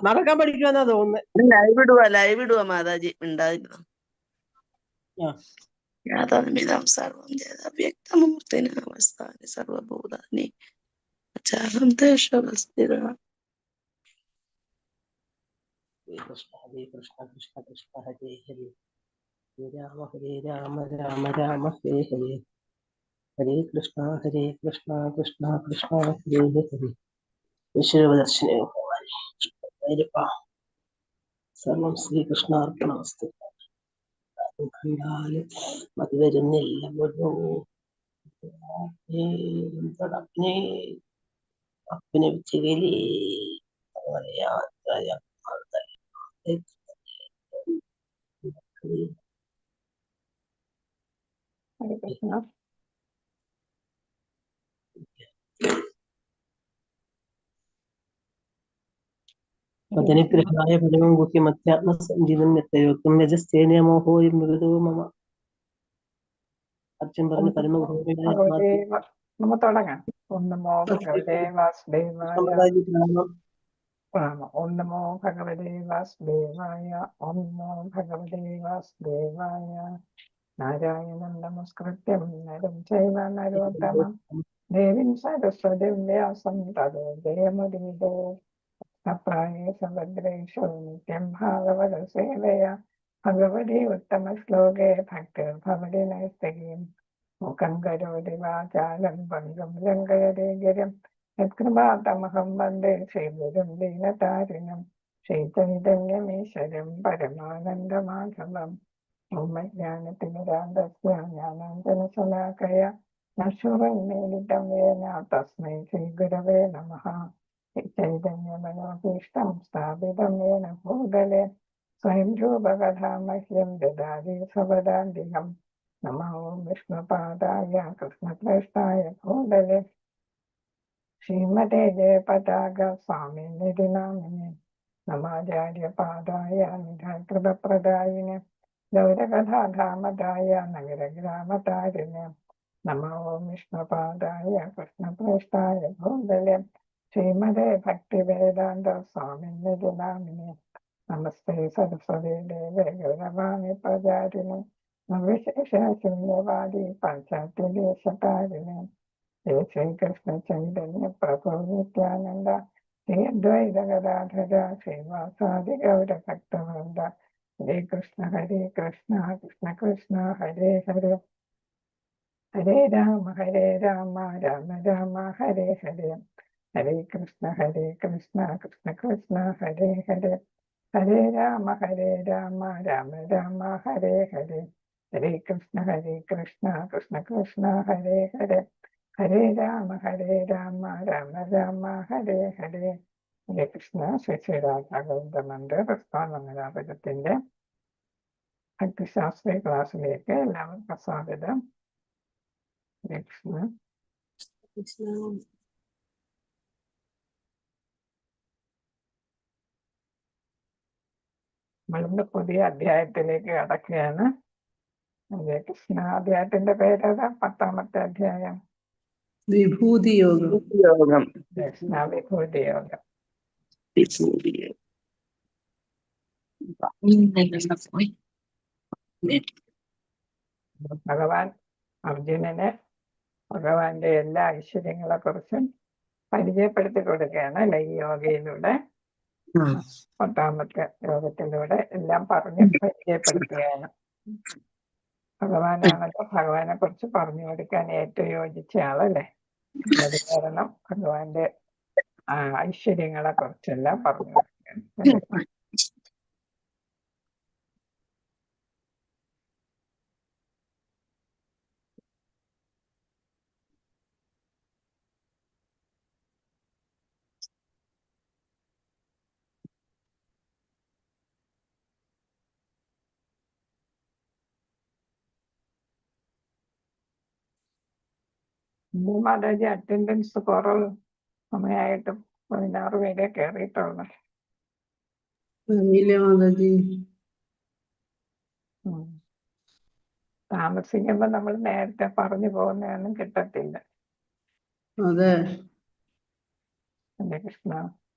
മറക്കാൻ പഠിക്കുമെന്നാ തോന്നുന്നത്. ലൈവ് ഇടുക മാതാജി ഉണ്ടായിരുന്നു. യാഥാമിതം സർവം വ്യക്തമൂർത്തിനവസ്ഥാനി സർവഭൂതാനി അചാരം ദേശവസ്ഥിത. കൃഷ്ണ ഹരേ കൃഷ്ണ കൃഷ്ണ കൃഷ്ണ ഹരേ ഹരേ ഹരേ രാമ രാമ രാമ ഹരേ ഹരേ ഹരേ കൃഷ്ണ കൃഷ്ണ കൃഷ്ണ ഹരേ ഹരേ. ഈശ്വരദർശനേ സർവം ശ്രീകൃഷ്ണാർപ്പണമസ്തു. കണ്ടാല് മതി വരുന്നില്ല. അപ്പനെ ഉച്ചകലേ പതനിഗ്രഹായ പരമം ഗുഹ്യമധ്യാത്മസഞ്ജിതം യത്തയോക്തം രജസ്തേന മോഹോയം മൃഗതോ മമ. അച്ഛൻ പറഞ്ഞ പരമഗുഹ നമ്മ തുടങ്ങാം. ഓം നമോ ഭഗവതേ വാസുദേവായ. ഓം നമോ ഭഗവതേ വാസുദേവായ. ഓം നമോ ഭഗവതേ വാസുദേവായ. നാരായണം നമസ്കൃത്യം നരം ചൈവ നരോത്തമം ദേവീം സരസ്വതീം വ്യാസം തതോ ജയമുദീരേ. അപ്രായേ സഭദ്രേഷു നിത്യം ഭാഗവത സേവയ ഭഗവതി ഉത്തമ ശ്ലോകേ ഭക്തിർഭവതി നൈസ്തകീം. മുഖം കരോതി വാചാലം പങ്കം ലംഘയതേ ഗിരിം യത്കൃപാതമഹം വന്ദേ ശ്രീഗുരും ദീനതാരിണം ശ്രീചൈതന്യമീശ്വരം പരമാനന്ദമാധവം. ജ്ഞാനത്തിമിരാന്തസ്യ ജ്ഞാനാഞ്ജനശലാകയ ചക്ഷുരുന്മീലിതം യേന തസ്മൈ ശ്രീഗുരവേ നമഃ. ചൈതന്യമനോഭീഷ്ടം സ്ഥാപിതം യേന ഭൂതലേ സ്വയം രൂപകഥാമഹ്യം ദദാതി സ്വപദാന്തികം. നമോ വിഷ്ണുപാദായ കൃഷ്ണപ്രേഷ്ഠായ ഭൂതലേ ശ്രീമതേ ജയപതാക സ്വാമിനിധി നാമിനെ. നമാചാര്യപാദായ നിധാകൃതപ്രദായിനെ ഗൗരകഥാധാമതായ നഗരഗ്രാമതാരിണെ. നമോ വിഷ്ണുപാദായ കൃഷ്ണപ്രേഷ്ഠായ ഭൂതലേ ശ്രീമതേ ഭക്തിവേദാന്ത സ്വാമിനിധി നാമിനെ. നമസ്തേ സരസ്വതീ ദേവേ ഗൗരവാണി പ്രചാരിണെ നിർവിശേഷശൂന്യവാദി പാശ്ചാത്യദേശതാരിണെ. ജയ ശ്രീകൃഷ്ണ ചൈതന്യ പ്രഭു നിത്യാനന്ദ ശ്രീ അദ്വൈത ഗദാധര ശ്രീവാസാദി ഗൗരഭക്തവൃന്ദ. ഹരേ കൃഷ്ണ കൃഷ്ണ കൃഷ്ണ ഹരേ ഹരേ ഹരേ രാമ രാമ രാമ ഹരേ ഹരേ. ഹരേ കൃഷ്ണ കൃഷ്ണ കൃഷ്ണ ഹരേ ഹരേ ഹരേ രാമ രാമ രാമ ഹരേ ഹരേ. ഹരേ കൃഷ്ണ കൃഷ്ണ കൃഷ്ണ ഹരേ ഹരേ ഹരേ രാമ രാമ രാമ ഹരേ ഹരേ. ഹരേ കൃഷ്ണ. ശ്രീ ശ്രീരാധാഗോവിന്ദ മന്ദിർ പ്രസ്ഥാനത്തിന്റെ ഭക്തിശാസ്ത്രീയ ക്ലാസ്സിലേക്ക് എല്ലാവർക്കും സ്വാഗതം. ഹരേ കൃഷ്ണ. നമ്മളിന്ന് പുതിയ അധ്യായത്തിലേക്ക് കടക്കുകയാണ്. ഹരേ കൃഷ്ണ. അധ്യായത്തിന്റെ പേരേതാ? 10ാമത്തെ അധ്യായം വിഭൂതി യോഗം. കൃഷ്ണ വിഭൂതി യോഗം. ഭഗവാൻ അർജുനന് ഭഗവാന്റെ എല്ലാ ഐശ്വര്യങ്ങളെ കുറിച്ചും പരിചയപ്പെടുത്തി കൊടുക്കുകയാണ്. ഈ യോഗയിലൂടെ 10ാമത്തെ യോഗത്തിലൂടെ എല്ലാം പറഞ്ഞ് പരിചയപ്പെടുത്തുകയാണ്. ഭഗവാനാണല്ലോ ഭഗവാനെ കുറിച്ച് പറഞ്ഞു കൊടുക്കാൻ ഏറ്റവും യോജിച്ച ആളല്ലേ. അത് കാരണം ഭഗവാന്റെ ഐശ്വര്യങ്ങളെ കുറിച്ചെല്ലാം പറഞ്ഞു കൊടുക്കുകയാണ്. മാതാജി അറ്റൻഡൻസ് കുറവ് സമയമായിട്ട് 16 പേരെ കയറിയിട്ടുള്ളു. താമസിക്കുമ്പോ നമ്മൾ നേരത്തെ പറഞ്ഞു പോകുന്നതൊന്നും കിട്ടത്തില്ല. അതെ. ഹരേ കൃഷ്ണ.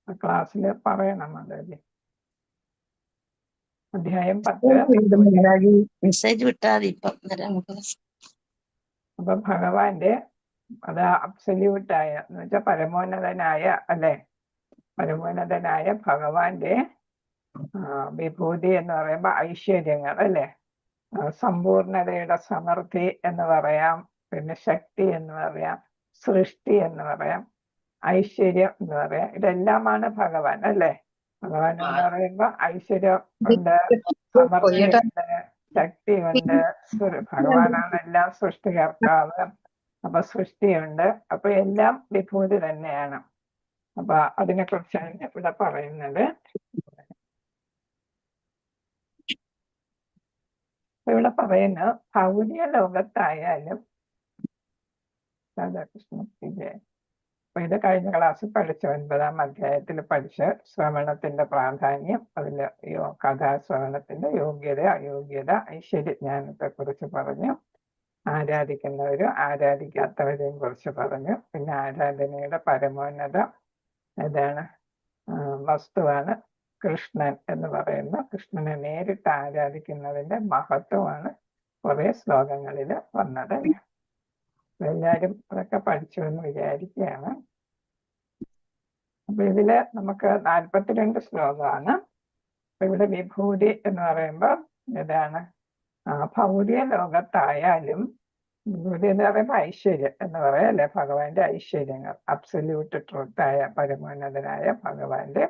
ക്ലാസ്സിൽ പറയണം മാതാജി. അധ്യായം 10. മെസ്സേജ് വിട്ടാൽ മതി ഇപ്പം നമുക്ക്. അപ്പൊ ഭഗവാന്റെ അത് അബ്സല്യൂട്ടായ എന്ന് വെച്ചാൽ പരമോന്നതനായ അല്ലെ, പരമോന്നതനായ ഭഗവാന്റെ വിഭൂതി എന്ന് പറയുമ്പോ ഐശ്വര്യങ്ങൾ അല്ലെ, സമ്പൂർണതയുടെ സമൃദ്ധി എന്ന് പറയാം, പിന്നെ ശക്തി എന്ന് പറയാം, സൃഷ്ടി എന്ന് പറയാം, ഐശ്വര്യം എന്ന് പറയാം. ഇതെല്ലാമാണ് ഭഗവാൻ അല്ലെ. ഭഗവാൻ എന്ന് പറയുമ്പോ ഐശ്വര്യം ഉണ്ട്, സമൃദ്ധി ഉണ്ട്, ശക്തി ഉണ്ട്. ഭഗവാനാണ് എല്ലാം സൃഷ്ടികർത്താവ്. അപ്പൊ സൃഷ്ടിയുണ്ട്, അപ്പൊ എല്ലാം വിഭൂതി തന്നെയാണ്. അപ്പൊ അതിനെ കുറിച്ചാണ് ഇവിടെ പറയുന്നത്. ഇവിടെ പറയുന്ന ഭൗതിക ലോകത്തായാലും രാധാകൃഷ്ണ വിജയ. അപ്പൊ ഇത് കഴിഞ്ഞ ക്ലാസ്സിൽ പഠിച്ച 9-ാം അധ്യായത്തിൽ പഠിച്ച ശ്രവണത്തിന്റെ പ്രാധാന്യം, അതില് കഥാശ്രവണത്തിന്റെ യോഗ്യത, അയോഗ്യത, ഐശ്വര്യജ്ഞാനത്തെ കുറിച്ച് പറഞ്ഞു. ആരാധിക്കുന്നവരും ആരാധിക്കാത്തവരെയും കുറിച്ച് പറഞ്ഞു. പിന്നെ ആരാധനയുടെ പരമോന്നത ഏതാണ് വസ്തുവാണ് കൃഷ്ണൻ എന്ന് പറയുന്ന കൃഷ്ണനെ നേരിട്ട് ആരാധിക്കുന്നതിന്റെ മഹത്വമാണ് കുറെ ശ്ലോകങ്ങളിൽ വന്നത്. എല്ലാവരും അതൊക്കെ പഠിച്ചു എന്ന് വിചാരിക്കുകയാണ്. അപ്പൊ ഇതില് നമുക്ക് 42 ശ്ലോകമാണ്. അപ്പൊ ഇവിടെ വിഭൂതി എന്ന് പറയുമ്പോ ഏതാണ് ഭൗതിക ലോകത്തായാലും, വിഭൂതി എന്ന് പറയുമ്പോ ഐശ്വര്യം എന്ന് പറയാം അല്ലെ, ഭഗവാന്റെ ഐശ്വര്യങ്ങൾ, അബ്സല്യൂട്ട് ട്രൂത്തായ പരമോന്നതനായ ഭഗവാന്റെ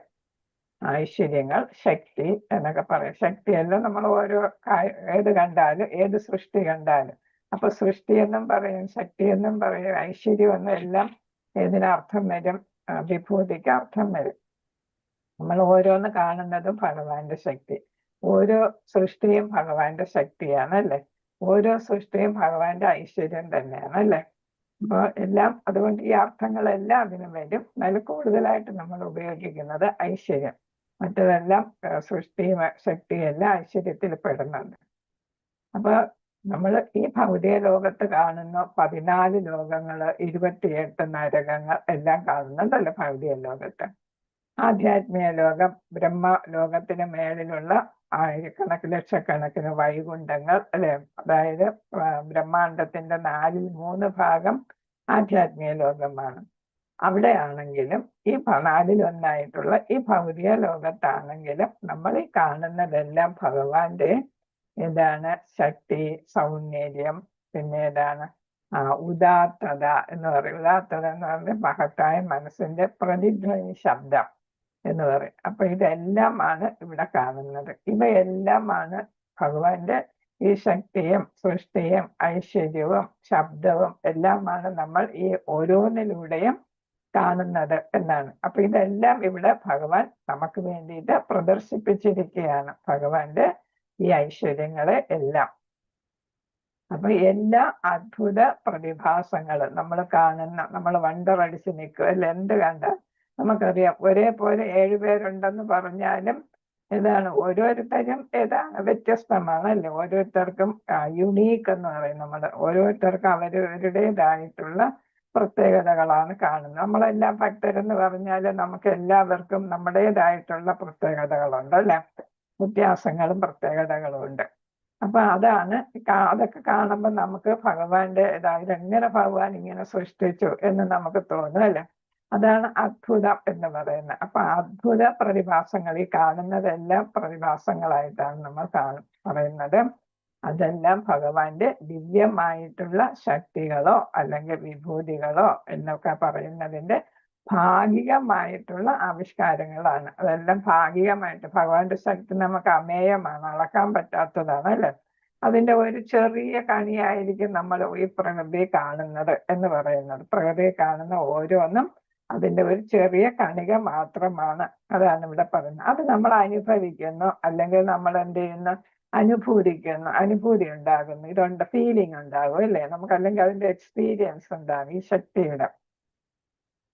ഐശ്വര്യങ്ങൾ, ശക്തി എന്നൊക്കെ പറയാം. ശക്തിയെല്ലാം നമ്മൾ ഓരോ ഏത് കണ്ടാലും, ഏത് സൃഷ്ടി കണ്ടാലും, അപ്പൊ സൃഷ്ടി എന്നും പറയും, ശക്തി എന്നും പറയും, ഐശ്വര്യം എന്നും എല്ലാം ഏതിനർത്ഥം വരും? വിഭൂതിക്ക് അർത്ഥം വരും. നമ്മൾ ഓരോന്ന് കാണുന്നതും ഭഗവാന്റെ ശക്തി. ഓരോ സൃഷ്ടിയും ഭഗവാന്റെ ശക്തിയാണ് അല്ലെ, ഓരോ സൃഷ്ടിയും ഭഗവാന്റെ ഐശ്വര്യം തന്നെയാണ് അല്ലെ. അപ്പൊ എല്ലാം അതുകൊണ്ട് ഈ അർത്ഥങ്ങളെല്ലാം അതിനും വരും. അതിൽ കൂടുതലായിട്ട് നമ്മൾ ഉപയോഗിക്കുന്നത് ഐശ്വര്യം. മറ്റതെല്ലാം സൃഷ്ടിയും ശക്തിയും എല്ലാം ഐശ്വര്യത്തിൽ പെടുന്നുണ്ട്. അപ്പൊ നമ്മൾ ഈ ഭൗതിക ലോകത്ത് കാണുന്ന 14 ലോകങ്ങള്, 28 നരകങ്ങൾ എല്ലാം കാണുന്നുണ്ടല്ലോ ഭൗതിക ലോകത്ത്. ആധ്യാത്മിക ലോകം, ബ്രഹ്മ ലോകത്തിന് മേളിലുള്ള ആയിരക്കണക്കിന് ലക്ഷക്കണക്കിന് വൈകുണ്ഠങ്ങൾ അല്ലെ. അതായത് ബ്രഹ്മാണ്ടത്തിന്റെ 4/3 ഭാഗം ആധ്യാത്മിക ലോകമാണ്. അവിടെ ആണെങ്കിലും ഈ 4-1 ഈ ഭൗതിക ലോകത്താണെങ്കിലും നമ്മൾ ഈ കാണുന്നതെല്ലാം ഭഗവാന്റെ ഏതാണ് ശക്തി, സൗന്ദര്യം, പിന്നെ ഏതാണ് ഉദാത്തത എന്ന് പറയും. ഉദാത്തത എന്ന് പറഞ്ഞാൽ മഹത്തായ മനസ്സിന്റെ പ്രതിധ്വനി ശബ്ദം എന്ന് പറയും. അപ്പൊ ഇതെല്ലാമാണ് ഇവിടെ കാണുന്നത്. ഇവയെല്ലാമാണ് ഭഗവാന്റെ ഈ ശക്തിയും സൃഷ്ടിയും ഐശ്വര്യവും ശബ്ദവും എല്ലാമാണ് നമ്മൾ ഈ ഓരോന്നിലൂടെയും കാണുന്നത് എന്നാണ്. അപ്പൊ ഇതെല്ലാം ഇവിടെ ഭഗവാൻ നമുക്ക് വേണ്ടിയിട്ട് പ്രദർശിപ്പിച്ചിരിക്കുകയാണ്, ഭഗവാന്റെ ഈ ഐശ്വര്യങ്ങളെ എല്ലാം. അപ്പൊ എല്ലാ അത്ഭുത പ്രതിഭാസങ്ങളും നമ്മൾ കാണുന്ന, നമ്മൾ വണ്ടറടിച്ച് നിൽക്കും അല്ലെ. എന്ത് കണ്ട നമുക്കറിയാം, ഒരേപോലെ 7 പേരുണ്ടെന്ന് പറഞ്ഞാലും ഏതാണ് ഓരോരുത്തരും ഏതാണ് വ്യത്യസ്തമാണ് അല്ലെ. ഓരോരുത്തർക്കും യുണീക്ക് എന്ന് പറയും. നമ്മൾ ഓരോരുത്തർക്കും അവരവരുടേതായിട്ടുള്ള പ്രത്യേകതകളാണ് കാണുന്നത്. നമ്മളെല്ലാം ഭക്തരെന്ന് പറഞ്ഞാൽ നമുക്ക് എല്ലാവർക്കും നമ്മുടേതായിട്ടുള്ള പ്രത്യേകതകളുണ്ട് അല്ലെ, വ്യത്യാസങ്ങളും പ്രത്യേകതകളും ഉണ്ട്. അപ്പൊ അതാണ് അതൊക്കെ കാണുമ്പോൾ നമുക്ക് ഭഗവാന്റെ ഇതെങ്ങനെ ഭഗവാൻ ഇങ്ങനെ സൃഷ്ടിച്ചു എന്ന് നമുക്ക് തോന്നും അല്ലെ. അതാണ് അത്ഭുതം എന്ന് പറയുന്നത്. അപ്പൊ അത്ഭുത പ്രതിഭാസങ്ങൾ, ഈ കാണുന്നതെല്ലാം പ്രതിഭാസങ്ങളായിട്ടാണ് നമ്മൾ പറയുന്നത്. അതെല്ലാം ഭഗവാന്റെ ദിവ്യമായിട്ടുള്ള ശക്തികളോ അല്ലെങ്കിൽ വിഭൂതികളോ എന്നൊക്കെ പറയുന്നതിന്റെ ഭാഗികമായിട്ടുള്ള ആവിഷ്കാരങ്ങളാണ്. അതെല്ലാം ഭാഗികമായിട്ട്, ഭഗവാന്റെ ശക്തി നമുക്ക് അമേയമാണ്, അളക്കാൻ പറ്റാത്തതാണ് അല്ലെ. അതിന്റെ ഒരു ചെറിയ കണിയായിരിക്കും നമ്മൾ ഈ പ്രകൃതി കാണുന്നത് എന്ന് പറയുന്നത്. പ്രകൃതി കാണുന്ന ഓരോന്നും അതിന്റെ ഒരു ചെറിയ കണിക മാത്രമാണ്. അതാണ് ഇവിടെ പറയുന്നത്. അത് നമ്മൾ അനുഭവിക്കുന്നു, അല്ലെങ്കിൽ നമ്മൾ എന്ത് ചെയ്യുന്നു, അനുഭൂതി ഉണ്ടാകുന്നു. ഇതുണ്ട്, ഫീലിംഗ് ഉണ്ടാകും അല്ലേ നമുക്ക്, അല്ലെങ്കിൽ അതിന്റെ എക്സ്പീരിയൻസ് ഉണ്ടാകും ഈ ശക്തിയുടെ.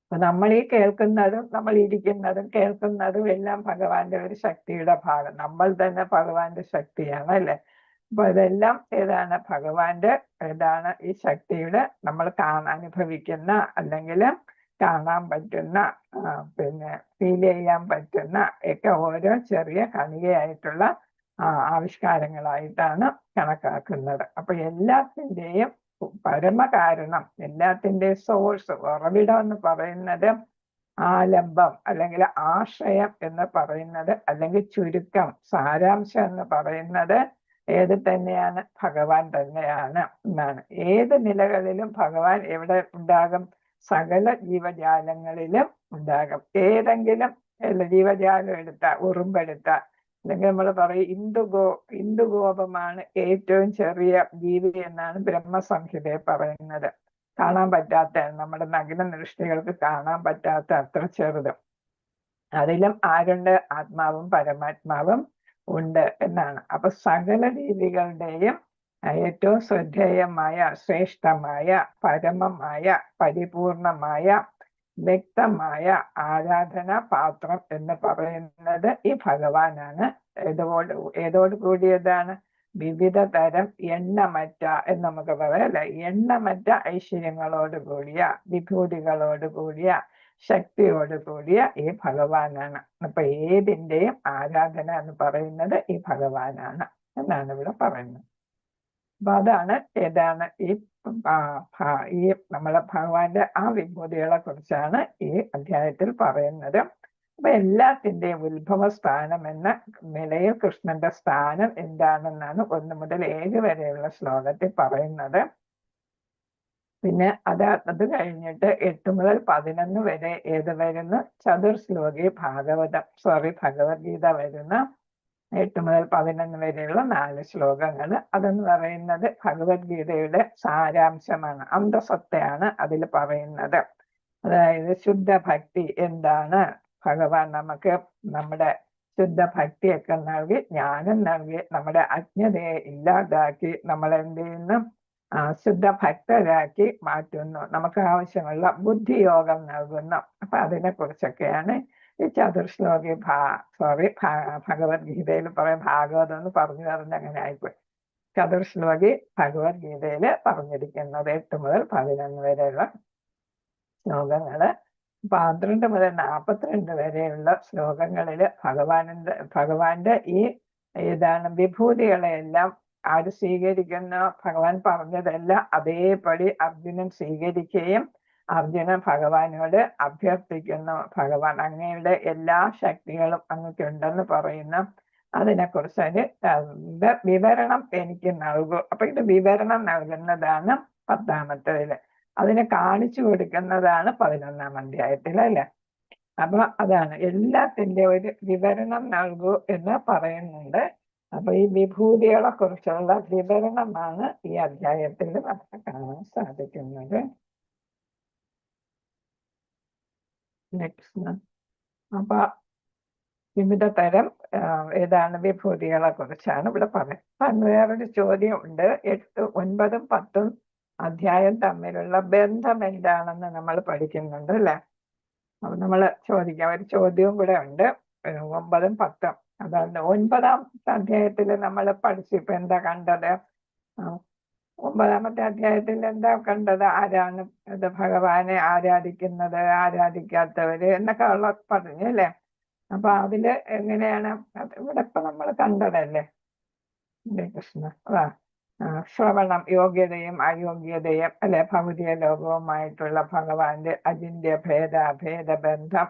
അപ്പൊ നമ്മൾ ഈ കേൾക്കുന്നതും നമ്മൾ ഇരിക്കുന്നതും കേൾക്കുന്നതും എല്ലാം ഭഗവാന്റെ ഒരു ശക്തിയുടെ ഭാഗം. നമ്മൾ തന്നെ ഭഗവാന്റെ ശക്തിയാണ് അല്ലെ. അപ്പൊ ഇതെല്ലാം ഏതാണ് ഭഗവാന്റെ ഈ ശക്തിയുടെ നമ്മൾ അനുഭവിക്കുന്ന അല്ലെങ്കിൽ കാണാൻ പറ്റുന്ന പിന്നെ ഫീൽ ചെയ്യാൻ പറ്റുന്ന ഒക്കെ ഓരോ ചെറിയ കണികയായിട്ടുള്ള ആവിഷ്കാരങ്ങളായിട്ടാണ് കണക്കാക്കുന്നത്. അപ്പൊ എല്ലാത്തിൻ്റെയും പരമകാരണം, എല്ലാത്തിൻ്റെയും സോഴ്സ്, ഉറവിടം എന്ന് പറയുന്നത്, ആലംബം അല്ലെങ്കിൽ ആശയം എന്ന് പറയുന്നത്, അല്ലെങ്കിൽ ചുരുക്കം, സാരാംശം എന്ന് പറയുന്നത് ഏത് തന്നെയാണ്? ഭഗവാൻ തന്നെയാണ് എന്നാണ്. ഏത് നിലകളിലും ഭഗവാൻ എവിടെ ഉണ്ടാകും? സകല ജീവജാലങ്ങളിലും ഉണ്ടാകും. ഏതെങ്കിലും ജീവജാലം ഉറുമ്പെടുത്ത, അല്ലെങ്കിൽ നമ്മൾ പറയും ഇന്ദുഗോപമാണ് ഏറ്റവും ചെറിയ ജീവി എന്നാണ് ബ്രഹ്മസംഹിതയെ പറയുന്നത്. കാണാൻ പറ്റാത്ത, നമ്മുടെ നഗ്ന ദൃഷ്ടികൾക്ക് കാണാൻ പറ്റാത്ത അത്ര ചെറുത്. അതിലും ആരുണ്ട്? ആത്മാവും പരമാത്മാവും ഉണ്ട് എന്നാണ്. അപ്പൊ സകല ജീവികളുടെയും ഏറ്റവും ശ്രദ്ധേയമായ, ശ്രേഷ്ഠമായ, പരമമായ, പരിപൂർണമായ, വ്യക്തമായ ആരാധനാ പാത്രം എന്ന് പറയുന്നത് ഈ ഭഗവാനാണ്. ഏതോട് കൂടിയതാണ്? വിവിധ തരം എണ്ണമറ്റ എന്ന് നമുക്ക് പറയാം അല്ലെ, എണ്ണമറ്റ ഐശ്വര്യങ്ങളോട് കൂടിയ, വിഭൂതികളോട് കൂടിയ, ശക്തിയോട് കൂടിയ ഈ ഭഗവാനാണ്. അപ്പൊ ഏതിൻ്റെയും ആരാധന എന്ന് പറയുന്നത് ഈ ഭഗവാനാണ് എന്നാണ് ഇവിടെ പറയുന്നത്. അപ്പൊ അതാണ് ഏതാണ് ഈ നമ്മളെ ഭഗവാന്റെ ആ വിഭൂതികളെ കുറിച്ചാണ് ഈ അധ്യായത്തിൽ പറയുന്നത്. അപ്പൊ എല്ലാത്തിൻ്റെയും ഉത്ഭവ സ്ഥാനം എന്ന നിലയിൽ കൃഷ്ണന്റെ സ്ഥാനം എന്താണെന്നാണ് 1 മുതൽ 7 വരെയുള്ള ശ്ലോകത്തിൽ പറയുന്നത്. പിന്നെ അത് കഴിഞ്ഞിട്ട് 8 മുതൽ 11 വരെ ഏത് വരുന്നു? ചതുർശ്ലോകി ഭഗവത്ഗീത വരുന്ന 8 മുതൽ 11 വരെയുള്ള 4 ശ്ലോകങ്ങൾ. അതെന്ന് പറയുന്നത് ഭഗവത്ഗീതയുടെ സാരാംശമാണ്, അന്തസത്തയാണ് അതിൽ പറയുന്നത്. അതായത് ശുദ്ധഭക്തി എന്താണ്, ഭഗവാൻ നമുക്ക് നമ്മുടെ ശുദ്ധഭക്തിയൊക്കെ നൽകി, ജ്ഞാനം നൽകി, നമ്മുടെ അജ്ഞതയെ ഇല്ലാതാക്കി നമ്മളെന്ത് ചെയ്യുന്നു? ശുദ്ധഭക്തരാക്കി മാറ്റുന്നു, നമുക്ക് ആവശ്യമുള്ള ബുദ്ധിയോഗം നൽകുന്നു. അപ്പൊ അതിനെ കുറിച്ചൊക്കെയാണ് ഈ ചതുർശ്ലോകി ഭഗവത്ഗീതയിൽ പറയും. ഭാഗവതം എന്ന് പറഞ്ഞു അങ്ങനെ ആയിപ്പോയി. ചതുർശ്ലോകി ഭഗവത്ഗീതയിൽ പറഞ്ഞിരിക്കുന്നത് 8 മുതൽ 11 വരെയുള്ള ശ്ലോകങ്ങള്. 12 മുതൽ 42 വരെയുള്ള ശ്ലോകങ്ങളില് ഭഗവാന്റെ ഈ വിഭൂതികളെല്ലാം ആര് സ്വീകരിക്കുന്ന? ഭഗവാൻ പറഞ്ഞതെല്ലാം അതേപടി അർജുനൻ സ്വീകരിക്കുകയും അർജുനൻ ഭഗവാനോട് അഭ്യർത്ഥിക്കുന്നു, ഭഗവാൻ അങ്ങയുടെ എല്ലാ ശക്തികളും അങ്ങക്കുണ്ടെന്ന് പറയുന്ന അതിനെക്കുറിച്ച് വിവരണം എനിക്ക് നൽകൂ. അപ്പൊ ഇത് വിവരണം നൽകുന്നതാണ് 10-ാമത്തേതില്. അതിനെ കാണിച്ചു കൊടുക്കുന്നതാണ് 11-ാം അധ്യായത്തിൽ അല്ലെ. അപ്പൊ അതാണ് എല്ലാത്തിൻ്റെ ഒരു വിവരണം നൽകൂ എന്ന് പറയുന്നുണ്ട്. അപ്പൊ ഈ വിഭൂതികളെ കുറിച്ചുള്ള വിവരണമാണ് ഈ അധ്യായത്തിൽ നമുക്ക് കാണാൻ സാധിക്കുന്നത്. നെക്സ്റ്റ് അപ്പൊ വിവിധ തരം വിഭൂതികളെ കുറിച്ചാണ് ഇവിടെ പറയുന്നത്. വേറൊരു ചോദ്യം ഉണ്ട്. 8, 9, 10 അധ്യായം തമ്മിലുള്ള ബന്ധം എന്താണെന്ന് നമ്മൾ പഠിക്കുന്നുണ്ട് അല്ലെ. അപ്പൊ നമ്മൾ ചോദിക്കാം, ഒരു ചോദ്യവും കൂടെ ഉണ്ട്. 9, 10 അതാണ് 9-ാം അധ്യായത്തിൽ നമ്മൾ പഠിച്ചിപ്പോ എന്താ കണ്ടത്? 9-ാമത്തെ അധ്യായത്തിൽ എന്താ കണ്ടത്? ആരാണ് ഭഗവാനെ ആരാധിക്കുന്നത്, ആരാധിക്കാത്തവര് എന്നൊക്കെ ഉള്ള പറഞ്ഞു അല്ലേ. അപ്പൊ അതില് എങ്ങനെയാണ്? ഇവിടെ ഇപ്പൊ നമ്മൾ കണ്ടതല്ലേ കൃഷ്ണ ശ്രവണം, യോഗ്യതയും അയോഗ്യതയും അല്ലെ, ഭൗതിക ലോകവുമായിട്ടുള്ള ഭഗവാന്റെ അചിന്ത്യ ഭേദ ബന്ധം,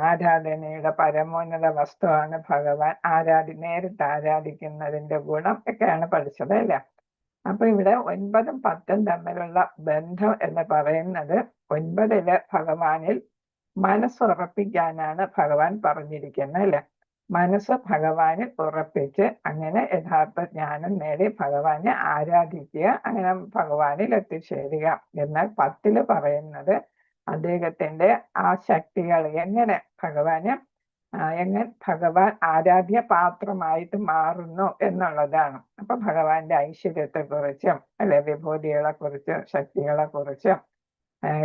ആരാധനയുടെ പരമോന്നത വസ്തുവാണ് ഭഗവാൻ, നേരിട്ട് ആരാധിക്കുന്നതിന്റെ ഗുണം ഒക്കെയാണ് പഠിച്ചത് അല്ലേ. അപ്പൊ ഇവിടെ 9-ഉം 10-ഉം തമ്മിലുള്ള ബന്ധം എന്ന് പറയുന്നത് 9-ല് ഭഗവാനിൽ മനസ്സുറപ്പിക്കാനാണ് ഭഗവാൻ പറഞ്ഞിരിക്കുന്നത് അല്ലെ. മനസ്സ് ഭഗവാനിൽ ഉറപ്പിച്ച് അങ്ങനെ യഥാർത്ഥ ജ്ഞാനം നേടി ഭഗവാനെ ആരാധിക്കുക, അങ്ങനെ ഭഗവാനിൽ എത്തിച്ചേരുക. എന്നാൽ 10-ല് പറയുന്നത് അദ്ദേഹത്തിന്റെ ആ ശക്തികൾ എങ്ങനെ ഭഗവാൻ ആരാധ്യ പാത്രമായിട്ട് മാറുന്നു എന്നുള്ളതാണ്. അപ്പൊ ഭഗവാന്റെ ഐശ്വര്യത്തെ കുറിച്ചും അല്ലെ, വിഭൂതികളെ കുറിച്ചും ശക്തികളെ കുറിച്ചും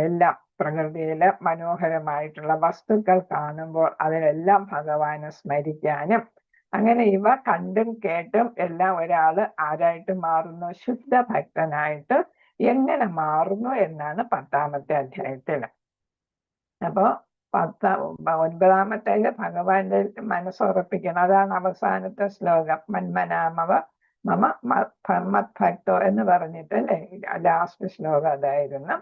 എല്ലാം, പ്രകൃതിയിലെ മനോഹരമായിട്ടുള്ള വസ്തുക്കൾ കാണുമ്പോൾ അതിലെല്ലാം ഭഗവാനെ സ്മരിക്കാനും, അങ്ങനെ ഇവ കണ്ടും കേട്ടും എല്ലാം ഒരാള് ആരായിട്ട് മാറുന്നു? ശുദ്ധഭക്തനായിട്ട് എങ്ങനെ മാറുന്നു എന്നാണ് 10-ാമത്തെ അധ്യായത്തിൽ. അപ്പോ 9-ാമത്തേല് ഭഗവാന്റെ മനസ്സുറപ്പിക്കണം. അതാണ് അവസാനത്തെ ശ്ലോകം. മന്മനാമവ മമ മദ്ഭക്തോ എന്ന് പറഞ്ഞിട്ട് അല്ലേ, ലാസ്റ്റ് ശ്ലോകം അതായിരുന്നു.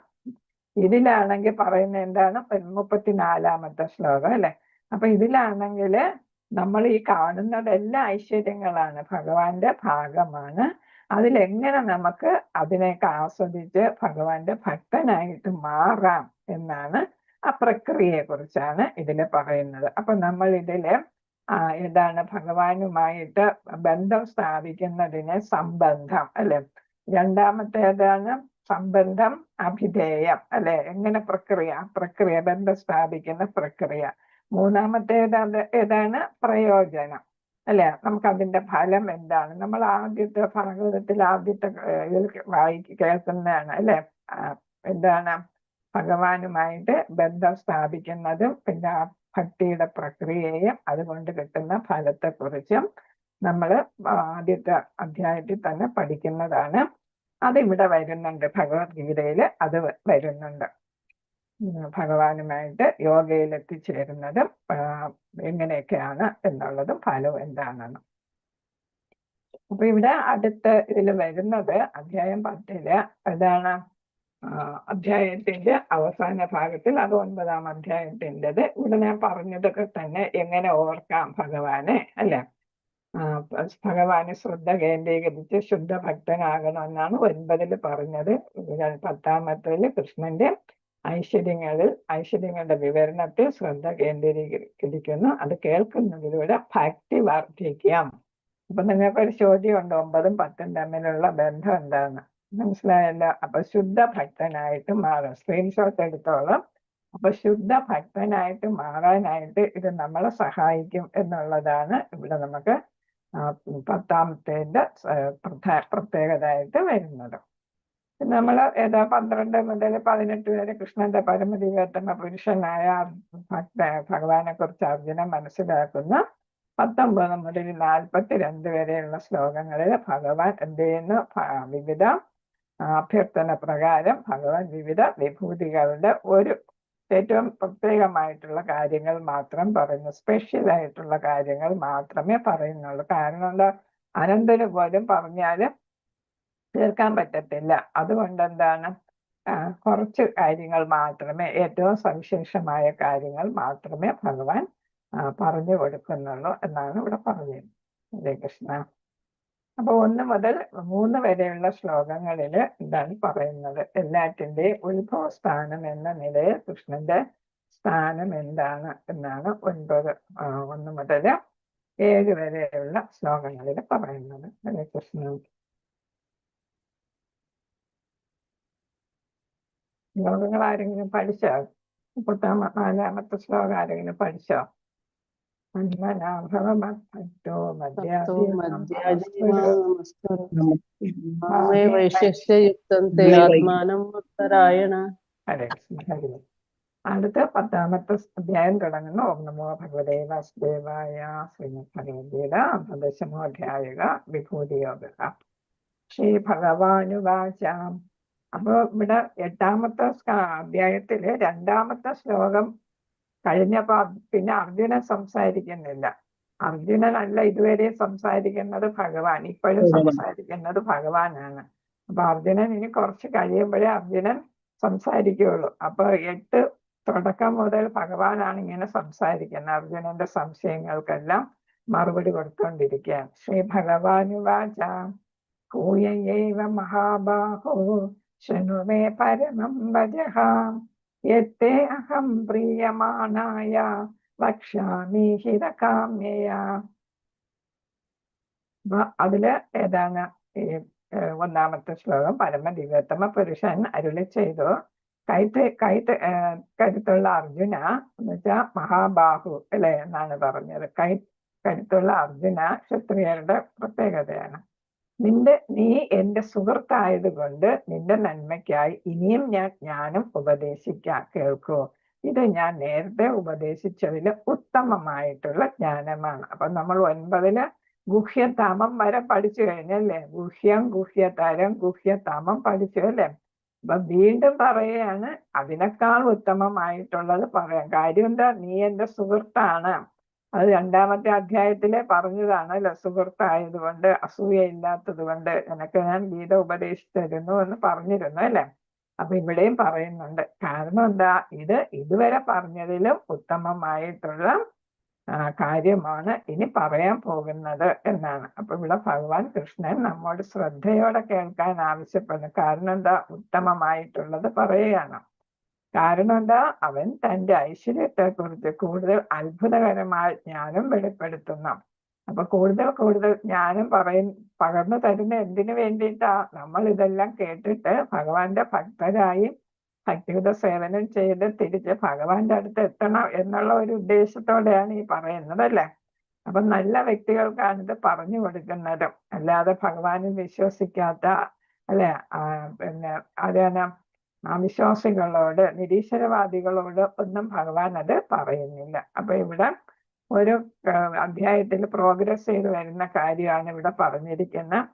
ഇതിലാണെങ്കിൽ പറയുന്ന എന്താണ്, 34-ാമത്തെ ശ്ലോകം അല്ലെ. അപ്പൊ ഇതിലാണെങ്കിൽ നമ്മൾ ഈ കാണുന്നതെല്ലാം ഐശ്വര്യങ്ങളാണ്, ഭഗവാന്റെ ഭാഗമാണ്. അതിലെങ്ങനെ നമുക്ക് അതിനെയൊക്കെ ആസ്വദിച്ച് ഭഗവാന്റെ ഭക്തനായിട്ട് മാറാം എന്നാണ്, ആ പ്രക്രിയയെ കുറിച്ചാണ് ഇതിൽ പറയുന്നത്. അപ്പൊ നമ്മൾ ഇതില് എന്താണ്, ഭഗവാനുമായിട്ട് ബന്ധം സ്ഥാപിക്കുന്നതിന് സംബന്ധം അല്ലെ. രണ്ടാമത്തേതാണ് സംബന്ധം അഭിധേയം അല്ലെ, എങ്ങനെ പ്രക്രിയ ബന്ധം സ്ഥാപിക്കുന്ന പ്രക്രിയ. ഏതാണ് പ്രയോജനം അല്ലെ, നമുക്ക് അതിന്റെ ഫലം എന്താണ്. നമ്മൾ ആദ്യത്തെ ഭാഗവതത്തിൽ ആദ്യത്തെ കേൾക്കുന്നതാണ് അല്ലെ, എന്താണ് ഭഗവാനുമായിട്ട് ബന്ധം സ്ഥാപിക്കുന്നതും പിന്നെ ഭക്തിയുടെ പ്രക്രിയയും അതുകൊണ്ട് കിട്ടുന്ന ഫലത്തെക്കുറിച്ചും നമ്മൾ ആദ്യത്തെ അധ്യായത്തിൽ തന്നെ പഠിക്കുന്നതാണ്. അതിവിടെ വരുന്നുണ്ട്, ഭഗവത്ഗീതയിൽ അത് വരുന്നുണ്ട്. ഭഗവാനുമായിട്ട് യോഗയിൽ എത്തിച്ചേരുന്നതും എങ്ങനെയൊക്കെയാണ് എന്നുള്ളതും ഫലവും എന്താണെന്ന്. അപ്പൊ ഇവിടെ അടുത്ത ഇതിൽ വരുന്നത് അധ്യായം 10 അതാണ് അധ്യായത്തിന്റെ അവസാന ഭാഗത്തിൽ, അത് 9-ാം അധ്യായത്തിൻ്റെത്. ഇവിടെ ഞാൻ പറഞ്ഞതൊക്കെ തന്നെ എങ്ങനെ ഓർക്കാം ഭഗവാനെ അല്ലെ. ഭഗവാനെ ശ്രദ്ധ കേന്ദ്രീകരിച്ച് ശുദ്ധ ഭക്തനാകണമെന്നാണ് 9-ൽ പറഞ്ഞത്. 10-ാമത്തേല് കൃഷ്ണന്റെ ഐശ്വര്യങ്ങളുടെ വിവരണത്തിൽ ശ്രദ്ധ കേന്ദ്രീകരിക്കുന്നു. അത് കേൾക്കുന്നതിലൂടെ ഭക്തി വർദ്ധിക്കാം. അപ്പൊ നിങ്ങൾക്കൊരു ചോദ്യമുണ്ട്, 9-ഉം 10-ഉം തമ്മിലുള്ള ബന്ധം എന്താന്ന് മനസ്സിലായല്ലോ. അപ്പൊ ശുദ്ധ ഭക്തനായിട്ട് മാറും, സ്ക്രീൻഷോട്ട് എടുത്തോളം. അപ്പൊ ശുദ്ധ ഭക്തനായിട്ട് മാറാനായിട്ട് ഇത് നമ്മളെ സഹായിക്കും എന്നുള്ളതാണ് ഇവിടെ നമുക്ക് 10-ാമത്തേന്റെ പ്രത്യേകതയായിട്ട് വരുന്നത്. നമ്മൾ 12 മുതൽ 18 വരെ കൃഷ്ണന്റെ പരമദിവ്യോത്തമ പുരുഷനായ ഭഗവാനെ കുറിച്ച് അർജുനൻ മനസ്സിലാക്കുന്ന 19 മുതൽ 42 വരെയുള്ള ശ്ലോകങ്ങളിൽ ഭഗവാൻ എന്ത് ചെയ്യുന്നു, വിവിധ അഭ്യർത്ഥന പ്രകാരം ഭഗവാൻ വിവിധ വിഭൂതികളുടെ ഏറ്റവും പ്രത്യേകമായിട്ടുള്ള കാര്യങ്ങൾ മാത്രം പറയുന്നു. സ്പെഷ്യൽ ആയിട്ടുള്ള കാര്യങ്ങൾ മാത്രമേ പറയുന്നുള്ളൂ. കാരണം എന്താ, അനന്തന് പോലും പറഞ്ഞാല് തീർക്കാൻ പറ്റത്തില്ല. അതുകൊണ്ട് എന്താണ്, കുറച്ച് കാര്യങ്ങൾ മാത്രമേ, ഏറ്റവും സവിശേഷമായ കാര്യങ്ങൾ മാത്രമേ ഭഗവാൻ പറഞ്ഞു കൊടുക്കുന്നുള്ളൂ എന്നാണ് ഇവിടെ പറഞ്ഞത്. ഹരേ കൃഷ്ണ. അപ്പൊ 1 മുതൽ 3 വരെയുള്ള ശ്ലോകങ്ങളിൽ എന്താണ് പറയുന്നത്, എല്ലാറ്റിന്റെയും ഉത്ഭവ സ്ഥാനം എന്ന നിലയിൽ കൃഷ്ണന്റെ സ്ഥാനം എന്താണ് എന്നാണ് 1 മുതൽ 7 വരെയുള്ള ശ്ലോകങ്ങളിൽ പറയുന്നത്. ഹരേ കൃഷ്ണ. ശ്ലോകങ്ങൾ ആരെങ്കിലും പഠിച്ചോ? 34-ാമത്തെ ശ്ലോകം ആരെങ്കിലും പഠിച്ചോ? ഭക്തോ വൈശ്യയുക്തം തേ ആത്മാനം ഉത്തരായണ. അടുത്ത 10-ാമത്തെ അധ്യായം തുടങ്ങുന്നു. ഓം നമോ ഭഗവതേ വാസുദേവായ. ശ്രീമദ് ഭഗവത്ഗീത 10-ാമോധ്യായ വിഭൂതിയോഗ. ശ്രീ ഭഗവാനുവാച. അപ്പൊ ഇവിടെ 8-ാമത്തെ അധ്യായത്തില് 2-ാമത്തെ ശ്ലോകം കഴിഞ്ഞപ്പോ പിന്നെ അർജുനൻ സംസാരിക്കുന്നില്ല. അർജുനനല്ല ഇതുവരെ സംസാരിക്കുന്നത് ഭഗവാൻ, ഇപ്പോഴും സംസാരിക്കുന്നത് ഭഗവാനാണ്. അപ്പൊ അർജുനൻ ഇനി കുറച്ച് കഴിയുമ്പോഴേ അർജുനൻ സംസാരിക്കുകയുള്ളൂ. അപ്പൊ 8 തുടക്കം മുതൽ ഭഗവാനാണ് ഇങ്ങനെ സംസാരിക്കുന്നത്. അർജുനന്റെ സംശയങ്ങൾക്കെല്ലാം മറുപടി കൊടുത്തോണ്ടിരിക്കുകയാണ്. ശ്രീ ഭഗവാനുവാച. ഭൂയൈവ മഹാബാഹോ ശൃണു മേ പരമം വചഃ യത്തേ അഹം പ്രീയമാണായ വക്ഷ്യാമി ഹിതകാമ്യയാ. അതില് ഏതാണ് ഈ 1-ാമത്തെ ശ്ലോകം, പരമദിവ്യോത്തമ പുരുഷൻ അരുളി ചെയ്തു, കരുത്തുള്ള അർജുന എന്ന് വെച്ചാൽ മഹാബാഹു അല്ലെ എന്നാണ് പറഞ്ഞത്. കരുത്തുള്ള അർജുന ക്ഷത്രിയരുടെ പ്രത്യേകതയാണ്. നീ എന്റെ സുഹൃത്തായതുകൊണ്ട് നിന്റെ നന്മയ്ക്കായി ഇനിയും ഞാൻ ജ്ഞാനം ഉപദേശിക്കാം, കേൾക്കൂ. ഇത് ഞാൻ നേരത്തെ ഉപദേശിച്ചതില് ഉത്തമമായിട്ടുള്ള ജ്ഞാനമാണ്. അപ്പൊ നമ്മൾ 9-ല് ഗുഹ്യതമം വരെ പഠിച്ചു കഴിഞ്ഞല്ലേ. ഗുഹ്യം, ഗുഹ്യതരം, ഗുഹ്യതമം പഠിച്ചു അല്ലേ. അപ്പൊ വീണ്ടും പറയുകയാണ് അതിനേക്കാൾ ഉത്തമമായിട്ടുള്ളത് പറയാം. കാര്യം എന്താ, നീ എന്റെ സുഹൃത്താണ്. അത് 2-ാമത്തെ അധ്യായത്തിലെ പറഞ്ഞതാണ് അല്ലെ, സുഹൃത്തായതുകൊണ്ട് അസൂയ ഇല്ലാത്തത് കൊണ്ട് നിനക്ക് ഞാൻ ഗീത ഉപദേശിച്ചിരുന്നു എന്ന് പറഞ്ഞിരുന്നു അല്ലെ. അപ്പൊ ഇവിടെയും പറയുന്നുണ്ട്. കാരണം എന്താ, ഇത് ഇതുവരെ പറഞ്ഞതിലും ഉത്തമമായിട്ടുള്ള കാര്യമാണ് ഇനി പറയാൻ പോകുന്നത് എന്നാണ്. അപ്പൊ ഇവിടെ ഭഗവാൻ കൃഷ്ണൻ നമ്മോട് ശ്രദ്ധയോടെ കേൾക്കാൻ ആവശ്യപ്പെടുന്നു. കാരണം എന്താ, ഉത്തമമായിട്ടുള്ളത് പറയുകയാണ്. കാരണം എന്താ, അവൻ തന്റെ ഐശ്വര്യത്തെ കുറിച്ച് കൂടുതൽ അത്ഭുതകരമായ ജ്ഞാനം വെളിപ്പെടുത്തുന്നു. അപ്പൊ കൂടുതൽ ജ്ഞാനം പകർന്നു തരുന്ന എന്തിനു വേണ്ടിയിട്ടാ, നമ്മൾ ഇതെല്ലാം കേട്ടിട്ട് ഭഗവാന്റെ ഭക്തരായി ഭക്തിയുത സേവനം ചെയ്ത് തിരിച്ച് ഭഗവാന്റെ അടുത്ത് എത്തണം എന്നുള്ള ഒരു ഉദ്ദേശത്തോടെയാണ് ഈ പറയുന്നത് അല്ലെ. അപ്പൊ നല്ല വ്യക്തികൾക്കാണ് ഇത് പറഞ്ഞു കൊടുക്കുന്നത്. അല്ലാതെ ഭഗവാനിൽ വിശ്വസിക്കാത്ത അല്ലെ, പിന്നെ അതാണ് അവിശ്വാസികളോട് നിരീശ്വരവാദികളോട് ഒന്നും ഭഗവാൻ അത് പറയുന്നില്ല. അപ്പൊ ഇവിടെ ഒരു അധ്യായത്തിൽ പ്രോഗ്രസ് ചെയ്ത് വരുന്ന കാര്യമാണ് ഇവിടെ പറഞ്ഞിരിക്കുന്നത്.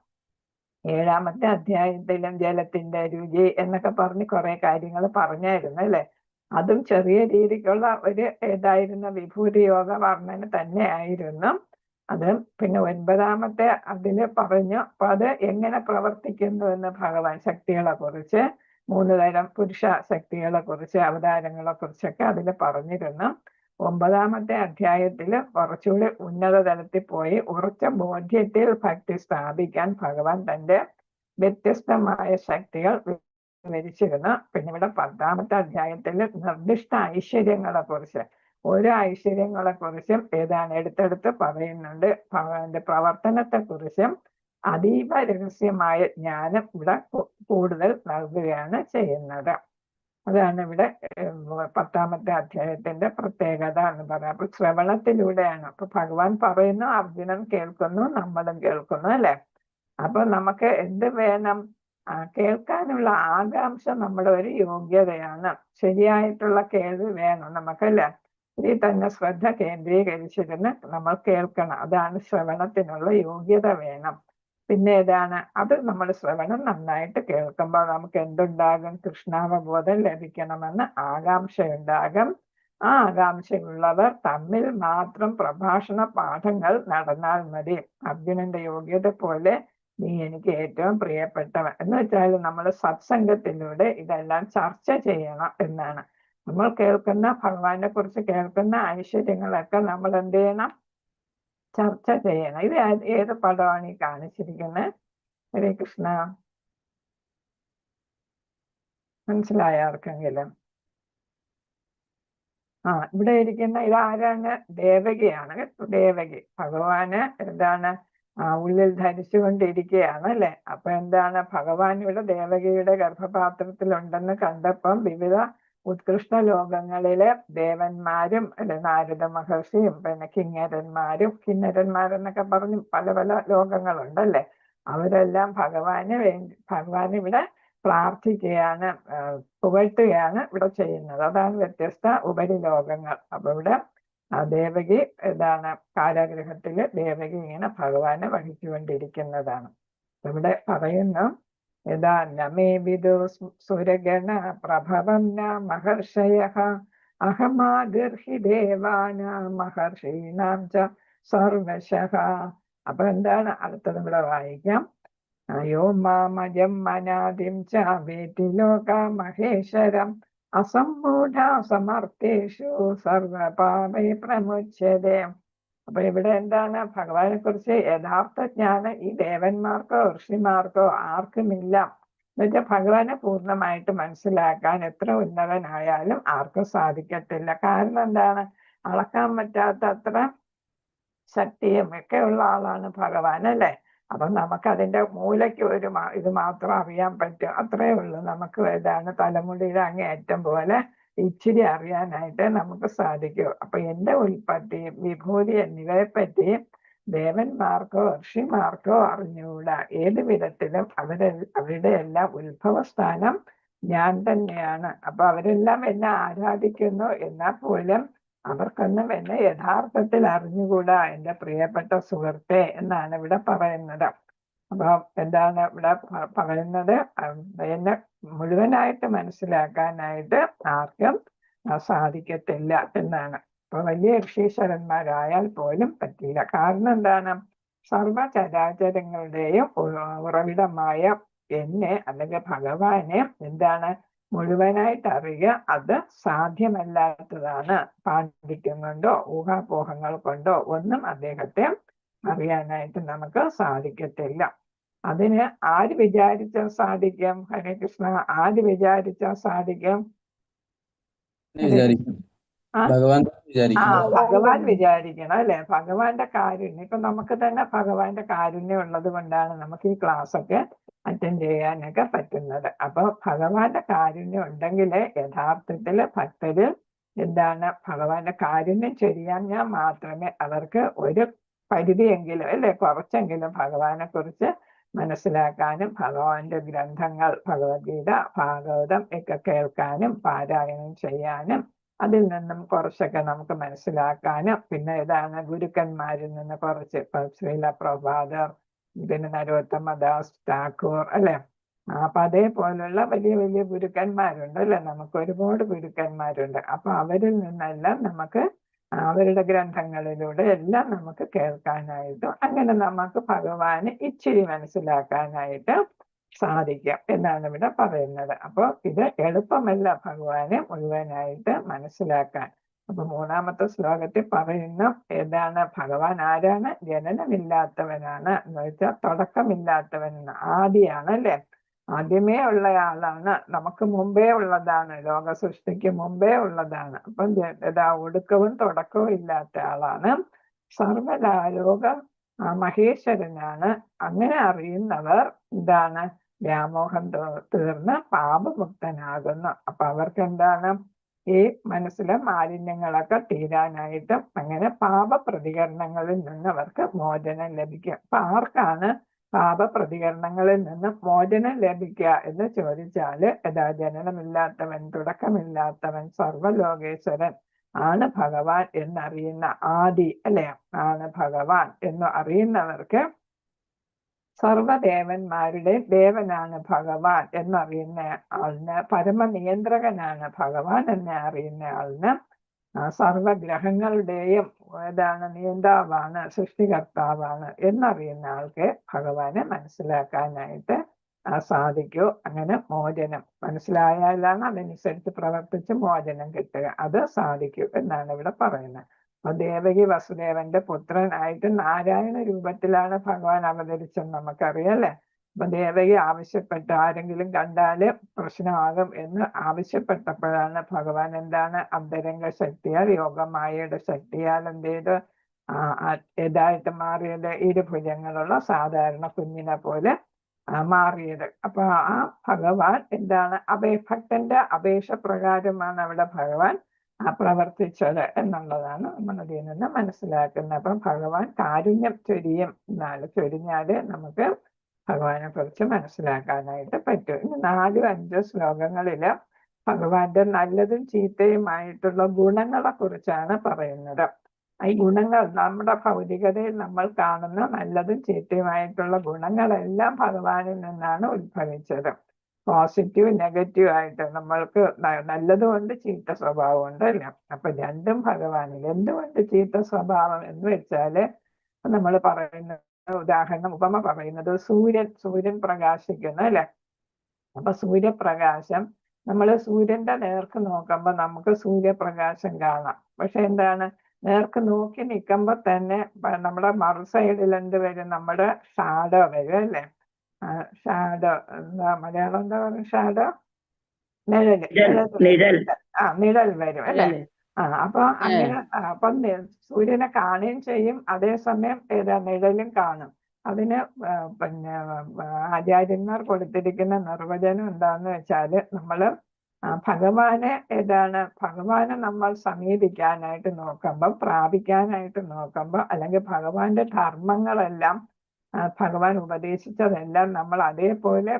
7-ാമത്തെ അധ്യായത്തിലും ജലത്തിന്റെ രുചി എന്നൊക്കെ പറഞ്ഞ് കുറെ കാര്യങ്ങൾ പറഞ്ഞായിരുന്നു അല്ലെ. അതും ചെറിയ രീതിക്കുള്ള ഒരു ഏതായിരുന്നു, വിഭൂതി യോഗ വർണ്ണന തന്നെ ആയിരുന്നു അത്. പിന്നെ 9-ാമത്തെ അതില് പറഞ്ഞു. അപ്പൊ അത് എങ്ങനെ പ്രവർത്തിക്കുന്നു എന്ന് ഭഗവാൻ ശക്തികളെ കുറിച്ച് 3 തരം പുരുഷ ശക്തികളെ കുറിച്ച് അവതാരങ്ങളെ കുറിച്ചൊക്കെ അതിൽ പറഞ്ഞിരുന്നു. 9-ാമത്തെ അധ്യായത്തില് കുറച്ചുകൂടി ഉന്നത തലത്തിൽ പോയി ഉറച്ച ബോധ്യത്തിൽ ഭക്തി സ്ഥാപിക്കാൻ ഭഗവാൻ തന്റെ വ്യത്യസ്തമായ ശക്തികൾ വിവരിച്ചിരുന്നു. പിന്നെ ഇവിടെ 10-ാമത്തെ അധ്യായത്തിൽ നിർദ്ദിഷ്ട ഐശ്വര്യങ്ങളെ കുറിച്ച്, ഓരോ ഐശ്വര്യങ്ങളെ കുറിച്ചും ഏതാണ് എടുത്തെടുത്ത് പറയുന്നുണ്ട്. ഭഗവാന്റെ പ്രവർത്തനത്തെ കുറിച്ചും അതീവ രഹസ്യമായ ജ്ഞാനം ഇവിടെ കൂടുതൽ നൽകുകയാണ് ചെയ്യുന്നത്. അതാണ് ഇവിടെ 10-ാമത്തെ അധ്യായത്തിന്റെ പ്രത്യേകത എന്ന് പറയാം. അപ്പൊ ശ്രവണത്തിലൂടെയാണ്. അപ്പൊ ഭഗവാൻ പറയുന്നു, അർജുനൻ കേൾക്കുന്നു, നമ്മളും കേൾക്കുന്നു അല്ലെ. അപ്പൊ നമുക്ക് എന്ത് വേണം, കേൾക്കാനുള്ള ആകാംക്ഷ നമ്മുടെ ഒരു യോഗ്യതയാണ്. ശരിയായിട്ടുള്ള കേൾവി വേണം നമുക്കല്ലേ. ഇതിൽ തന്നെ ശ്രദ്ധ കേന്ദ്രീകരിച്ചിരുന്ന് നമ്മൾ കേൾക്കണം. അതാണ് ശ്രവണത്തിനുള്ള യോഗ്യത വേണം. പിന്നെ ഏതാണ്, അത് നമ്മൾ ശ്രവണം നന്നായിട്ട് കേൾക്കുമ്പോൾ നമുക്ക് എന്തുണ്ടാകും, കൃഷ്ണാവബോധം ലഭിക്കണമെന്ന് ആകാംക്ഷയുണ്ടാകും. ആ ആകാംക്ഷയുള്ളവർ തമ്മിൽ മാത്രം പ്രഭാഷണ പാഠങ്ങൾ നടന്നാൽ മതി. അർജുനന്റെ യോഗ്യത പോലെ നീ എനിക്ക് ഏറ്റവും പ്രിയപ്പെട്ടവൻ എന്ന് വെച്ചാൽ നമ്മൾ സത്സംഗത്തിലൂടെ ഇതെല്ലാം ചർച്ച ചെയ്യണം എന്നാണ്. നമ്മൾ കേൾക്കുന്ന ഭഗവാനെ കുറിച്ച് കേൾക്കുന്ന ഐശ്വര്യങ്ങളൊക്കെ നമ്മൾ എന്ത് ചെയ്യണം, ചർച്ച ചെയ്യണം. ഇത് ഏത് പടമാണ് ഈ കാണിച്ചിരിക്കുന്നത്? ഹരേ കൃഷ്ണ, മനസ്സിലായ ആർക്കെങ്കിലും? ഇവിടെ ഇരിക്കുന്ന ഇതാരാണ്? ദേവകിയാണ്. ദേവകി ഭഗവാന് എന്താണ് ഉള്ളിൽ ധരിച്ചുകൊണ്ടിരിക്കുകയാണ് അല്ലെ. അപ്പൊ എന്താണ്, ഭഗവാൻ ഇവിടെ ദേവകിയുടെ ഗർഭപാത്രത്തിലുണ്ടെന്ന് കണ്ടപ്പം വിവിധ ഉത്കൃഷ്ട ലോകങ്ങളിലെ ദേവന്മാരും അല്ലെ, നാരദ മഹർഷിയും പിന്നെ കിന്നരന്മാരെന്നൊക്കെ പറഞ്ഞ് പല പല ലോകങ്ങളുണ്ടല്ലേ. അവരെല്ലാം ഭഗവാൻ ഇവിടെ പ്രാർത്ഥിക്കുകയാണ്, പുകഴ്ത്തുകയാണ് ഇവിടെ ചെയ്യുന്നത്. അതാണ് വ്യത്യസ്ത ഉപരിലോകങ്ങൾ. അപ്പൊ ഇവിടെ ദേവകി എന്താണ്, കാരാഗ്രഹത്തില് ദേവകി ഇങ്ങനെ ഭഗവാനെ വഹിച്ചുകൊണ്ടിരിക്കുന്നതാണ്. ഇവിടെ പറയുന്നു, യഥാ നമേ വിദു സുരഗണ പ്രഭവം ന മഹർഷയഃ അഹമാഗർഹി ദേവാനാം മഹർഷീണാം ച സർവശഃ. അപ്പൊ എന്താണ് അടുത്തത് ഇവിടെ വായിക്കാം. യോ മാമജം മനാദിം ച വേതി ലോക മഹേശ്വരം അസമ്മൂഢ സമർത്ഥേഷു സർവപാപൈ പ്രമുച്യതേ. അപ്പൊ ഇവിടെ എന്താണ്, ഭഗവാനെ കുറിച്ച് യഥാർത്ഥ ജ്ഞാനം ഈ ദേവന്മാർക്കോ ഋഷിമാർക്കോ ആർക്കുമില്ല. എന്നുവെച്ചാൽ ഭഗവാനെ പൂർണ്ണമായിട്ട് മനസ്സിലാക്കാൻ എത്ര ഉന്നതനായാലും ആർക്കും സാധിക്കത്തില്ല. കാരണം എന്താണ്, അളക്കാൻ പറ്റാത്ത അത്ര ശക്തിയും ഒക്കെ ഉള്ള ആളാണ് ഭഗവാൻ അല്ലെ. അപ്പൊ നമുക്ക് അതിന്റെ മൂലയ്ക്ക് ഇത് മാത്രം അറിയാൻ പറ്റും, അത്രേ ഉള്ളൂ. നമുക്ക് ഏതാണ് തലമുടിയുടെ അങ്ങേയറ്റം പോലെ ഇച്ചിരി അറിയാനായിട്ട് നമുക്ക് സാധിക്കൂ. അപ്പൊ എന്റെ ഉൽപ്പത്തി വിഭൂതി എന്നിവയെ പറ്റി ദേവന്മാർക്കോ ഋഷിമാർക്കോ അറിഞ്ഞുകൂടാ. ഏത് വിധത്തിലും അവരുടെ എല്ലാം ഉത്ഭവസ്ഥാനം ഞാൻ തന്നെയാണ്. അപ്പൊ അവരെല്ലാം എന്നെ ആരാധിക്കുന്നു, എന്നാൽ പോലും അവർക്കൊന്നും എന്നെ യഥാർത്ഥത്തിൽ അറിഞ്ഞുകൂടാ എന്റെ പ്രിയപ്പെട്ട സുഹൃത്തെ എന്നാണ് ഇവിടെ പറയുന്നത്. അപ്പൊ എന്താണ് ഇവിടെ പറയുന്നത്? എന്നെ മുഴുവനായിട്ട് മനസ്സിലാക്കാനായിട്ട് ആർക്കും സാധിക്കത്തില്ല എന്നാണ്. അപ്പൊ വലിയ ഋഷീശ്വരന്മാരായാൽ പോലും പറ്റില്ല. കാരണം എന്താണ്? സർവചരാചരങ്ങളുടെയും ഉറവിടമായ എന്നെ അല്ലെങ്കിൽ ഭഗവാനെ എന്താണ് മുഴുവനായിട്ട് അറിയുക അത് സാധ്യമല്ലാത്തതാണ്. പാണ്ഡിത്യം കൊണ്ടോ ഊഹാപോഹങ്ങൾ കൊണ്ടോ ഒന്നും അദ്ദേഹത്തെ അറിയാനായിട്ട് നമുക്ക് സാധിക്കത്തില്ല. അതിന് ആര് വിചാരിച്ചാൽ സാധിക്കും? ഹരേ കൃഷ്ണ, ആര് വിചാരിച്ചാൽ സാധിക്കും? ഭഗവാൻ വിചാരിക്കണം അല്ലെ? ഭഗവാന്റെ കാരുണ്യം. ഇപ്പൊ നമുക്ക് തന്നെ ഭഗവാന്റെ കാരുണ്യം ഉള്ളത് കൊണ്ടാണ് നമുക്ക് ഈ ക്ലാസ് ഒക്കെ അറ്റൻഡ് ചെയ്യാനൊക്കെ പറ്റുന്നത്. അപ്പൊ ഭഗവാന്റെ കാരുണ്യം ഉണ്ടെങ്കിലേ യഥാർത്ഥത്തില് ഭക്തര് എന്താണ് ഭഗവാന്റെ കാരുണ്യം ചെയ്യാൻ മാത്രമേ അവർക്ക് ഒരു പരിധിയെങ്കിലും അല്ലെ കുറച്ചെങ്കിലും ഭഗവാനെ കുറിച്ച് മനസ്സിലാക്കാനും ഭഗവാന്റെ ഗ്രന്ഥങ്ങൾ ഭഗവത്ഗീത ഭാഗവതം ഒക്കെ കേൾക്കാനും പാരായണം ചെയ്യാനും അതിൽ നിന്നും കുറച്ചൊക്കെ നമുക്ക് മനസ്സിലാക്കാനും പിന്നെ ഏതാണ് ഗുരുക്കന്മാരിൽ നിന്ന് കുറച്ച് ഇപ്പൊ ശ്രീല പ്രഭാതർ പിന്നെ നരോത്തമദാസ് ഠാക്കൂർ അല്ലെ അപ്പൊ അതേപോലുള്ള വലിയ വലിയ ഗുരുക്കന്മാരുണ്ട് അല്ലെ? നമുക്ക് ഒരുപാട് ഗുരുക്കന്മാരുണ്ട്. അപ്പൊ അവരിൽ നിന്നെല്ലാം നമുക്ക് അവരുടെ ഗ്രന്ഥങ്ങളിലൂടെ എല്ലാം നമുക്ക് കേൾക്കാനായിട്ടും അങ്ങനെ നമുക്ക് ഭഗവാനെ ഇച്ചിരി മനസ്സിലാക്കാനായിട്ട് സാധിക്കാം എന്നാണ് ഇവിടെ പറയുന്നത്. അപ്പൊ ഇത് എളുപ്പമല്ല ഭഗവാനെ മുഴുവനായിട്ട് മനസ്സിലാക്കാൻ. അപ്പൊ 3-ാമത്തെ ശ്ലോകത്തിൽ പറയുന്ന ഏതാണ്? ഭഗവാൻ ആരാണ്? ജനനമില്ലാത്തവനാണ് എന്ന് വെച്ചാൽ തുടക്കമില്ലാത്തവൻ, ആദിയാണ് അല്ലെ? ആദ്യമേ ഉള്ള ആളാണ്, നമുക്ക് മുമ്പേ ഉള്ളതാണ്, ലോക സൃഷ്ടിക്ക് മുമ്പേ ഉള്ളതാണ്. അപ്പം ഒടുക്കവും തുടക്കവും ഇല്ലാത്ത ആളാണ്. സർവലോക മഹേശ്വരനാണ്. അങ്ങനെ അറിയുന്നവർ എന്താണ്? വ്യാമോഹം തീർന്ന് പാപമുക്തനാകുന്നു. അപ്പൊ അവർക്ക് എന്താണ്? ഈ മനസ്സിലെ മാലിന്യങ്ങളൊക്കെ തീരാനായിട്ടും അങ്ങനെ പാപപ്രതികരണങ്ങളിൽ നിന്ന് അവർക്ക് മോചനം ലഭിക്കും. അപ്പൊ ആർക്കാണ് പാപപ്രതികരണങ്ങളിൽ നിന്ന് മോചനം ലഭിക്കുക എന്ന് ചോദിച്ചാല് ജനനമില്ലാത്തവൻ, തുടക്കമില്ലാത്തവൻ, സർവലോകേശ്വരൻ ആണ് ഭഗവാൻ എന്നറിയുന്ന ആദി അല്ലെ? ആണ് ഭഗവാൻ എന്ന് അറിയുന്നവർക്ക് സർവദേവന്മാരുടെ ദേവനാണ് ഭഗവാൻ എന്നറിയുന്ന ആളിന്, പരമനിയന്ത്രകനാണ് ഭഗവാൻ എന്നെ അറിയുന്ന ആളിന്, സർവഗ്രഹങ്ങളുടെയും നിയന്താവാണ്, സൃഷ്ടികർത്താവാണ് എന്നറിയുന്ന ആൾക്ക് ഭഗവാനെ മനസ്സിലാക്കാനായിട്ട് സാധിക്കൂ. അങ്ങനെ മോചനം മനസ്സിലായാലാണ് അതനുസരിച്ച് പ്രവർത്തിച്ച് മോചനം കിട്ടുക. അത് സാധിക്കൂ എന്നാണ് ഇവിടെ പറയുന്നത്. അപ്പൊ ദേവകി വസുദേവന്റെ പുത്രനായിട്ട് നാരായണ രൂപത്തിലാണ് ഭഗവാൻ അവതരിച്ചെന്ന് നമുക്കറിയാം അല്ലെ? അപ്പൊ ദേവകി ആവശ്യപ്പെട്ട് ആരെങ്കിലും കണ്ടാല് പ്രശ്നമാകും എന്ന് ആവശ്യപ്പെട്ടപ്പോഴാണ് ഭഗവാൻ എന്താണ് അന്തരംഗ ശക്തിയാൽ യോഗമായയുടെ ശക്തിയാൽ എന്ത് ചെയ്ത് ഇതായിട്ട് മാറിയത്? ഇരുഭുജങ്ങളുള്ള സാധാരണ കുഞ്ഞിനെ പോലെ മാറിയത്. അപ്പൊ ആ ഭഗവാൻ എന്താണ് ഭക്തന്റെ അപേക്ഷ പ്രകാരമാണ് അവിടെ ഭഗവാൻ പ്രവർത്തിച്ചത് എന്നുള്ളതാണ് നമ്മൾ അതിൽ നിന്ന് മനസ്സിലാക്കുന്നത്. അപ്പം ഭഗവാൻ കാരുണ്യം ചൊരിഞ്ഞാല് നമുക്ക് ഭഗവാനെ കുറിച്ച് മനസ്സിലാക്കാനായിട്ട് പറ്റും. ഇനി 4-5 ശ്ലോകങ്ങളില് ഭഗവാന്റെ നല്ലതും ചീത്തയുമായിട്ടുള്ള ഗുണങ്ങളെ കുറിച്ചാണ് പറയുന്നത്. ഈ ഗുണങ്ങൾ നമ്മുടെ ഭൗതികതയിൽ നമ്മൾ കാണുന്ന നല്ലതും ചീത്തയുമായിട്ടുള്ള ഗുണങ്ങളെല്ലാം ഭഗവാനിൽ നിന്നാണ് ഉത്ഭവിച്ചത്. പോസിറ്റീവ് നെഗറ്റീവ് ആയിട്ട് നമ്മൾക്ക് നല്ലതുകൊണ്ട് ചീത്ത സ്വഭാവമുണ്ട് അല്ലേ? അപ്പൊ രണ്ടും ഭഗവാനിൽ. എന്തുകൊണ്ട് ചീത്ത സ്വഭാവം എന്ന് വെച്ചാല് നമ്മൾ പറയുന്ന ഉദാഹരണം ഉപമ പറയുന്നത് സൂര്യൻ പ്രകാശിക്കുന്നു അല്ലെ? അപ്പൊ സൂര്യപ്രകാശം നമ്മൾ സൂര്യന്റെ നേർക്ക് നോക്കുമ്പോൾ നമുക്ക് സൂര്യപ്രകാശം കാണാം. പക്ഷെ എന്താണ് നേർക്ക് നോക്കി നിൽക്കുമ്പോ തന്നെ നമ്മുടെ മറു സൈഡിൽ എന്ത് വരും? നമ്മുടെ ഷാഡോ വരും അല്ലെ? ഷാഡോ എന്താ മലയാളം എന്താ പറയുക? ഷാഡോ നിഴൽ വരും അല്ലെ? അപ്പൊ അങ്ങനെ അപ്പൊ സൂര്യനെ കാണുകയും ചെയ്യും, അതേസമയം നിഴലും കാണും. അതിന് പിന്നെ ആചാര്യന്മാർ കൊടുത്തിരിക്കുന്ന നിർവചനം എന്താന്ന് വെച്ചാല് നമ്മള് ഭഗവാനെ ഭഗവാനെ നമ്മൾ സമീപിക്കാനായിട്ട് നോക്കുമ്പോൾ, പ്രാപിക്കാനായിട്ട് നോക്കുമ്പോൾ, അല്ലെങ്കിൽ ഭഗവാന്റെ ധർമ്മങ്ങളെല്ലാം ഭഗവാൻ ഉപദേശിച്ചതെല്ലാം നമ്മൾ അതേപോലെ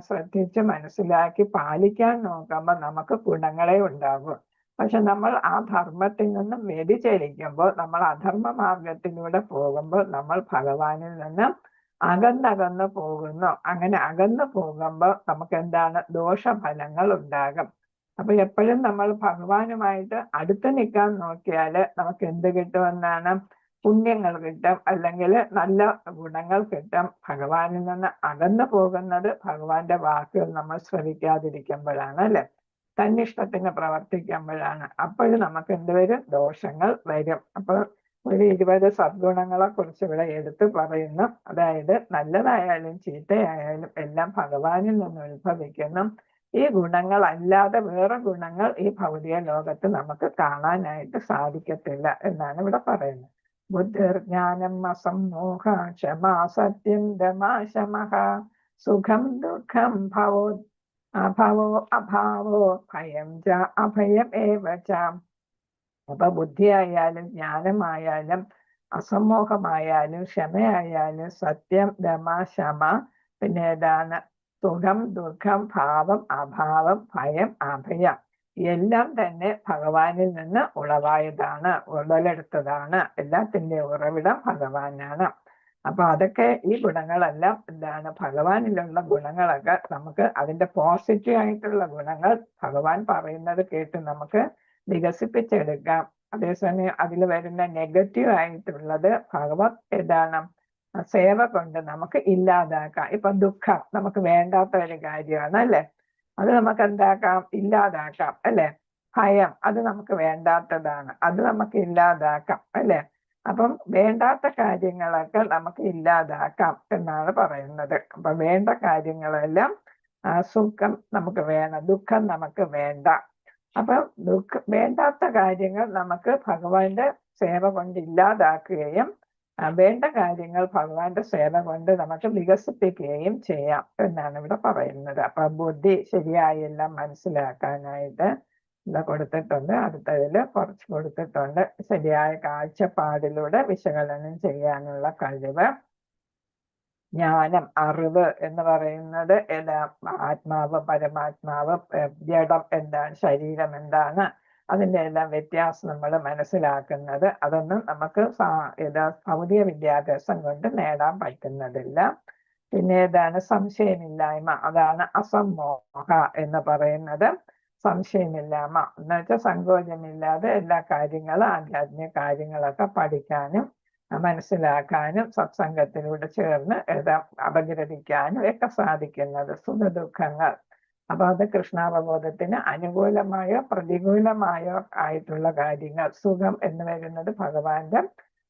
ശ്രദ്ധിച്ച് മനസ്സിലാക്കി പാലിക്കാൻ നോക്കുമ്പോൾ നമുക്ക് ഗുണങ്ങളെ ഉണ്ടാകും. പക്ഷെ നമ്മൾ ആ ധർമ്മത്തിൽ നിന്നും വ്യതിചലിക്കുമ്പോൾ, നമ്മൾ അധർമ്മ മാർഗത്തിലൂടെ പോകുമ്പോൾ നമ്മൾ ഭഗവാനിൽ നിന്ന് അകന്നകന്ന് പോകുന്നു. അങ്ങനെ അകന്നു പോകുമ്പോൾ നമുക്ക് എന്താണ് ദോഷഫലങ്ങൾ ഉണ്ടാകും. അപ്പൊ എപ്പോഴും നമ്മൾ ഭഗവാനുമായിട്ട് അടുത്ത് നിൽക്കാൻ നോക്കിയാല് നമുക്ക് എന്ത് കിട്ടുമെന്നാണ്? പുണ്യങ്ങൾ കിട്ടും, അല്ലെങ്കിൽ നല്ല ഗുണങ്ങൾ കിട്ടും. ഭഗവാനിൽ നിന്ന് അകന്നു പോകുന്നത് ഭഗവാന്റെ വാക്കുകൾ നമ്മൾ ശ്രവിക്കാതിരിക്കുമ്പോഴാണ്, അല്ലെ? തന്നിഷ്ടത്തിന് പ്രവർത്തിക്കുമ്പോഴാണ്. അപ്പോഴും നമുക്ക് എന്തുവരും? ദോഷങ്ങൾ വരും. അപ്പൊ ഒരു 20 സദ്ഗുണങ്ങളെ കുറിച്ച് ഇവിടെ എടുത്തു പറയുന്നു. അതായത് നല്ലതായാലും ചീത്തയായാലും എല്ലാം ഭഗവാനിൽ നിന്ന് ഉത്ഭവിക്കുന്നു. ഈ ഗുണങ്ങൾ അല്ലാതെ വേറെ ഗുണങ്ങൾ ഈ ഭൗതിക ലോകത്ത് നമുക്ക് കാണാനായിട്ട് സാധിക്കത്തില്ല എന്നാണ് ഇവിടെ പറയുന്നത്. ബുദ്ധിർജ്ഞാനം അസമ്മോഹ ക്ഷമാ സത്യം ദമാ ശമഃ സുഖം ദുഃഖം ഭവോ അഭവോ അഭാവോ ഭയം ച അഭയം ഏവ ച. അപ്പൊ ബുദ്ധിയായാലും ജ്ഞാനമായാലും അസമ്മോഹമായാലും ക്ഷമയായാലും സത്യം ദമ ശമ, പിന്നെ ഏതാണ് സുഖം ദുഃഖം ഭാവം അഭാവം ഭയം അഭയം, എല്ലാം തന്നെ ഭഗവാനിൽ നിന്ന് ഉളവായതാണ്, ഉടലെടുത്തതാണ്. എല്ലാത്തിന്റെ ഉറവിടം ഭഗവാനാണ്. അപ്പൊ അതൊക്കെ ഈ ഗുണങ്ങളെല്ലാം എന്താണ്? ഭഗവാനിലുള്ള ഗുണങ്ങളൊക്കെ നമുക്ക് അതിന്റെ പോസിറ്റീവ് ആയിട്ടുള്ള ഗുണങ്ങൾ ഭഗവാൻ പറയുന്നത് കേട്ട് നമുക്ക് വികസിപ്പിച്ചെടുക്കാം. അതേസമയം അതിൽ വരുന്ന നെഗറ്റീവ് ആയിട്ടുള്ളത് ഭഗവത് ഏതാണ്? സേവ കൊണ്ട് നമുക്ക് ഇല്ലാതാക്കാം. ഇപ്പൊ ദുഃഖം നമുക്ക് വേണ്ടാത്ത ഒരു കാര്യമാണ്, അല്ലെ? അത് നമുക്ക് എന്താക്കാം? ഇല്ലാതാക്കാം, അല്ലെ? ഭയം അത് നമുക്ക് വേണ്ടാത്തതാണ്, അത് നമുക്ക് ഇല്ലാതാക്കാം, അല്ലെ? അപ്പം വേണ്ടാത്ത കാര്യങ്ങളൊക്കെ നമുക്ക് ഇല്ലാതാക്കാം എന്നാണ് പറയുന്നത്. അപ്പൊ വേണ്ട കാര്യങ്ങളെല്ലാം സുഖം നമുക്ക് വേണം, ദുഃഖം നമുക്ക് വേണ്ട. അപ്പൊ വേണ്ടാത്ത കാര്യങ്ങൾ നമുക്ക് ഭഗവാന്റെ സേവ കൊണ്ട് ഇല്ലാതാക്കുകയും വേണ്ട കാര്യങ്ങൾ ഭഗവാന്റെ സേവ കൊണ്ട് നമുക്ക് വികസിപ്പിക്കുകയും ചെയ്യാം എന്നാണ് ഇവിടെ പറയുന്നത്. അപ്പൊ ബുദ്ധി ശരിയായി എല്ലാം മനസ്സിലാക്കാനായിട്ട് ഇവിടെ കൊടുത്തിട്ടുണ്ട്. അടുത്തതില് കുറച്ച് കൊടുത്തിട്ടുണ്ട്. ശരിയായ കാഴ്ചപ്പാടിലൂടെ വിശകലനം ചെയ്യാനുള്ള കഴിവ്, ജ്ഞാനം, അറിവ് എന്ന് പറയുന്നത് ആത്മാവ്, പരമാത്മാവ്, ജഡം എന്താണ്, ശരീരം എന്താണ്, അതിൻ്റെ എല്ലാം വ്യത്യാസം നമ്മൾ മനസ്സിലാക്കുന്നത്. അതൊന്നും നമുക്ക് ഭൗതിക വിദ്യാഭ്യാസം കൊണ്ട് നേടാൻ പറ്റുന്നതില്ല. പിന്നെ ഏതാണ്? സംശയമില്ലായ്മ, അതാണ് അസമ്മോഹ എന്ന് പറയുന്നത്. സംശയമില്ലായ്മ എന്ന് വെച്ചാൽ സങ്കോചമില്ലാതെ എല്ലാ കാര്യങ്ങളും, ആധ്യാത്മിക കാര്യങ്ങളൊക്കെ പഠിക്കാനും മനസ്സിലാക്കാനും സത്സംഗത്തിലൂടെ ചേർന്ന് അപഗ്രഥിക്കാനും ഒക്കെ സാധിക്കുന്നത്. സുഖദുഃഖങ്ങൾ, അപ്പൊ അത് കൃഷ്ണാവബോധത്തിന് അനുകൂലമായോ പ്രതികൂലമായോ ആയിട്ടുള്ള കാര്യങ്ങൾ. സുഖം എന്ന് വരുന്നത് ഭഗവാന്റെ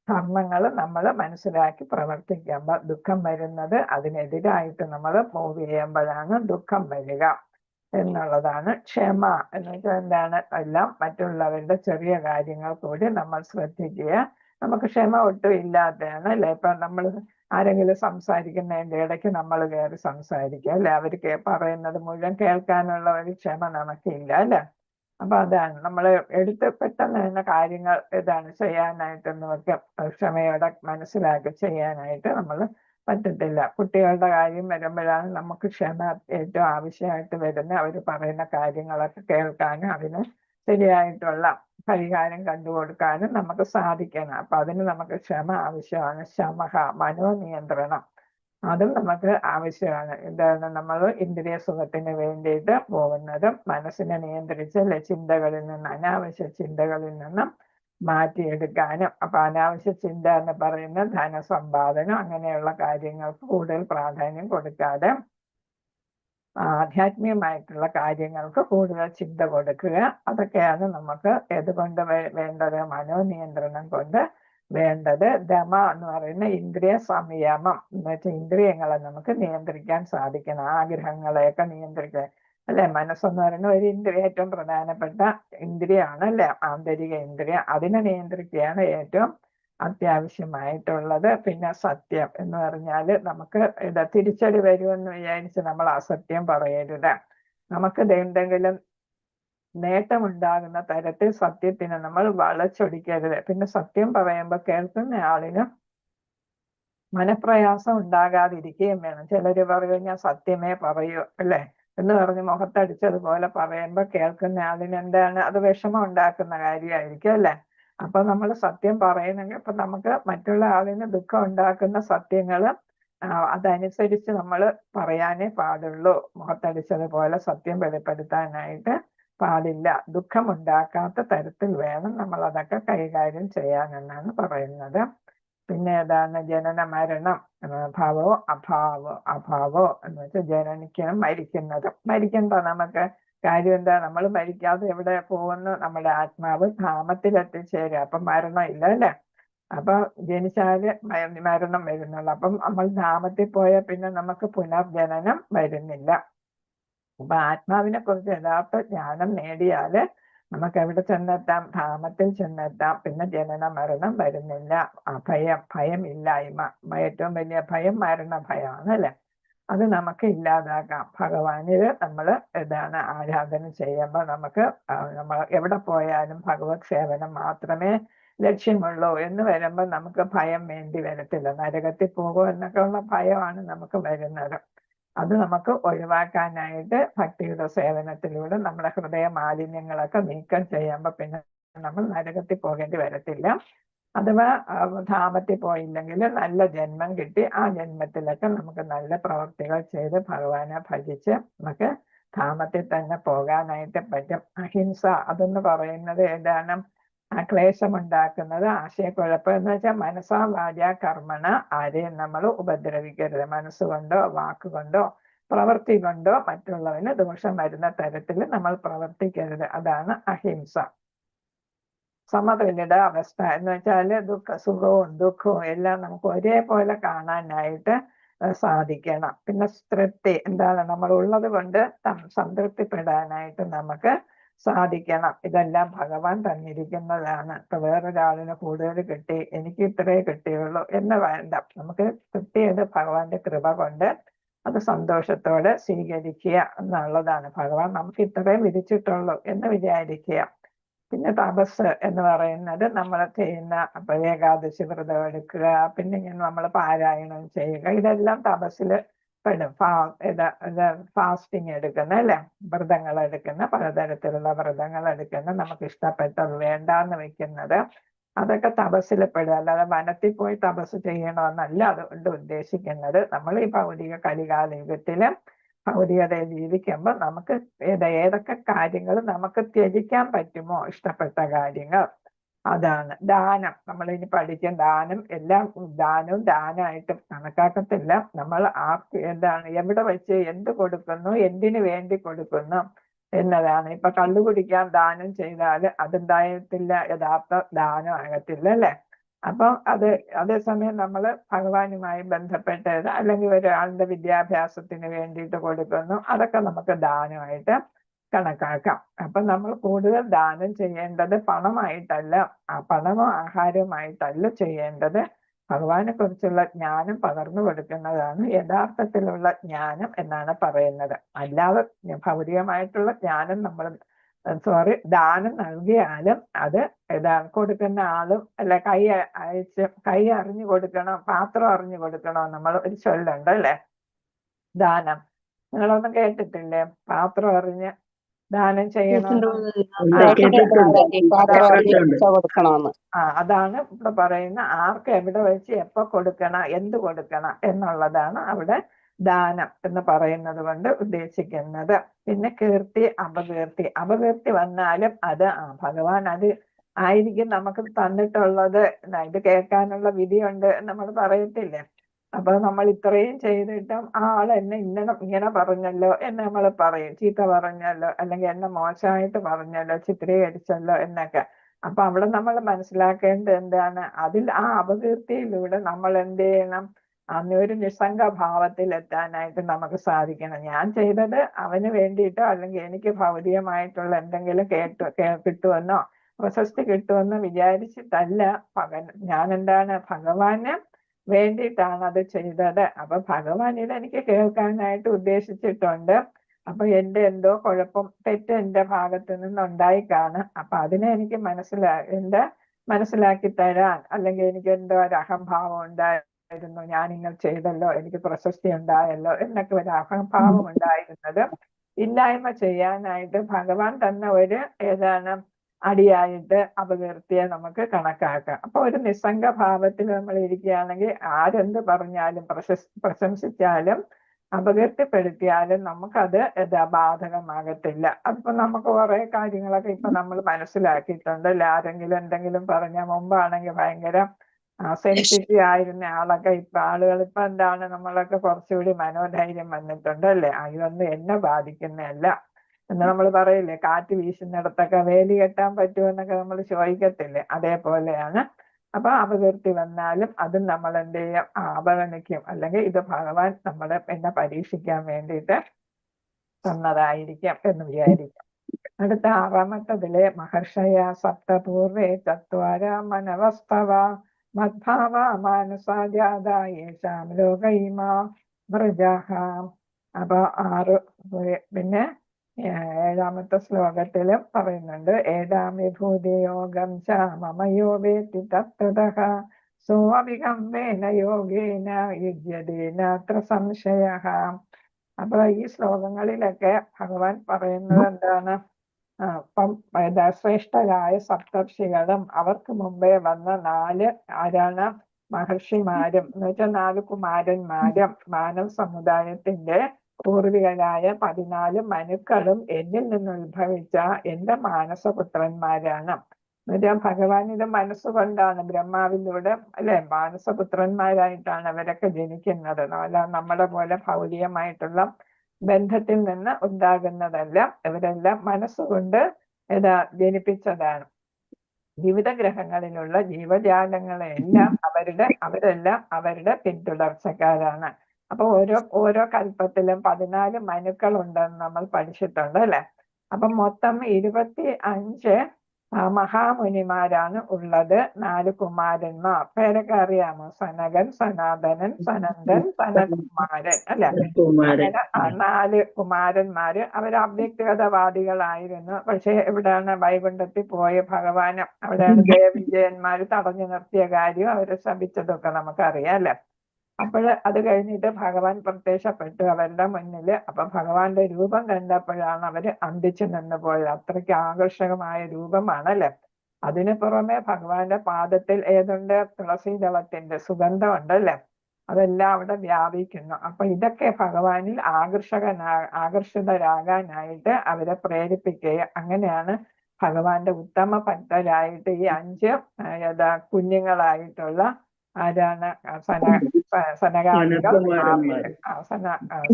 ധർമ്മങ്ങൾ നമ്മൾ മനസ്സിലാക്കി പ്രവർത്തിക്കുമ്പോൾ, ദുഃഖം വരുന്നത് അതിനെതിരായിട്ട് നമ്മൾ മൂവ് ചെയ്യുമ്പോഴാണ് ദുഃഖം വരിക എന്നുള്ളതാണ്. ക്ഷമ എന്ന് വെച്ചാൽ എന്താണ്? എല്ലാം മറ്റുള്ളവരുടെ ചെറിയ കാര്യങ്ങൾ കൂടി നമ്മൾ ശ്രദ്ധിക്കുക. നമുക്ക് ക്ഷമ ഒട്ടും ഇല്ലാത്തതാണ്, അല്ലെ? ഇപ്പൊ നമ്മൾ ആരെങ്കിലും സംസാരിക്കുന്നതിൻ്റെ ഇടയ്ക്ക് നമ്മൾ കയറി സംസാരിക്കുക, അല്ലെ? അവർ പറയുന്നത് മുഴുവൻ കേൾക്കാനുള്ള ഒരു ക്ഷമ നമുക്കില്ല, അല്ലെ? അപ്പൊ അതാണ് നമ്മൾ പെട്ടെന്ന് തന്നെ കാര്യങ്ങൾ ചെയ്യാനായിട്ട് നമുക്ക് ക്ഷമയോടെ മനസ്സിലാക്കി ചെയ്യാനായിട്ട് നമ്മൾ പറ്റത്തില്ല. കുട്ടികളുടെ കാര്യം വരുമ്പോഴാണ് നമുക്ക് ക്ഷമ ഏറ്റവും ആവശ്യമായിട്ട് വരുന്നത്. അവർ പറയുന്ന കാര്യങ്ങളൊക്കെ കേൾക്കാനും അതിന് ശരിയായിട്ടുള്ള പരിഹാരം കണ്ടുകൊടുക്കാനും നമുക്ക് സാധിക്കണം. അപ്പൊ അതിന് നമുക്ക് ക്ഷമ ആവശ്യമാണ്. ശമഹ, മനോനിയന്ത്രണം, അതും നമുക്ക് ആവശ്യമാണ്. എന്താണ്? നമ്മൾ ഇന്ദ്രിയ സുഖത്തിന് വേണ്ടിയിട്ട് പോകുന്നതും മനസ്സിനെ നിയന്ത്രിച്ച് ചിന്തകളിൽ നിന്ന്, അനാവശ്യ ചിന്തകളിൽ നിന്നും മാറ്റിയെടുക്കാനും. അപ്പൊ അനാവശ്യ ചിന്ത എന്ന് പറയുന്ന ധനസമ്പാദനം അങ്ങനെയുള്ള കാര്യങ്ങൾക്ക് കൂടുതൽ പ്രാധാന്യം കൊടുക്കാതെ ആധ്യാത്മികമായിട്ടുള്ള കാര്യങ്ങൾക്ക് കൂടുതൽ ചിന്ത കൊടുക്കുക. അതൊക്കെയാണ് നമുക്ക് ഏതുകൊണ്ട് വേണ്ടത്? മനോനിയന്ത്രണം കൊണ്ട് വേണ്ടത്. ദമ എന്ന് പറയുന്ന ഇന്ദ്രിയ സംയമം എന്ന് വെച്ചാൽ ഇന്ദ്രിയങ്ങളെ നമുക്ക് നിയന്ത്രിക്കാൻ സാധിക്കണം. ആഗ്രഹങ്ങളെയൊക്കെ നിയന്ത്രിക്കാൻ, അല്ലെ? മനസ്സെന്ന് പറയുന്ന ഒരു ഇന്ദ്രിയ, ഏറ്റവും പ്രധാനപ്പെട്ട ഇന്ദ്രിയമാണ്, അല്ലെ? ആന്തരിക ഇന്ദ്രിയം. അതിനെ നിയന്ത്രിക്കുകയാണ് ഏറ്റവും അത്യാവശ്യമായിട്ടുള്ളത്. പിന്നെ സത്യം എന്ന് പറഞ്ഞാല് നമുക്ക് തിരിച്ചടി വരുമെന്ന് വിചാരിച്ച് നമ്മൾ അസത്യം പറയരുത്. നമുക്ക് എന്തെങ്കിലും നേട്ടമുണ്ടാകുന്ന തരത്തിൽ സത്യത്തിന് നമ്മൾ വളച്ചൊടിക്കരുത്. പിന്നെ സത്യം പറയുമ്പോൾ കേൾക്കുന്ന ആളിന് മനപ്രയാസം ഉണ്ടാകാതിരിക്കുകയും വേണം. ചിലര് പറയും ഞാൻ സത്യമേ പറയൂ, അല്ലെ എന്ന് പറഞ്ഞ് മുഖത്തടിച്ചതുപോലെ പറയുമ്പോൾ കേൾക്കുന്ന ആളിന് എന്താണ്? അത് വിഷമം ഉണ്ടാക്കുന്ന കാര്യമായിരിക്കും, അല്ലെ? അപ്പൊ നമ്മൾ സത്യം പറയണമെങ്കിൽ ഇപ്പൊ നമുക്ക് മറ്റുള്ള ആളിന് ദുഃഖം ഉണ്ടാക്കുന്ന സത്യങ്ങൾ അതനുസരിച്ച് നമ്മൾ പറയാനേ പാടുള്ളൂ. മുഖത്തടിച്ചതുപോലെ സത്യം വെളിപ്പെടുത്താനായിട്ട് പാടില്ല. ദുഃഖമുണ്ടാക്കാത്ത തരത്തിൽ വേണം നമ്മൾ അതൊക്കെ കൈകാര്യം ചെയ്യാനെന്നാണ് പറയുന്നത്. പിന്നെ ഏതാണ് ജനന മരണം, ഭാവോ അഭാവോ. അഭാവോ എന്ന് വെച്ചാൽ ജനനിക്കണം, മരിക്കുന്നത്. മരിക്കണ്ട, നമുക്ക് കാര്യം എന്താ, നമ്മൾ മരിക്കാതെ എവിടെ പോകുന്നു? നമ്മുടെ ആത്മാവ് ധാമത്തിൽ എത്തിച്ചേരുക. അപ്പൊ മരണം ഇല്ല അല്ലെ? അപ്പൊ ജനിച്ചാല് മരണം വരുന്നുള്ളു. അപ്പം നമ്മൾ ധാമത്തിൽ പോയാൽ പിന്നെ നമുക്ക് പുനർജനനം വരുന്നില്ല. അപ്പൊ ആത്മാവിനെ കുറിച്ച് യഥാർത്ഥ ജ്ഞാനം നേടിയാല് നമുക്ക് എവിടെ ചെന്നെത്താം? ധാമത്തിൽ ചെന്നെത്താം. പിന്നെ ജനന മരണം വരുന്നില്ല. ഭയം ഇല്ലായ്മ. ഏറ്റവും വലിയ ഭയം മരണ ഭയമാണ് അല്ലെ? അത് നമുക്ക് ഇല്ലാതാക്കാം. ഭഗവാനിൽ നമ്മൾ ആരാധന ചെയ്യുമ്പോൾ നമുക്ക് നമ്മൾ എവിടെ പോയാലും ഭഗവത് സേവനം മാത്രമേ ലക്ഷ്യമുള്ളൂ എന്ന് വരുമ്പോൾ നമുക്ക് ഭയം വേണ്ടി വരത്തില്ല. നരകത്തിൽ പോകുമോ എന്നൊക്കെ ഉള്ള ഭയമാണ് നമുക്ക് വരുന്നത്. അത് നമുക്ക് ഒഴിവാക്കാനായിട്ട് ഭക്തിയുടെ സേവനത്തിലൂടെ നമ്മുടെ ഹൃദയ മാലിന്യങ്ങളൊക്കെ നീക്കം ചെയ്യുമ്പോൾ പിന്നെ നമ്മൾ നരകത്തിൽ പോകേണ്ടി വരത്തില്ല. അഥവാ ധാമത്തിൽ പോയില്ലെങ്കിൽ നല്ല ജന്മം കിട്ടി ആ ജന്മത്തിലൊക്കെ നമുക്ക് നല്ല പ്രവർത്തികൾ ചെയ്ത് ഭഗവാനെ ഭജിച്ച് നമുക്ക് ധാമത്തിൽ തന്നെ പോകാനായിട്ട് പറ്റും. അഹിംസ അതെന്ന് പറയുന്നത് ഏതാണ്? ക്ലേശമുണ്ടാക്കുന്നത്, ആശയക്കുഴപ്പം എന്ന് വെച്ചാൽ മനസ്സാ വാച കർമ്മണ ആരെയും നമ്മൾ ഉപദ്രവിക്കരുത്. മനസ്സുകൊണ്ടോ വാക്കുകൊണ്ടോ പ്രവൃത്തി കൊണ്ടോ മറ്റുള്ളവന് ദോഷം വരുന്ന തരത്തിൽ നമ്മൾ പ്രവർത്തിക്കരുത്. അതാണ് അഹിംസ. സമതുലിത അവസ്ഥ എന്ന് വെച്ചാൽ സുഖവും ദുഃഖവും എല്ലാം നമുക്ക് ഒരേപോലെ കാണാനായിട്ട് സാധിക്കണം. പിന്നെ തൃപ്തി എന്താണ്? നമ്മൾ ഉള്ളത് കൊണ്ട് സംതൃപ്തിപ്പെടാനായിട്ട് നമുക്ക് സാധിക്കണം. ഇതെല്ലാം ഭഗവാൻ തന്നിരിക്കുന്നതാണ്. ഇപ്പൊ വേറൊരാളിന് കൂടുതൽ കിട്ടി, എനിക്ക് ഇത്രേ കിട്ടിയുള്ളൂ എന്ന് വേണ്ട. നമുക്ക് കിട്ടിയത് ഭഗവാന്റെ കൃപ കൊണ്ട് അത് സന്തോഷത്തോടെ സ്വീകരിക്കുക എന്നുള്ളതാണ്. ഭഗവാൻ നമുക്ക് ഇത്രയും വിധിച്ചിട്ടുള്ളൂ എന്ന് വിചാരിക്കുക. പിന്നെ തപസ് എന്ന് പറയുന്നത് നമ്മൾ ചെയ്യുന്ന ഏകാദശി വ്രതം എടുക്കുക, പിന്നെ ഇങ്ങനെ നമ്മൾ പാരായണം ചെയ്യുക, ഇതെല്ലാം തപസ്സിൽ പെടും. ഫാസ്റ്റിംഗ് എടുക്കുന്ന അല്ലെ, വ്രതങ്ങൾ എടുക്കുന്ന, പലതരത്തിലുള്ള വ്രതങ്ങൾ എടുക്കുന്ന, നമുക്ക് ഇഷ്ടപ്പെട്ടത് വേണ്ടാന്ന് വെക്കുന്നത്, അതൊക്കെ തപസ്സിൽ പെടുക. അല്ലാതെ വനത്തിൽ പോയി തപസ് ചെയ്യണമെന്നല്ല അതുകൊണ്ട് ഉദ്ദേശിക്കുന്നത്. നമ്മൾ ഈ ഭൗതിക കലികാലയുഗത്തില് ഭൗതികതയെ ജീവിക്കുമ്പോൾ നമുക്ക് ഏതൊക്കെ കാര്യങ്ങൾ നമുക്ക് ത്യജിക്കാൻ പറ്റുമോ, ഇഷ്ടപ്പെട്ട കാര്യങ്ങൾ, അതാണ് ദാനം. നമ്മൾ ഇനി പഠിക്കും ദാനം. എല്ലാം ദാനവും ദാനമായിട്ട് കണക്കാക്കത്തില്ല. നമ്മൾ ആർക്ക് എവിടെ വെച്ച് എന്ത് കൊടുക്കുന്നു, എന്തിനു വേണ്ടി കൊടുക്കുന്നു എന്നതാണ്. ഇപ്പൊ കള്ളു കുടിക്കാൻ ദാനം ചെയ്താൽ അതെന്തായത്തില്ല, യഥാർത്ഥ ദാനം ആകത്തില്ല അല്ലെ? അപ്പൊ അതേസമയം നമ്മൾ ഭഗവാനുമായി ബന്ധപ്പെട്ടത് അല്ലെങ്കിൽ ഒരാളുടെ വിദ്യാഭ്യാസത്തിന് വേണ്ടിയിട്ട് കൊടുക്കുന്നു, അതൊക്കെ നമുക്ക് ദാനമായിട്ട് കണക്കാക്കാം. അപ്പൊ നമ്മൾ കൂടുതൽ ദാനം ചെയ്യേണ്ടത് പണമായിട്ടല്ല, പണമോ ആഹാരമായിട്ടല്ല ചെയ്യേണ്ടത്. ഭഗവാനെ കുറിച്ചുള്ള ജ്ഞാനം പകർന്നു കൊടുക്കുന്നതാണ് യഥാർത്ഥത്തിലുള്ള ജ്ഞാനം എന്നാണ് പറയുന്നത്. അല്ലാതെ ഭൗതികമായിട്ടുള്ള ജ്ഞാനം നമ്മൾ ദാനം നൽകിയാലും അത് കൊടുക്കുന്ന ആളും അല്ല, കൈ അറിഞ്ഞു കൊടുക്കണം, പാത്രം അറിഞ്ഞു കൊടുക്കണം. നമ്മൾ ഒരു ചൊല്ലുണ്ട് അല്ലെ, ദാനം. നിങ്ങളൊന്നും കേട്ടിട്ടില്ലേ? പാത്രം അറിഞ്ഞ് ദാനം ചെയ്യണമെന്ന്. അതാണ് ഇവിടെ പറയുന്ന ആർക്ക് എവിടെ വെച്ച് എപ്പോ കൊടുക്കണം, എന്ത് കൊടുക്കണം എന്നുള്ളതാണ് അവിടെ ദാനം എന്ന് പറയുന്നത് കൊണ്ട് ഉദ്ദേശിക്കുന്നത്. പിന്നെ കീർത്തി അപകീർത്തി. അപകീർത്തി വന്നാലും അത് ഭഗവാൻ അത് ആയിരിക്കും നമുക്ക് തന്നിട്ടുള്ളത്. ഇത് കേൾക്കാനുള്ള വിധിയുണ്ട് നമ്മൾ പറയത്തില്ലേ? അപ്പൊ നമ്മൾ ഇത്രയും ചെയ്തിട്ടും ആ ആൾ എന്നെ ഇങ്ങനെ പറഞ്ഞല്ലോ എന്ന് നമ്മൾ പറയും. ചീത്ത പറഞ്ഞല്ലോ, അല്ലെങ്കിൽ എന്നെ മോശമായിട്ട് പറഞ്ഞല്ലോ, ചിത്രീകരിച്ചല്ലോ എന്നൊക്കെ. അപ്പൊ അവിടെ നമ്മൾ മനസ്സിലാക്കേണ്ടത് എന്താണ്? അതിൽ ആ അപകീർത്തിയിലൂടെ നമ്മൾ എന്ത് ചെയ്യണം? ഒരു നിസ്സംഗ ഭാവത്തിൽ എത്താനായിട്ട് നമുക്ക് സാധിക്കണം. ഞാൻ ചെയ്തത് അവന് വേണ്ടിയിട്ടോ അല്ലെങ്കിൽ എനിക്ക് ഭൗതികമായിട്ടുള്ള എന്തെങ്കിലും കിട്ടുമെന്നോ പ്രശസ്തി കിട്ടുമെന്നോ വിചാരിച്ചിട്ടല്ല. ഞാൻ ഭഗവാന് വേണ്ടിയിട്ടാണ് അത് ചെയ്തത്. അപ്പൊ ഭഗവാൻ ഇത് എനിക്ക് കേൾക്കാനായിട്ട് ഉദ്ദേശിച്ചിട്ടുണ്ട്. അപ്പൊ എന്റെ എന്തോ കുഴപ്പം, തെറ്റ് എന്റെ ഭാഗത്ത് നിന്നുണ്ടായി കാണും. അപ്പൊ അതിനെ എനിക്ക് മനസ്സിലാക്കി തരാൻ, അല്ലെങ്കിൽ എനിക്ക് എന്തോ ഒരു അഹംഭാവം ഉണ്ടായിരുന്നു, ഞാൻ ഇങ്ങനെ ചെയ്തല്ലോ, എനിക്ക് പ്രശസ്തി ഉണ്ടായല്ലോ എന്നൊക്കെ ഒരു അഹംഭാവം ഉണ്ടായിരുന്നത് ഇല്ലായ്മ ചെയ്യാനായിട്ട് ഭഗവാൻ തന്ന ഒരു അടിയായിട്ട് അപകീർത്തിയെ നമുക്ക് കണക്കാക്കാം. അപ്പൊ ഒരു നിസ്സംഗ ഭാവത്തിൽ നമ്മൾ ഇരിക്കുകയാണെങ്കിൽ ആരെന്ത് പറഞ്ഞാലും പ്രശംസിച്ചാലും അപകീർത്തിപ്പെടുത്തിയാലും നമുക്കത് ബാധകമാകത്തില്ല. അതിപ്പോ നമുക്ക് കുറെ കാര്യങ്ങളൊക്കെ ഇപ്പൊ നമ്മൾ മനസ്സിലാക്കിയിട്ടുണ്ട്. ആരെങ്കിലും എന്തെങ്കിലും പറഞ്ഞ മുമ്പാണെങ്കിൽ ഭയങ്കര സെൻസിറ്റീവ് ആയിരുന്ന ആളൊക്കെ ആളുകൾ ഇപ്പൊ എന്താണ് നമ്മളൊക്കെ കുറച്ചുകൂടി മനോധൈര്യം വന്നിട്ടുണ്ട് അല്ലേ. ഇതൊന്നും എന്നെ ബാധിക്കുന്നതല്ല എന്ന് നമ്മൾ പറയില്ലേ. കാറ്റ് വീശുന്നിടത്തൊക്കെ വേലി കെട്ടാൻ പറ്റുമെന്നൊക്കെ നമ്മൾ ചോദിക്കത്തില്ലേ. അതേപോലെയാണ്. അപ്പൊ അപകീർത്തി വന്നാലും അതും നമ്മൾ എന്ത് ചെയ്യും, അവഗണിക്കും. അല്ലെങ്കിൽ ഇത് ഭഗവാൻ എന്നെ പരീക്ഷിക്കാൻ വേണ്ടിയിട്ട് തന്നതായിരിക്കും എന്ന് വിചാരിക്കും. അടുത്ത 6-മത്തതിലെ മഹർഷയ സപ്തപൂർവേ ചത്വാര മനവസ്തവ മദ്ഭാവ മാനസാജാത യേശാം ലോകൈമ വ്രജഃ. അപ്പൊ 6 പിന്നെ 7-മത്തെ ശ്ലോകത്തിലും പറയുന്നുണ്ട്. ഏതാം വിഭൂതി യോഗം ച മമയോ വേത്തി തത്വതഃ സോഅഭികമ്പേന യോഗേന യുജ്യതേനാത്ര സംശയഃ. അപ്പൊ ഈ ശ്ലോകങ്ങളിലൊക്കെ ഭഗവാൻ പറയുന്നത് എന്താണ്? ശ്രേഷ്ഠരായ സപ്തർഷികളും അവർക്ക് മുമ്പേ വന്ന 4 ആരാണ്? മഹർഷിമാരും എന്ന് വെച്ചാൽ 4 കുമാരന്മാരും മാനവ സമുദായത്തിന്റെ പൂർവികരായ 14 മനുക്കളും എന്നിൽ നിന്ന് ഉത്ഭവിച്ച എന്റെ മാനസപുത്രന്മാരാണ്. എന്നുവെച്ചാൽ ഭഗവാൻ ഇത് മനസ്സുകൊണ്ടാണ് ബ്രഹ്മാവിലൂടെ അല്ലെ മാനസപുത്രന്മാരായിട്ടാണ് അവരൊക്കെ ജനിക്കുന്നത്. നമ്മളെ പോലെ ഭൗതികമായിട്ടുള്ള ബന്ധത്തിൽ നിന്ന് ഉണ്ടാകുന്നതല്ല. ഇവരെല്ലാം മനസ്സുകൊണ്ട് ജനിപ്പിച്ചതാണ്. വിവിധ ഗ്രഹങ്ങളിലുള്ള ജീവജാലങ്ങളെല്ലാം അവരെല്ലാം അവരുടെ പിന്തുടർച്ചക്കാരാണ്. അപ്പൊ ഓരോ കൽപ്പത്തിലും 14 മനുക്കൾ ഉണ്ടെന്ന് നമ്മൾ പഠിച്ചിട്ടുണ്ട് അല്ലെ. അപ്പൊ മൊത്തം 25 മഹാമുനിമാരാണ് ഉള്ളത്. 4 കുമാരന്മാർ. പേരൊക്കെ അറിയാമോ? സനകൻ, സനാതനൻ, സനന്ദൻ, സനത്കുമാരൻ അല്ലെ. അങ്ങനെ 4 കുമാരന്മാര് അവർ അവ്യക്തവാദികളായിരുന്നു. പക്ഷെ എവിടെയാണ് വൈകുണ്ഠത്തിൽ പോയ ഭഗവാന് അവിടെയാണ് ജയവിജയന്മാര് തടഞ്ഞു നിർത്തിയ കാര്യം അവരെ ശപിച്ചതൊക്കെ നമുക്കറിയാം അല്ലെ. അത് കഴിഞ്ഞിട്ട് ഭഗവാൻ പ്രത്യക്ഷപ്പെട്ടു അവരുടെ മുന്നില്. അപ്പൊ ഭഗവാന്റെ രൂപം കണ്ടപ്പോഴാണ് അവര് അന്തിച്ചു നിന്ന് പോയത്. അത്രയ്ക്ക് ആകർഷകമായ രൂപമാണല്ലേ. അതിനു പുറമെ ഭഗവാന്റെ പാദത്തിൽ ഏതുണ്ട്? തുളസീദളത്തിന്റെ സുഗന്ധം ഉണ്ടല്ലേ. അതെല്ലാം അവിടെ വ്യാപിക്കുന്നു. അപ്പൊ ഇതൊക്കെ ഭഗവാനിൽ ആകർഷിതരാകാനായിട്ട് അവരെ പ്രേരിപ്പിക്കുക. അങ്ങനെയാണ് ഭഗവാന്റെ ഉത്തമ ഭക്തരായിട്ട് ഈ 5 കുഞ്ഞുങ്ങളായിട്ടുള്ള ആരാണ്?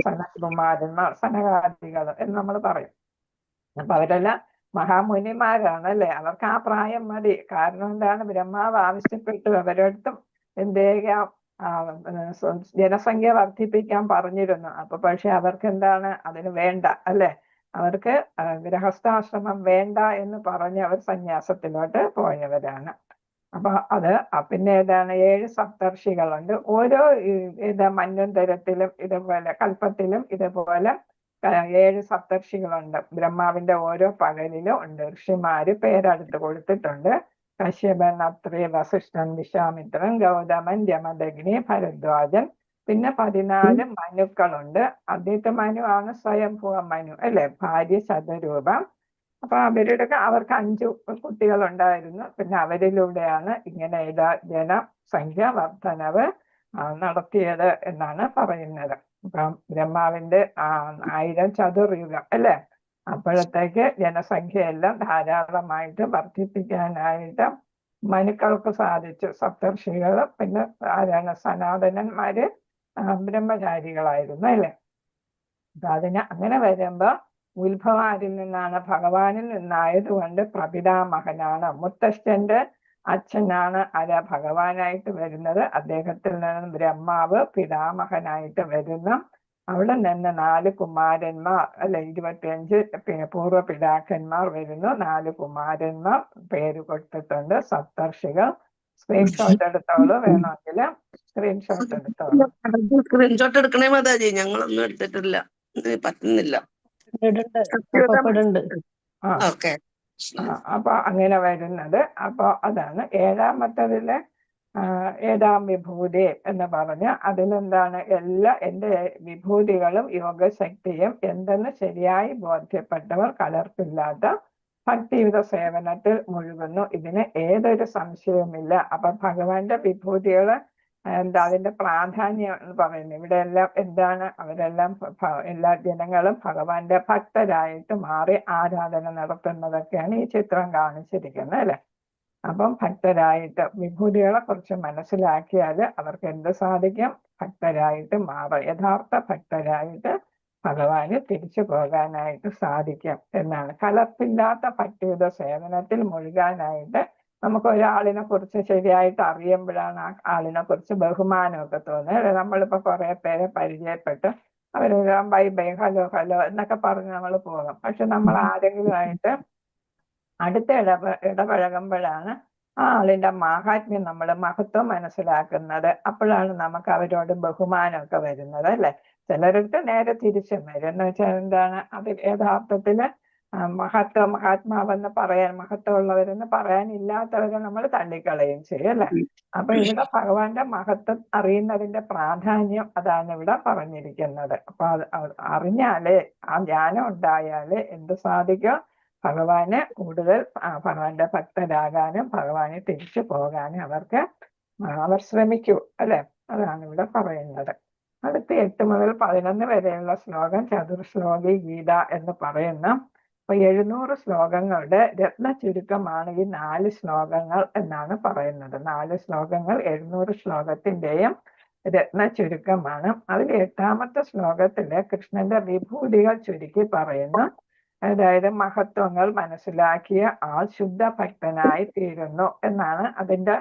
സനകുമാരന്മാർ, സനകാദികൾ എന്ന് നമ്മൾ പറയും. അപ്പൊ അവരെല്ലാം മഹാമുനിമാരാണ് അല്ലെ. അവർക്ക് ആ പ്രായം മതി. കാരണം എന്താണ്? ബ്രഹ്മാവ് ആവശ്യപ്പെട്ടു അവരടുത്തും എന്തേലും ജനസംഖ്യ വർദ്ധിപ്പിക്കാൻ പറഞ്ഞിരുന്നു. അപ്പൊ പക്ഷെ അവർക്ക് എന്താണ്? അതിന് വേണ്ട അല്ലെ. അവർക്ക് ഗൃഹസ്ഥാശ്രമം വേണ്ട എന്ന് പറഞ്ഞ് അവർ സന്യാസത്തിലോട്ട് പോയവരാണ്. അപ്പൊ അത് പിന്നെ ഏതാണ്? 7 സപ്തർഷികളുണ്ട്. ഓരോ മന്വന്തരത്തിലും ഇതുപോലെ കൽപ്പത്തിലും ഇതുപോലെ 7 സപ്തർഷികളുണ്ട്. ബ്രഹ്മാവിന്റെ ഓരോ പകലിലും ഉണ്ട്. ഋഷിമാര് പേരെടുത്ത് കൊടുത്തിട്ടുണ്ട്. കശ്യപൻ, അത്രി, വസിഷ്ഠൻ, വിശ്വാമിത്രൻ, ഗൗതമൻ, ജമദഗ്നി, ഭരദ്വാജൻ. പിന്നെ 14 മനുക്കളുണ്ട്. ആദ്യത്തെ മനു ആണ് സ്വയംഭൂവ മനു അല്ലെ, ഭാര്യ ശതരൂപ. അപ്പൊ അവർക്ക് 5 കുട്ടികളുണ്ടായിരുന്നു. പിന്നെ അവരിലൂടെയാണ് ഇങ്ങനെ ജനസംഖ്യ വർധനവ് നടത്തിയത് എന്നാണ് പറയുന്നത്. അപ്പം ബ്രഹ്മാവിന്റെ 1000 ചതുർയുഗം അല്ലെ. അപ്പോഴത്തേക്ക് ജനസംഖ്യയെല്ലാം ധാരാളമായിട്ട് വർദ്ധിപ്പിക്കാനായിട്ട് മനുക്കൾക്ക് സാധിച്ചു. സപ്തർഷികളും പിന്നെ ആരാണ്? സനാതനന്മാര് ബ്രഹ്മചാരികളായിരുന്നു അല്ലെ. അപ്പൊ അങ്ങനെ വരുമ്പോ ഉത്ഭവാരിൽ നിന്നാണ്? ഭഗവാനിൽ നിന്നായതുകൊണ്ട് പ്രപിതാമഹനാണ്. മുത്തശ്ശന്റെ അച്ഛനാണ് ഭഗവാനായിട്ട് വരുന്നത്. അദ്ദേഹത്തിൽ നിന്ന് ബ്രഹ്മാവ് പിതാമഹനായിട്ട് വരുന്നു. അവിടെ നിന്ന് 4 കുമാരന്മാർ അല്ലെ, 25 പൂർവ്വ പിതാക്കന്മാർ വരുന്നു. 4 കുമാരന്മാർ പേര് കൊടുത്തിട്ടുണ്ട്. സപ്തർഷികൾ. സ്ക്രീൻഷോട്ട് എടുത്തോളൂ, വേണമെങ്കിൽ സ്ക്രീൻഷോട്ട് എടുത്തോളൂ. സ്ക്രീൻഷോട്ട് എടുക്കണേ മാതാജി, ഞങ്ങളൊന്നും എടുത്തിട്ടില്ല, പറ്റുന്നില്ല. ഓക്കെ. അപ്പൊ അങ്ങനെ വരുന്നത്. അപ്പൊ അതാണ് 7-മത്തതിലെ ഏതാം വിഭൂതി എന്ന് പറഞ്ഞ് അതിലെന്താണ്? എന്റെ വിഭൂതികളും യോഗശക്തിയും എന്തെന്ന് ശരിയായി ബോധ്യപ്പെട്ടവർ, കലർപ്പില്ലാത്ത ഭക്തിയുത സേവനത്തിൽ മുഴുകുന്നു. ഇതിന് ഏതൊരു സംശയവുമില്ല. അപ്പൊ ഭഗവാന്റെ വിഭൂതികള് എന്താ അതിന്റെ പ്രാധാന്യം എന്ന് പറയുന്നത് ഇവിടെ എല്ലാം എന്താണ്, അവരെല്ലാം എല്ലാ ജനങ്ങളും ഭഗവാന്റെ ഭക്തരായിട്ട് മാറി ആരാധന നടത്തുന്നതൊക്കെയാണ് ഈ ചിത്രം കാണിച്ചിരിക്കുന്നത് അല്ലെ. അപ്പം ഭക്തരായിട്ട് വിഭൂതികളെ കുറിച്ച് മനസ്സിലാക്കിയാൽ അവർക്ക് എന്ത് സാധിക്കും? ഭക്തരായിട്ട് മാറും. യഥാർത്ഥ ഭക്തരായിട്ട് ഭഗവാന് തിരിച്ചു പോകാനായിട്ട് സാധിക്കും എന്നാണ്. കലർപ്പില്ലാത്ത ഭക്തിയുത സേവനത്തിൽ മുഴുകാനായിട്ട് നമുക്ക് ഒരാളിനെ കുറിച്ച് ശരിയായിട്ട് അറിയുമ്പോഴാണ് ആ ആളിനെ കുറിച്ച് ബഹുമാനമൊക്കെ തോന്നുന്നത്. നമ്മളിപ്പോ കുറെ പേരെ പരിചയപ്പെട്ട് അവരെല്ലാം ബൈ ബൈ ഹലോ ഹലോ എന്നൊക്കെ പറഞ്ഞ് നമ്മൾ പോകും. പക്ഷെ നമ്മൾ ആരെങ്കിലുമായിട്ട് അടുത്ത ഇടപഴകുമ്പോഴാണ് ആ ആളിന്റെ മാഹാത്മ്യം നമ്മൾ മഹത്വം മനസ്സിലാക്കുന്നത്. അപ്പോഴാണ് നമുക്ക് അവരോട് ബഹുമാനമൊക്കെ വരുന്നത് അല്ലെ. ചിലർക്ക് നേരെ തിരിച്ചും വരും. എന്ന് വെച്ചാൽ എന്താണ്, അത് യഥാർത്ഥത്തില് മഹാത്മാവെന്ന് പറയാൻ, മഹത്വമുള്ളവരെന്ന് പറയാനില്ലാത്തവരെ നമ്മൾ തള്ളിക്കളയും ചെയ്യും അല്ലെ. അപ്പൊ ഇവിടെ ഭഗവാന്റെ മഹത്വം അറിയുന്നതിന്റെ പ്രാധാന്യം അതാണ് ഇവിടെ പറഞ്ഞിരിക്കുന്നത്. അപ്പൊ അത് അറിഞ്ഞാലേ, ആ ജ്ഞാനം ഉണ്ടായാലേ എന്ത് സാധിക്കും? ഭഗവാന് കൂടുതൽ ഭഗവാന്റെ ഭക്തരാകാനും ഭഗവാനെ തിരിച്ചു പോകാനും അവർ ശ്രമിക്കൂ അല്ലെ. അതാണ് ഇവിടെ പറയുന്നത്. അടുത്ത 8 മുതൽ 11 വരെയുള്ള ശ്ലോകം ചതുർശ്ലോകി ഗീത എന്ന് പറയുന്ന 700 ശ്ലോകങ്ങളുടെ രത്ന ചുരുക്കമാണ് ഈ 4 ശ്ലോകങ്ങൾ എന്നാണ് പറയുന്നത്. 4 ശ്ലോകങ്ങൾ 700 ശ്ലോകത്തിന്റെയും രത്ന ചുരുക്കമാണ്. അതിൽ 8ാമത്തെ ശ്ലോകത്തില് കൃഷ്ണന്റെ വിഭൂതികൾ ചുരുക്കി പറയുന്നു. അതായത് മഹത്വങ്ങൾ മനസ്സിലാക്കിയ ആൾ ശുദ്ധ ഭക്തനായി തീരുന്നു എന്നാണ് അതിന്റെ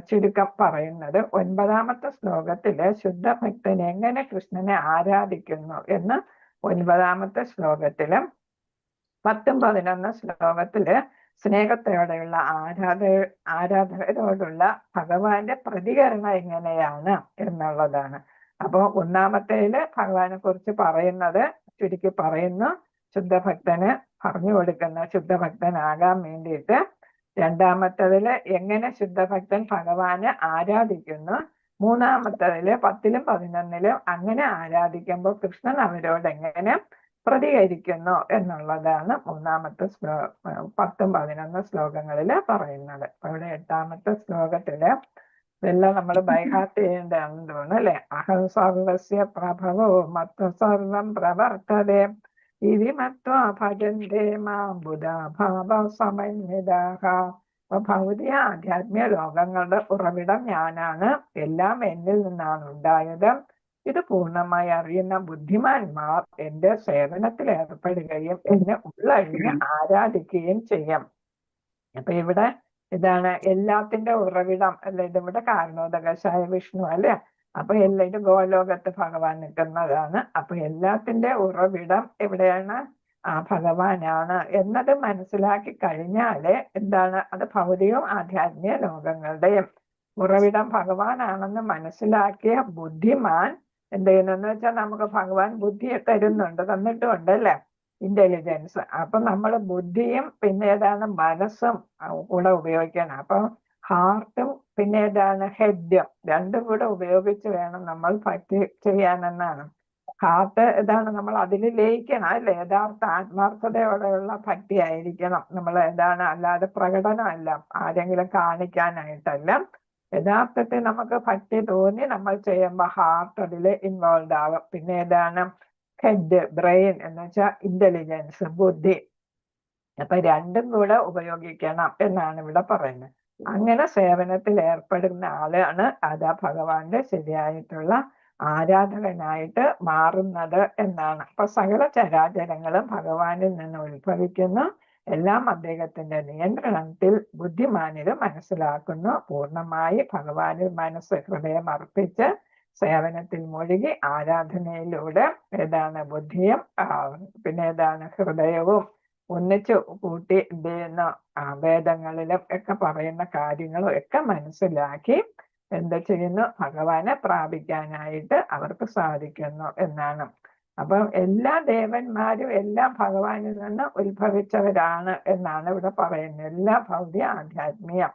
ചുരുക്കം പറയുന്നത്. 9ാമത്തെ ശ്ലോകത്തില് ശുദ്ധ ഭക്തൻ എങ്ങനെ കൃഷ്ണനെ ആരാധിക്കുന്നു എന്ന് 9ാമത്തെ ശ്ലോകത്തിലും 10, 11 ശ്ലോകത്തില് സ്നേഹത്തോടെയുള്ള ആരാധകരോടുള്ള ഭഗവാന്റെ പ്രതികരണം എങ്ങനെയാണ് എന്നുള്ളതാണ്. അപ്പൊ 1ാമത്തേല് ഭഗവാനെ കുറിച്ച് പറയുന്നത് ചുരുക്കി പറയുന്നു. ശുദ്ധഭക്തന് പറഞ്ഞു കൊടുക്കുന്ന ശുദ്ധഭക്തനാകാൻ വേണ്ടിയിട്ട്. 2ാമത്തതില് എങ്ങനെ ശുദ്ധഭക്തൻ ഭഗവാനെ ആരാധിക്കുന്നു. 3ാമത്തതില് 10ലും 11ലും അങ്ങനെ ആരാധിക്കുമ്പോൾ കൃഷ്ണൻ അവരോട് എങ്ങനെ പ്രതികരിക്കുന്നു എന്നുള്ളതാണ് 3ാമത്തെ 10, 11 ശ്ലോകങ്ങളില് പറയുന്നത്. അപ്പൊ ഇവിടെ 8ാമത്തെ ശ്ലോകത്തില് ഇതെല്ലാം നമ്മൾ ബൈഹാർട്ട് ചെയ്യേണ്ടതാണെന്ന് തോന്നുന്നു അല്ലെ. അഹം സർവസ്യ പ്രഭവോ മത്വ സർവം പ്രവർത്തതേ ഇതി മത്വാ ഭജന്തേ മാം ബുധാ ഭാവ സമന്വിതാഃ. അപ്പൊ ഭൗതിക ആധ്യാത്മിക ലോകങ്ങളുടെ ഉറവിടം ഞാനാണ്, എല്ലാം എന്നിൽ നിന്നാണ് ഉണ്ടായത്. ഇത് പൂർണ്ണമായി അറിയുന്ന ബുദ്ധിമാന്മാർ എന്റെ സേവനത്തിൽ ഏർപ്പെടുകയും എന്നെ ഉള്ളഴിഞ്ഞ് ആരാധിക്കുകയും ചെയ്യും. അപ്പൊ ഇവിടെ ഇതാണ് എല്ലാത്തിന്റെ ഉറവിടം അല്ലെ. ഇതിവിടെ കാരണോദകശായ വിഷ്ണു അല്ലെ. അപ്പൊ ഇത് ഗോലോകത്ത് ഭഗവാൻ നിൽക്കുന്നതാണ്. അപ്പൊ എല്ലാത്തിന്റെ ഉറവിടം എവിടെയാണ്? ഭഗവാനാണ് എന്നത് മനസ്സിലാക്കി കഴിഞ്ഞാല് എന്താണ്, അത് ഭൗതികവും ആധ്യാത്മിക ലോകങ്ങളുടെയും ഉറവിടം ഭഗവാനാണെന്ന് മനസ്സിലാക്കിയ ബുദ്ധിമാൻ എന്ത് ചെയ്യുന്നെന്ന് വെച്ചാൽ നമുക്ക് ഭഗവാൻ ബുദ്ധി തന്നിട്ടുമുണ്ട് അല്ലെ, ഇന്റലിജൻസ്. അപ്പൊ നമ്മൾ ബുദ്ധിയും പിന്നെ ഏതാണ് മനസ്സും കൂടെ ഉപയോഗിക്കണം. അപ്പൊ ഹാർട്ടും പിന്നെ ഏതാണ് ഹെഡും രണ്ടും കൂടെ ഉപയോഗിച്ച് വേണം നമ്മൾ ഭക്തി ചെയ്യാനെന്നാണ്. ഹാർട്ട് ഏതാണ്, നമ്മൾ അതിൽ ലയിക്കണം അല്ലെ. യഥാർത്ഥ ആത്മാർത്ഥതയോടെയുള്ള ഭക്തി ആയിരിക്കണം നമ്മൾ ഏതാണ്, അല്ലാതെ പ്രകടനമല്ല, ആരെങ്കിലും കാണിക്കാനായിട്ടല്ല. യഥാർത്ഥത്തിൽ നമുക്ക് ഭക്തി തോന്നി നമ്മൾ ചെയ്യുമ്പോൾ ഹാർട്ട് അതിൽ ഇൻവോൾവ് ആവും. പിന്നെ ഏതാണ് ഹെഡ്, ബ്രെയിൻ എന്ന് വെച്ചാൽ ഇന്റലിജൻസ്, ബുദ്ധി. അപ്പൊ രണ്ടും കൂടെ ഉപയോഗിക്കണം എന്നാണ് ഇവിടെ പറയുന്നത്. അങ്ങനെ സേവനത്തിൽ ഏർപ്പെടുന്ന ആളാണ് അതാ ഭഗവാന്റെ ശരിയായിട്ടുള്ള ആരാധകനായിട്ട് മാറുന്നത് എന്നാണ്. അപ്പൊ സകല ചരാചരങ്ങളും ഭഗവാനിൽ നിന്ന് ഉത്ഭവിക്കുന്നു, എല്ലാം അദ്ദേഹത്തിന്റെ നിയന്ത്രണത്തിൽ ബുദ്ധിമാനിലും മനസ്സിലാക്കുന്നു. പൂർണ്ണമായി ഭഗവാനിൽ മനസ്സ് ഹൃദയം അർപ്പിച്ച് സേവനത്തിൽ മുഴുകി ആരാധനയിലൂടെ ഏതാണ് ബുദ്ധിയും പിന്നെ ഏതാണ് ഹൃദയവും ഒന്നിച്ചു കൂട്ടി എന്ത് ചെയ്യുന്ന വേദങ്ങളിലും ഒക്കെ പറയുന്ന കാര്യങ്ങളും ഒക്കെ മനസ്സിലാക്കി എന്ത് ചെയ്യുന്നു, ഭഗവാനെ പ്രാപിക്കാനായിട്ട് അവർക്ക് സാധിക്കുന്നു എന്നാണ്. അപ്പം എല്ലാ ദേവന്മാരും എല്ലാം ഭഗവാനിൽ നിന്ന് ഉത്ഭവിച്ചവരാണ് എന്നാണ് ഇവിടെ പറയുന്നത്. എല്ലാ ഭൗതിക ആധ്യാത്മികം.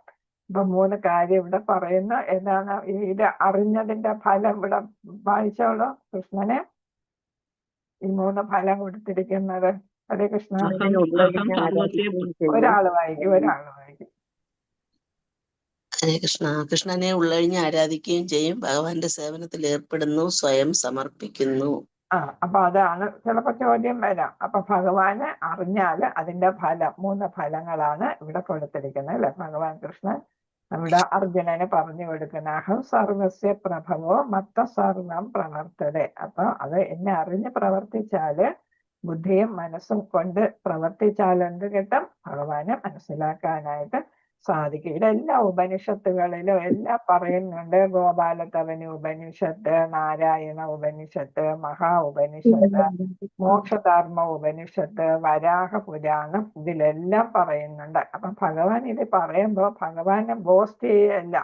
ഇപ്പൊ 3 കാര്യം ഇവിടെ പറയുന്നു. എന്താണ് ഇത് അറിഞ്ഞതിന്റെ ഫലം ഇവിടെ വായിച്ചോളൂ. കൃഷ്ണനെ ഈ 3 ഫലം കൊടുത്തിരിക്കുന്നത് ഹരേ കൃഷ്ണ. ഒരാള് വായിക്കും. ഹരേ കൃഷ്ണ. കൃഷ്ണനെ ഉള്ളഴിഞ്ഞ് ആരാധിക്കുകയും ചെയ്യും, ഭഗവാന്റെ സേവനത്തിൽ ഏർപ്പെടുന്നു, സ്വയം സമർപ്പിക്കുന്നു. അപ്പൊ അതാണ് ചിലപ്പോ ചോദ്യം വരാം. അപ്പൊ ഭഗവാനെ അറിഞ്ഞാല് അതിന്റെ ഫലം 3 ഫലങ്ങളാണ് ഇവിടെ കൊടുത്തിരിക്കുന്നത് അല്ലെ. ഭഗവാൻ കൃഷ്ണൻ നമ്മുടെ അർജുനന് പറഞ്ഞു കൊടുക്കുന്ന അഹം സർവസ്യ പ്രഭവോ മത്ത സർവം പ്രവർത്തതെ. അപ്പൊ അത് എന്നെ അറിഞ്ഞ് പ്രവർത്തിച്ചാല്, ബുദ്ധിയും മനസ്സും കൊണ്ട് പ്രവർത്തിച്ചാൽ എന്ത് കിട്ടും? ഭഗവാനെ മനസ്സിലാക്കാനായിട്ട് സാധിക്കും. ഇവിടെ എല്ലാ ഉപനിഷത്തുകളിലും എല്ലാം പറയുന്നുണ്ട്. ഗോപാലതവനി ഉപനിഷത്ത്, നാരായണ ഉപനിഷത്ത്, മഹാ ഉപനിഷത്ത്, മോക്ഷധർമ്മ ഉപനിഷത്ത്, വരാഹ പുരാണം, ഇതിലെല്ലാം പറയുന്നുണ്ട്. അപ്പൊ ഭഗവാൻ ഇത് പറയുമ്പോൾ ഭഗവാനെ ബോസ്റ്റ് ചെയ്യല്ല,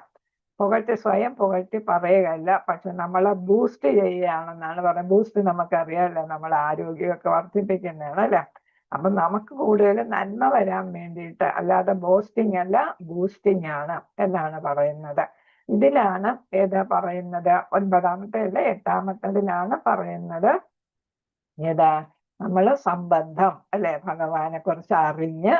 സ്വയം പുകഴ്ത്തി പറയുകയല്ല, പക്ഷെ നമ്മളെ ബൂസ്റ്റ് ചെയ്യുകയാണെന്നാണ് പറയുന്നത്. ബൂസ്റ്റ് നമുക്കറിയാമല്ലോ, നമ്മളെ ആരോഗ്യമൊക്കെ വർദ്ധിപ്പിക്കുന്നതാണ് അല്ലെ. അപ്പൊ നമുക്ക് കൂടുതൽ നന്മ വരാൻ വേണ്ടിയിട്ട്, അല്ലാതെ ബോസ്റ്റിംഗ് അല്ല, ബൂസ്റ്റിംഗ് ആണ് എന്നാണ് പറയുന്നത്. ഇതിലാണ് ഏതാ പറയുന്നത്? 9ാമത്തെ അല്ല 8ാമത്തതിലാണ് പറയുന്നത് ഏതാ? നമ്മള് സംബന്ധം അല്ലെ, ഭഗവാനെ കുറിച്ച് അറിഞ്ഞ്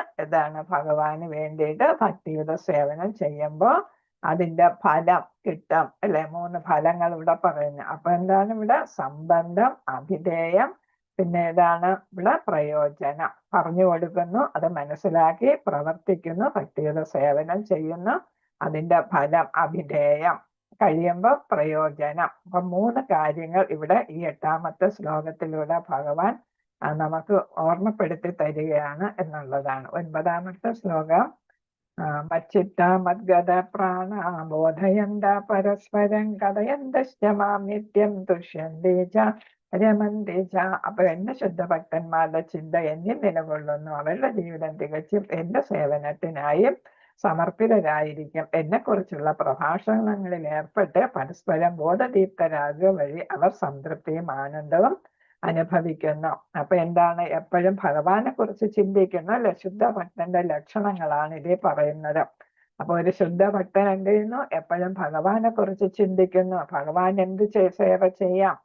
ഭഗവാന് വേണ്ടിയിട്ട് ഭക്തിയുടെ സേവനം ചെയ്യുമ്പോൾ അതിന്റെ ഫലം കിട്ടും അല്ലെ. 3 ഫലങ്ങൾ ഇവിടെ പറയുന്നു. അപ്പൊ എന്താണ് ഇവിടെ? സംബന്ധം, അഭിധേയം, പിന്നെ ഇവിടെ പ്രയോജനം. പറഞ്ഞു കൊടുക്കുന്നു, അത് മനസ്സിലാക്കി പ്രവർത്തിക്കുന്നു, ഭക്തിയുടെ സേവനം ചെയ്യുന്നു, അതിന്റെ ഫലം അഭിധേയം, കഴിയുമ്പോൾ പ്രയോജനം. അപ്പൊ 3 കാര്യങ്ങൾ ഇവിടെ ഈ 8ാമത്തെ ശ്ലോകത്തിലൂടെ ഭഗവാൻ നമുക്ക് ഓർമ്മപ്പെടുത്തി തരികയാണ് എന്നുള്ളതാണ്. 9ാമത്തെ ശ്ലോകം മച്ചിത്ത മദ്ഗത പ്രാണ ബോധയന്ത പരസ്പരം കഥയന്തമാം നിത്യം തുഷ്യന്തേജ രമന്തേജ. അപ്പൊ എന്റെ ശുദ്ധഭക്തന്മാരുടെ ചിന്ത എന്നിൽ നിലകൊള്ളുന്നു, അവരുടെ ജീവിതം തികച്ചും എന്റെ സേവനത്തിനായും സമർപ്പിതരായിരിക്കും. എന്നെക്കുറിച്ചുള്ള പ്രഭാഷണങ്ങളിൽ ഏർപ്പെട്ട് പരസ്പരം ബോധദീപ്തരാകുക വഴി അവർ സംതൃപ്തിയും ആനന്ദവും അനുഭവിക്കുന്നു. അപ്പൊ എന്താണ്? എപ്പോഴും ഭഗവാനെ കുറിച്ച് ചിന്തിക്കുന്നു അല്ലെ. ശുദ്ധഭക്തന്റെ ലക്ഷണങ്ങളാണ് ഇതേ പറയുന്നത്. അപ്പൊ ഒരു ശുദ്ധഭക്തൻ എന്ത് ചെയ്യുന്നു? എപ്പോഴും ഭഗവാനെ കുറിച്ച് ചിന്തിക്കുന്നു. ഭഗവാൻ എന്ത് സേവ ചെയ്യാം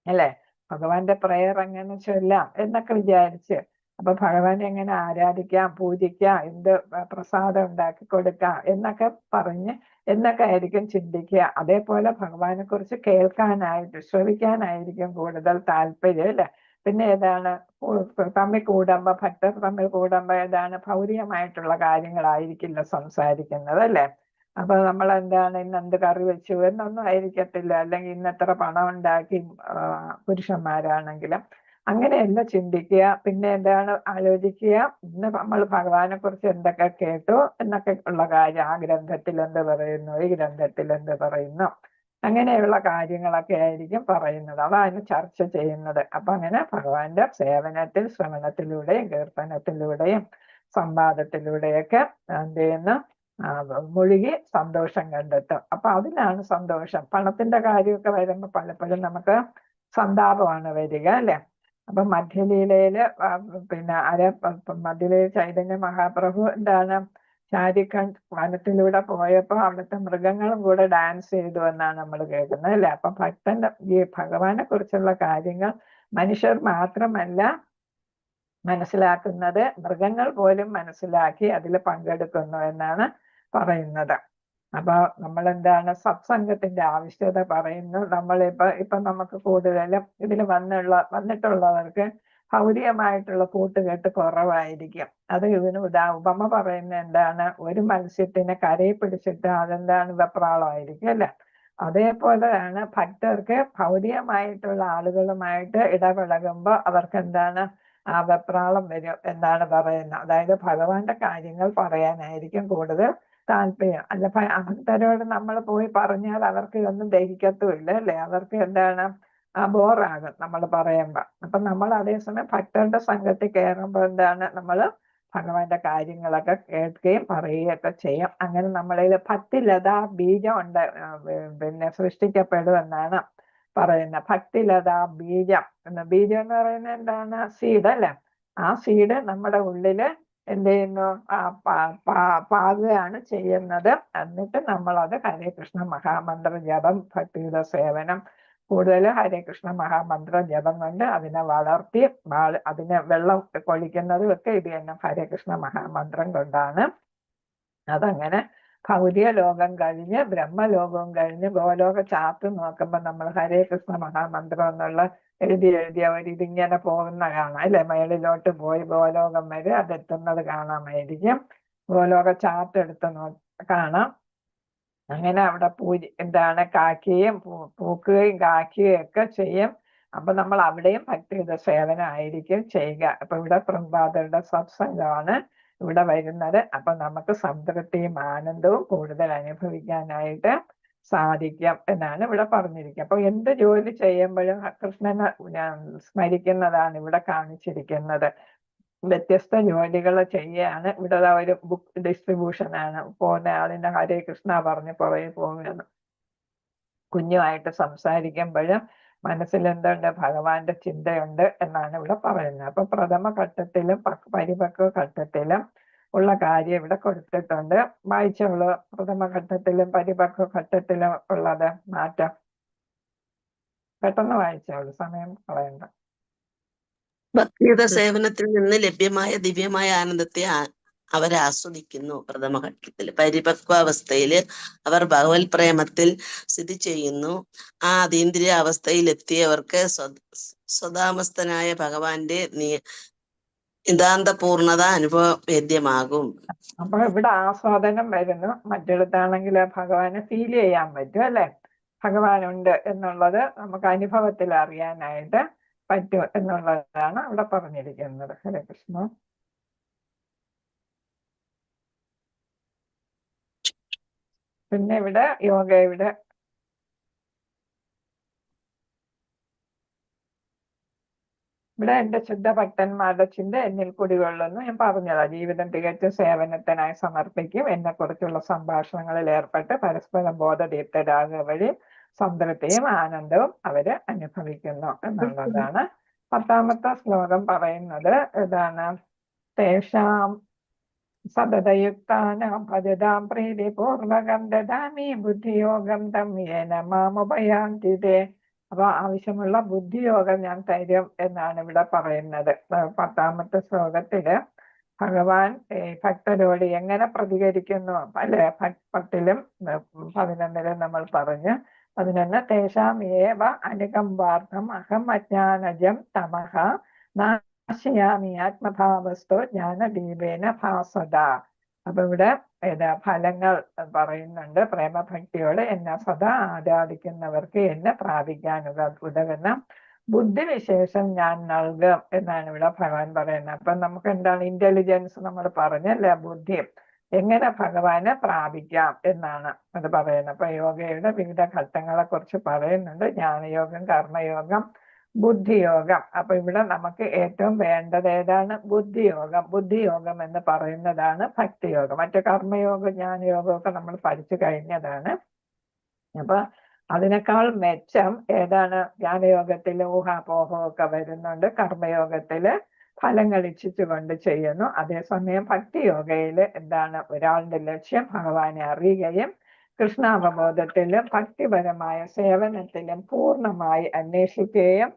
അല്ലെ, ഭഗവാന്റെ പ്രയർ എങ്ങനെ ചൊല്ലാം എന്നൊക്കെ വിചാരിച്ച്, അപ്പൊ ഭഗവാനെ എങ്ങനെ ആരാധിക്കാം, പൂജിക്കാം, എന്ത് പ്രസാദം ഉണ്ടാക്കി കൊടുക്കാം എന്നൊക്കെ പറഞ്ഞ് എന്നൊക്കെ ആയിരിക്കും ചിന്തിക്കുക. അതേപോലെ ഭഗവാനെ കുറിച്ച് കേൾക്കാനായിട്ട്, ശ്രവിക്കാനായിരിക്കും കൂടുതൽ താല്പര്യം അല്ലെ. പിന്നെ തമ്മിൽ കൂടുമ്പോ, ഭക്തർ തമ്മിൽ കൂടുമ്പോ ഭൗതികമായിട്ടുള്ള കാര്യങ്ങളായിരിക്കില്ല സംസാരിക്കുന്നത് അല്ലെ. അപ്പൊ നമ്മൾ ഇന്ന് എന്ത് കറി വെച്ചു എന്നൊന്നും ആയിരിക്കത്തില്ല, അല്ലെങ്കിൽ ഇന്ന് എത്ര പണം ഉണ്ടാക്കി, പുരുഷന്മാരാണെങ്കിലും അങ്ങനെയല്ല ചിന്തിക്കുക. പിന്നെ ആലോചിക്കുക, ഇന്ന് നമ്മൾ ഭഗവാനെ കുറിച്ച് എന്തൊക്കെ കേട്ടു എന്നൊക്കെ ഉള്ള കാര്യം, ആ ഗ്രന്ഥത്തിൽ എന്ത് പറയുന്നു, ഈ ഗ്രന്ഥത്തിൽ എന്ത് പറയുന്നു, അങ്ങനെയുള്ള കാര്യങ്ങളൊക്കെ ആയിരിക്കും പറയുന്നത്. അതാണ് ചർച്ച ചെയ്യുന്നത്. അപ്പൊ അങ്ങനെ ഭഗവാന്റെ സേവനത്തിൽ, ശ്രവണത്തിലൂടെയും കീർത്തനത്തിലൂടെയും സംവാദത്തിലൂടെയൊക്കെ എന്ത് ചെയ്യുന്നു? മുഴുകി സന്തോഷം കണ്ടെത്തും. അപ്പൊ അതിനാണ് സന്തോഷം. പണത്തിന്റെ കാര്യമൊക്കെ വരുമ്പോൾ പലപ്പോഴും നമുക്ക് സന്താപമാണ് വരിക അല്ലെ. അപ്പൊ മധ്യലീലയില് മധ്യലീല ചൈതന്യ മഹാപ്രഭു ഷാരിഖണ്ഡ് വനത്തിലൂടെ പോയപ്പോ അവിടുത്തെ മൃഗങ്ങളും കൂടെ ഡാൻസ് ചെയ്തു എന്നാണ് നമ്മൾ കേൾക്കുന്നത് അല്ലെ. അപ്പൊ ഭക്തന്റെ ഈ ഭഗവാനെ കുറിച്ചുള്ള കാര്യങ്ങൾ മനുഷ്യർ മാത്രമല്ല മനസ്സിലാക്കുന്നത്, മൃഗങ്ങൾ പോലും മനസ്സിലാക്കി അതിൽ പങ്കെടുക്കുന്നു എന്നാണ് പറയുന്നത്. അപ്പൊ നമ്മൾ സത്സംഗത്തിന്റെ ആവശ്യകത പറയുന്നു. ഇപ്പൊ നമുക്ക് കൂടുതലും ഇതിൽ വന്നിട്ടുള്ളവർക്ക് ഭൗതികമായിട്ടുള്ള കൂട്ടുകെട്ട് കുറവായിരിക്കും. അത് ഇതിന് ഉപമ പറയുന്ന ഒരു മത്സ്യത്തിനെ കരയിൽ പിടിച്ചിട്ട് വെപ്രാളമായിരിക്കും അല്ലെ. അതേപോലെയാണ് ഭക്തർക്ക് ഭൗതികമായിട്ടുള്ള ആളുകളുമായിട്ട് ഇടപഴകുമ്പോൾ അവർക്ക് ആ വെപ്രാളം വരും എന്നാണ് പറയുന്നത്. അതായത് ഭഗവാന്റെ കാര്യങ്ങൾ പറയാനായിരിക്കും കൂടുതൽ താല്പര്യം. അല്ല, ഭക്തരോട് നമ്മൾ പോയി പറഞ്ഞാൽ അവർക്ക് ഇതൊന്നും ദഹിക്കത്തുമില്ല അല്ലെ. അവർക്ക് ബോറാകും നമ്മൾ പറയുമ്പോ. അപ്പൊ നമ്മൾ അതേസമയം ഭക്തരുടെ സംഘത്തിൽ കയറുമ്പോൾ നമ്മൾ ഭഗവാന്റെ കാര്യങ്ങളൊക്കെ കേൾക്കുകയും പറയുകയൊക്കെ ചെയ്യും. അങ്ങനെ നമ്മളിൽ ഭക്തിലതാ ബീജം സൃഷ്ടിക്കപ്പെടുമെന്നാണ് പറയുന്നത്. ഭക്തിലതാ ബീജം ബീജം എന്ന് പറയുന്നത് സീഡ് അല്ലെ. ആ സീഡ് നമ്മുടെ ഉള്ളില് എന്ത് ചെയ്യുന്നു? പാകുകയാണ് ചെയ്യുന്നത്. എന്നിട്ട് നമ്മളത് ഹരേ കൃഷ്ണ മഹാമന്ത്ര ജപം, ഭക്തിയുടെ സേവനം, കൂടുതൽ ഹരേ കൃഷ്ണ മഹാമന്ത്ര ജപം കൊണ്ട് അതിനെ വളർത്തി അതിനെ വെള്ളം കൊള്ളിക്കുന്നതും ഒക്കെ ഇത് തന്നെ ഹരേ കൃഷ്ണ മഹാമന്ത്രം കൊണ്ടാണ്. അതങ്ങനെ ഭൗതിക ലോകം കഴിഞ്ഞ് ബ്രഹ്മലോകവും കഴിഞ്ഞ് ഗോലോക ചാർട്ട് നോക്കുമ്പോൾ നമ്മൾ ഹരേ കൃഷ്ണ മഹാമന്ത്രം എന്നുള്ള എഴുതി അവരിതിങ്ങനെ പോകുന്ന കാണാം അല്ലെ. മേളിലോട്ട് പോയി ഗോലോകം വരെ അതെത്തുന്നത് കാണാമായിരിക്കും. ഗോലോക ചാർട്ട് എടുത്ത് കാണാം. അങ്ങനെ അവിടെ കാക്കുകയും പൂക്കുകയും കാക്കുകയും ഒക്കെ ചെയ്യും. അപ്പൊ നമ്മൾ അവിടെയും ഭക്തിയുത സേവനമായിരിക്കും ചെയ്യുക. അപ്പൊ ഇവിടെ പ്രഭാതരുടെ സത്സംഗമാണ് ഇവിടെ വരുന്നത്. അപ്പൊ നമുക്ക് സംതൃപ്തിയും ആനന്ദവും കൂടുതൽ അനുഭവിക്കാനായിട്ട് സാധിക്കും എന്നാണ് ഇവിടെ പറഞ്ഞിരിക്കുക. അപ്പൊ എന്ത് ജോലി ചെയ്യുമ്പോഴും കൃഷ്ണനെ സ്മരിക്കുന്നതാണ് ഇവിടെ കാണിച്ചിരിക്കുന്നത്. വ്യത്യസ്ത ജോലികൾ ചെയ്യാണ്. ഇവിടെ ഒരു ബുക്ക് ഡിസ്ട്രിബ്യൂഷൻ ആണ്. പോകുന്ന ആളിന്റെ ഹരേ കൃഷ്ണ പറഞ്ഞ് പുറകെ പോകുകയാണ്. കുഞ്ഞുമായിട്ട് സംസാരിക്കുമ്പോഴും മനസ്സിൽ എന്തുണ്ട്, ഭഗവാന്റെ ചിന്തയുണ്ട് എന്നാണ് ഇവിടെ പറയുന്നത്. അപ്പൊ പ്രഥമ ഘട്ടത്തിലും പരിപക്വ ഘട്ടത്തിലും ഉള്ള കാര്യം ഇവിടെ കൊടുത്തിട്ടുണ്ട്. വായിച്ചോളൂ. പ്രഥമ ഘട്ടത്തിലും പരിപക്വ ഘട്ടത്തിലും ഉള്ളത് മാറ്റം പെട്ടെന്ന് വായിച്ചോളൂ, സമയം കളയണ്ട. ഭക്തിയുത സേവനത്തിൽ നിന്ന് ലഭ്യമായ ദിവ്യമായ ആനന്ദത്തെ അവർ ആസ്വദിക്കുന്നു. പ്രഥമഘട്ടത്തിൽ പരിപക്വാവസ്ഥയില് അവർ ഭഗവത് പ്രേമത്തിൽ സ്ഥിതി ചെയ്യുന്നു. ആ അതീന്ദ്രിയ അവസ്ഥയിൽ എത്തിയവർക്ക് സ്വതാമസ്ഥനായ ഭഗവാന്റെ നിതാന്ത പൂർണ്ണത അനുഭവവേദ്യമാകും. അപ്പൊ ഇവിടെ ആസ്വാദനം വരുന്നു. മറ്റിടത്താണെങ്കിൽ ഭഗവാനെ ഫീൽ ചെയ്യാൻ പറ്റും അല്ലെ. ഭഗവാനുണ്ട് എന്നുള്ളത് നമുക്ക് അനുഭവത്തിൽ അറിയാനായിട്ട് പറ്റും എന്നുള്ളതാണ് ഇവിടെ പറഞ്ഞിരിക്കുന്നത്. ഹരേ കൃഷ്ണ. പിന്നെ ഇവിടെ യോഗയുടെ എന്റെ ശുദ്ധ ഭക്തന്മാരുടെ ചിന്ത എന്നിൽ കുടികൊള്ളുന്നു. ഞാൻ പറഞ്ഞതാ, ജീവിതം തികച്ചും സേവനത്തിനായി സമർപ്പിക്കും. എന്നെ കുറിച്ചുള്ള സംഭാഷണങ്ങളിൽ ഏർപ്പെട്ട് പരസ്പരം ബോധദീപ്തരാകുക വഴി സംതൃപ്തിയും ആനന്ദവും അവര് അനുഭവിക്കുന്നു എന്നുള്ളതാണ്. 10ാമത്തെ ശ്ലോകം പറയുന്നത് ഇതാണ്. തേഷാം സതതയുക്താനാം ഭജതാം പ്രീതിപൂർവകം ദദാമി ബുദ്ധിയോഗം തം യേന മാമുപയാന്തി തേ. അപ്പൊ ആവശ്യമുള്ള ബുദ്ധിയോഗം ഞാൻ തരും എന്നാണ് ഇവിടെ പറയുന്നത്. 10ാമത്തെ ശ്ലോകത്തില് ഭഗവാൻ ഭക്തരോട് എങ്ങനെ പ്രതികരിക്കുന്നു അല്ലെ. 10ലും 11ലും നമ്മൾ പറഞ്ഞു. 11 തേഷാം ഏവ അനുകമ്പാർത്ഥം അഹം അജ്ഞാനജം തമഹ നാശയാമി ആത്മഭാവസ്ഥോ ജ്ഞാനദീപേന ഭാസത. അപ്പൊ ഇവിടെ ഫലങ്ങൾ പറയുന്നുണ്ട്. പ്രേമഭക്തിയോടെ എന്നെ സദാ ആരാധിക്കുന്നവർക്ക് എന്നെ പ്രാപിക്കാൻ ഉതകുന്ന ബുദ്ധിവിശേഷം ഞാൻ നൽകും എന്നാണ് ഇവിടെ ഭഗവാൻ പറയുന്നത്. അപ്പൊ നമുക്ക് എന്താണ് ഇന്റലിജൻസ് നമ്മൾ പറഞ്ഞല്ലേ, ബുദ്ധി എങ്ങനെ ഭഗവാനെ പ്രാപിക്കാം എന്നാണ് അത് പറയുന്നത്. അപ്പൊ യോഗയുടെ വിവിധ ഘട്ടങ്ങളെ കുറിച്ച് പറയുന്നുണ്ട്. ജ്ഞാനയോഗം, കർമ്മയോഗം, ബുദ്ധിയോഗം. അപ്പൊ ഇവിടെ നമുക്ക് ഏറ്റവും വേണ്ടത് ഏതാണ്? ബുദ്ധിയോഗം. ബുദ്ധിയോഗം എന്ന് പറയുന്നതാണ് ഭക്തിയോഗം. മറ്റു കർമ്മയോഗം, ജ്ഞാനയോഗം ഒക്കെ നമ്മൾ പഠിച്ചു കഴിഞ്ഞതാണ്. അപ്പൊ അതിനേക്കാൾ മെച്ചം ഏതാണ്? ജ്ഞാനയോഗത്തിൽ ഊഹാപോഹം ഒക്കെ വരുന്നുണ്ട്. കർമ്മയോഗത്തില് ഫലങ്ങൾ ഇച്ഛിച്ചുകൊണ്ട് ചെയ്യുന്നു. അതേസമയം ഭക്തിയോഗയില് എന്താണ്? ഒരാളുടെ ലക്ഷ്യം ഭഗവാനെ അറിയുകയും കൃഷ്ണാവബോധത്തിലും ഭക്തിപരമായ സേവനത്തിലും പൂർണ്ണമായി അന്വേഷിക്കുകയും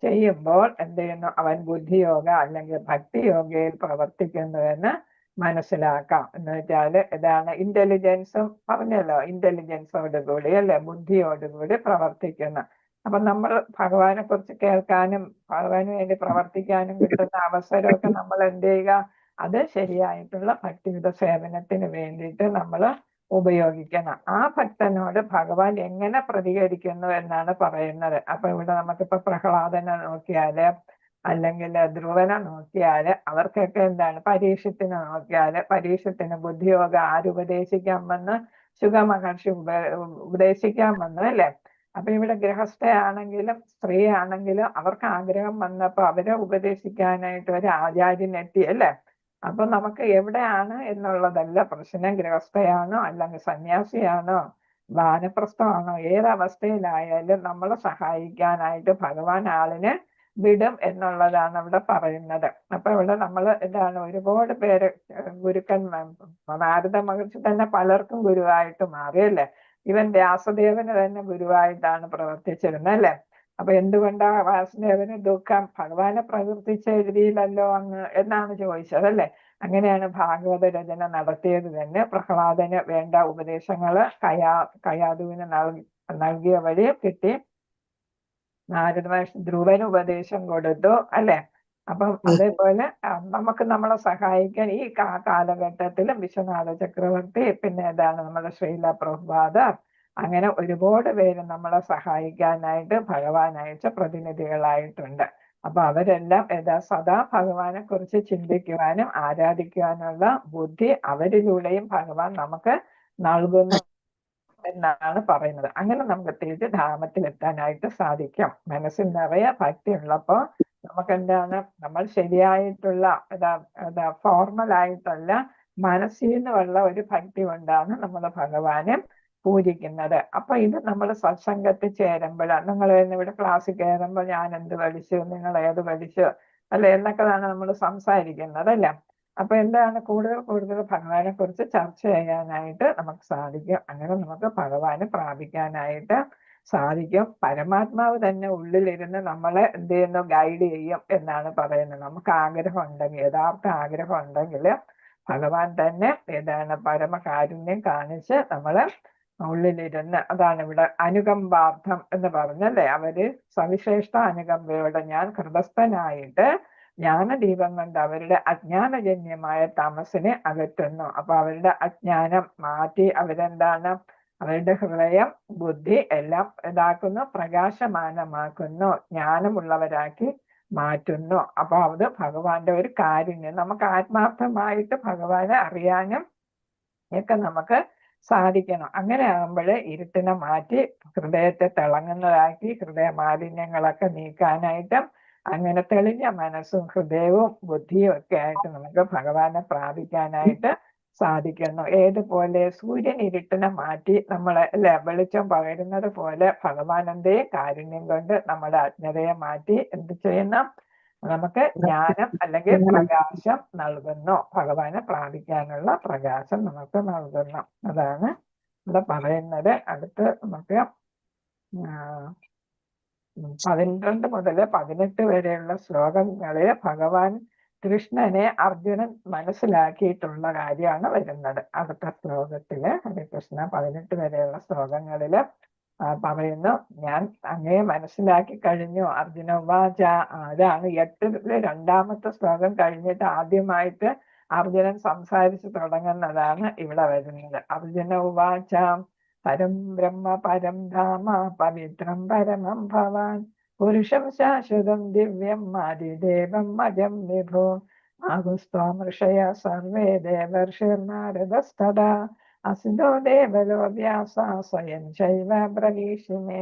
ചെയ്യുമ്പോൾ എന്ത് ചെയ്യുന്നു? അവൻ ബുദ്ധിയോഗ അല്ലെങ്കിൽ ഭക്തിയോഗയിൽ പ്രവർത്തിക്കുന്നുവെന്ന് മനസ്സിലാക്കാം. എന്ന് വെച്ചാല് ഇതാണ് ഇന്റലിജൻസും പറഞ്ഞല്ലോ, ഇന്റലിജൻസോടുകൂടി അല്ലെ, ബുദ്ധിയോടുകൂടി പ്രവർത്തിക്കുന്നു. അപ്പൊ നമ്മൾ ഭഗവാനെ കുറിച്ച് കേൾക്കാനും ഭഗവാന് വേണ്ടി പ്രവർത്തിക്കാനും കിട്ടുന്ന അവസരമൊക്കെ നമ്മൾ എന്ത് ചെയ്യുക? അത് ശരിയായിട്ടുള്ള ഭക്തിയുത സേവനത്തിന് വേണ്ടിയിട്ട് നമ്മൾ ഉപയോഗിക്കണം. ആ ഭക്തനോട് ഭഗവാൻ എങ്ങനെ പ്രതികരിക്കുന്നു എന്നാണ് പറയുന്നത്. അപ്പൊ ഇവിടെ നമുക്കിപ്പോ പ്രഹ്ലാദനെ നോക്കിയാല് അല്ലെങ്കിൽ ധ്രുവനെ നോക്കിയാല് അവർക്കൊക്കെ എന്താണ്? പരീക്ഷത്തിനെ നോക്കിയാല് പരീക്ഷത്തിന് ബുദ്ധിയോഗം ആരുപദേശിക്കാമെന്ന് ശുഗമഹർഷി ഉപദേശിക്കാമെന്ന് അല്ലെ. അപ്പൊ ഇവിടെ ഗൃഹസ്ഥയാണെങ്കിലും സ്ത്രീ ആണെങ്കിലും അവർക്ക് ആഗ്രഹം വന്നപ്പോ അവരെ ഉപദേശിക്കാനായിട്ട് ഒരു ആചാര്യൻ എത്തി അല്ലെ. അപ്പൊ നമുക്ക് എവിടെയാണ് എന്നുള്ളതല്ല പ്രശ്നം. ഗൃഹസ്ഥയാണോ അല്ലെങ്കിൽ സന്യാസിയാണോ വാനപ്രസ്ഥമാണോ, ഏതവസ്ഥയിലായാലും നമ്മളെ സഹായിക്കാനായിട്ട് ഭഗവാൻ ആളിനെ വിടും എന്നുള്ളതാണ് ഇവിടെ പറയുന്നത്. അപ്പൊ ഇവിടെ നമ്മൾ എന്താണ്, ഒരുപാട് പേര് ഗുരുക്കന്മാർ, നാരദ മഹർഷി തന്നെ പലർക്കും ഗുരുവായിട്ട് മാറിയല്ലേ. ഇവൻ വ്യാസദേവന് തന്നെ ഗുരുവായിട്ടാണ് പ്രവർത്തിച്ചിരുന്നത് അല്ലെ. അപ്പൊ എന്തുകൊണ്ടാ വാസുദേവന് ദുഃഖം? ഭഗവാനെ പ്രകീർത്തിച്ച് എഴുതിയില്ലല്ലോ അങ്ങ് എന്നാണ് ചോദിച്ചത് അല്ലെ. അങ്ങനെയാണ് ഭാഗവത രചന നടത്തിയത് തന്നെ. പ്രഹ്ലാദന് വേണ്ട ഉപദേശങ്ങള് കയാതുവിന് നൽകിയ വഴി കിട്ടി. നാരദ മഹർഷി ധ്രുവന് ഉപദേശം കൊടുത്തു അല്ലെ. അപ്പം അതേപോലെ നമുക്ക് നമ്മളെ സഹായിക്കാൻ ഈ കാലഘട്ടത്തിലും വിശ്വനാഥ ചക്രവർത്തി, പിന്നെ ഏതാണ് നമ്മുടെ ശ്രീല പ്രഭുപാദ, അങ്ങനെ ഒരുപാട് പേര് നമ്മളെ സഹായിക്കാനായിട്ട് ഭഗവാൻ അയച്ച പ്രതിനിധികളായിട്ടുണ്ട്. അപ്പൊ അവരെല്ലാം സദാ ഭഗവാനെ കുറിച്ച് ചിന്തിക്കുവാനും ആരാധിക്കുവാനുള്ള ബുദ്ധി അവരിലൂടെയും ഭഗവാൻ നമുക്ക് നൽകുന്നു എന്നാണ് പറയുന്നത്. അങ്ങനെ നമുക്ക് തിരിച്ച് ധാമത്തിൽ എത്താനായിട്ട് സാധിക്കും. മനസ്സിൽ നിറയെ ഭക്തി ഉള്ളപ്പോ നമുക്ക് എന്താണ്, നമ്മൾ ശരിയായിട്ടുള്ള ഫോർമൽ ആയിട്ടുള്ള മനസ്സിൽ നിന്നുള്ള ഒരു ഭക്തി കൊണ്ടാണ് നമ്മൾ ഭഗവാനെ പൂജിക്കുന്നത്. അപ്പൊ ഇത് നമ്മൾ സത്സംഗത്തിൽ ചേരുമ്പോഴാണ്, നിങ്ങൾ ഇവിടെ ക്ലാസ്സിൽ കയറുമ്പോൾ ഞാൻ എന്ത് പഠിച്ചു, നിങ്ങൾ ഏത് പഠിച്ചു അല്ലെ എന്നൊക്കെയാണ് നമ്മൾ സംസാരിക്കുന്നത് അല്ലെ. അപ്പൊ എന്താണ്, കൂടുതൽ ഭഗവാനെ കുറിച്ച് ചർച്ച ചെയ്യാനായിട്ട് നമുക്ക് സാധിക്കും. അങ്ങനെ നമുക്ക് ഭഗവാനെ പ്രാപിക്കാനായിട്ട് സാധിക്കും. പരമാത്മാവ് തന്നെ ഉള്ളിലിരുന്ന് നമ്മളെ എന്ത് ചെയ്യുന്നു, ഗൈഡ് ചെയ്യും എന്നാണ് പറയുന്നത്. നമുക്ക് ആഗ്രഹം ഉണ്ടെങ്കിൽ, യഥാർത്ഥ ആഗ്രഹം ഉണ്ടെങ്കിൽ ഭഗവാൻ തന്നെ പരമകാരുണ്യം കാണിച്ച് നമ്മളെ ഉള്ളിലിരുന്ന്, അതാണ് ഇവിടെ അനുകമ്പാർത്ഥം എന്ന് പറഞ്ഞല്ലേ. അവര് സവിശേഷ അനുകമ്പയോടെ ഞാൻ ഹൃദസ്ഥനായിട്ട് ജ്ഞാനദീപം കൊണ്ട് അവരുടെ അജ്ഞാനജന്യമായ തമസിനെ അകറ്റുന്നു. അപ്പൊ അവരുടെ അജ്ഞാനം മാറ്റി അവരെന്താണ്, അവരുടെ ഹൃദയം ബുദ്ധി എല്ലാം ഇതാക്കുന്നു, പ്രകാശമാനമാക്കുന്നു, ജ്ഞാനമുള്ളവരാക്കി മാറ്റുന്നു. അപ്പൊ അത് ഭഗവാന്റെ ഒരു കാരുണ്യം. നമുക്ക് ആത്മാർത്ഥമായിട്ട് ഭഗവാനെ അറിയാനും ഒക്കെ നമുക്ക് സാധിക്കണം. അങ്ങനെ ആകുമ്പോഴേ ഇരുട്ടിനെ മാറ്റി ഹൃദയത്തെ തിളങ്ങുന്നതാക്കി ഹൃദയ മാലിന്യങ്ങളൊക്കെ നീക്കാനായിട്ട് അങ്ങനെ തെളിഞ്ഞ മനസ്സും ഹൃദയവും ബുദ്ധിയും ഒക്കെ ആയിട്ട് നമുക്ക് ഭഗവാനെ പ്രാപിക്കാനായിട്ട് സാധിക്കുന്നു. ഏതുപോലെ സൂര്യൻ ഇരുട്ടിനെ മാറ്റി നമ്മളെ വെളിച്ചം പകരുന്നത് പോലെ ഭഗവാനന്റെ കാരുണ്യം കൊണ്ട് നമ്മുടെ അജ്ഞതയെ മാറ്റി എന്ത് ചെയ്യുന്നു, നമുക്ക് ജ്ഞാനം അല്ലെങ്കിൽ പ്രകാശം നൽകുന്നു. ഭഗവാനെ പ്രാപിക്കാനുള്ള പ്രകാശം നമുക്ക് നൽകുന്നു. അതാണ് ഇവിടെ പറയുന്നത്. അടുത്ത് നമുക്ക് 12 മുതൽ 18 വരെയുള്ള ശ്ലോകങ്ങളിൽ ഭഗവാൻ കൃഷ്ണനെ അർജുനൻ മനസ്സിലാക്കിയിട്ടുള്ള കാര്യമാണ് വരുന്നത്. അടുത്ത ശ്ലോകത്തില് ഹരികൃഷ്ണ 18 വരെയുള്ള ശ്ലോകങ്ങളില് പറയുന്നു, ഞാൻ അങ്ങയെ മനസ്സിലാക്കി കഴിഞ്ഞു. അർജുന ഉവാച. അതാണ് 8-ലെ 2-ാമത്തെ ശ്ലോകം കഴിഞ്ഞിട്ട് ആദ്യമായിട്ട് അർജുനൻ സംസാരിച്ചു തുടങ്ങുന്നതാണ് ഇവിടെ വരുന്നത്. അർജുന ഉവാച. പരം ബ്രഹ്മ പരം ധാമ പവിത്രം പരമം ഭവാൻ പുരുഷം ശാശ്വതം ദിവ്യം ആദിദേവം അജം വിഭോ ആകുസ്ത്വാം ഋഷയ സർവേ ദേവർഷിർനാരദസ്തദാ അസിതോ ദേവലോ വ്യാസ സ്വയം ശൈവ പ്രവീഷിമേ.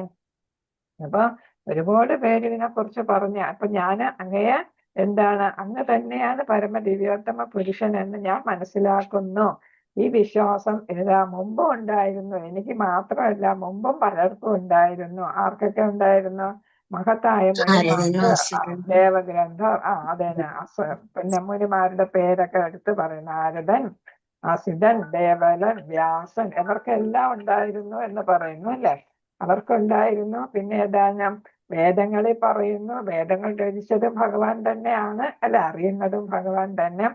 അപ്പൊ ഒരുപാട് പേര് ഇതിനെ കുറിച്ച് പറഞ്ഞു. അപ്പൊ ഞാൻ അങ്ങയെ എന്താണ്, അങ്ങ് തന്നെയാണ് പരമദിവ്യോത്തമ പുരുഷൻ എന്ന് ഞാൻ മനസ്സിലാക്കുന്നു. ഈ വിശ്വാസം മുമ്പും ഉണ്ടായിരുന്നു, എനിക്ക് മാത്രമല്ല മുമ്പും പലർക്കും ഉണ്ടായിരുന്നു. ആർക്കൊക്കെ ഉണ്ടായിരുന്നു? മഹത്തായ ദേവഗ്രന്ഥർ, അതന്നെ, പിന്നെ മുനിമാരുടെ പേരൊക്കെ എടുത്ത് പറയുന്നു. നാരദൻ, അസിതൻ, ദേവലൻ, വ്യാസൻ ഇവർക്കെല്ലാം ഉണ്ടായിരുന്നു എന്ന് പറയുന്നു അല്ലെ. അവർക്കുണ്ടായിരുന്നു. പിന്നെ ഏതാണ്, വേദങ്ങളിൽ പറയുന്നു, വേദങ്ങൾ രചിച്ചത് ഭഗവാൻ തന്നെയാണ് അല്ലെ, അറിയുന്നതും ഭഗവാൻ തന്നെ.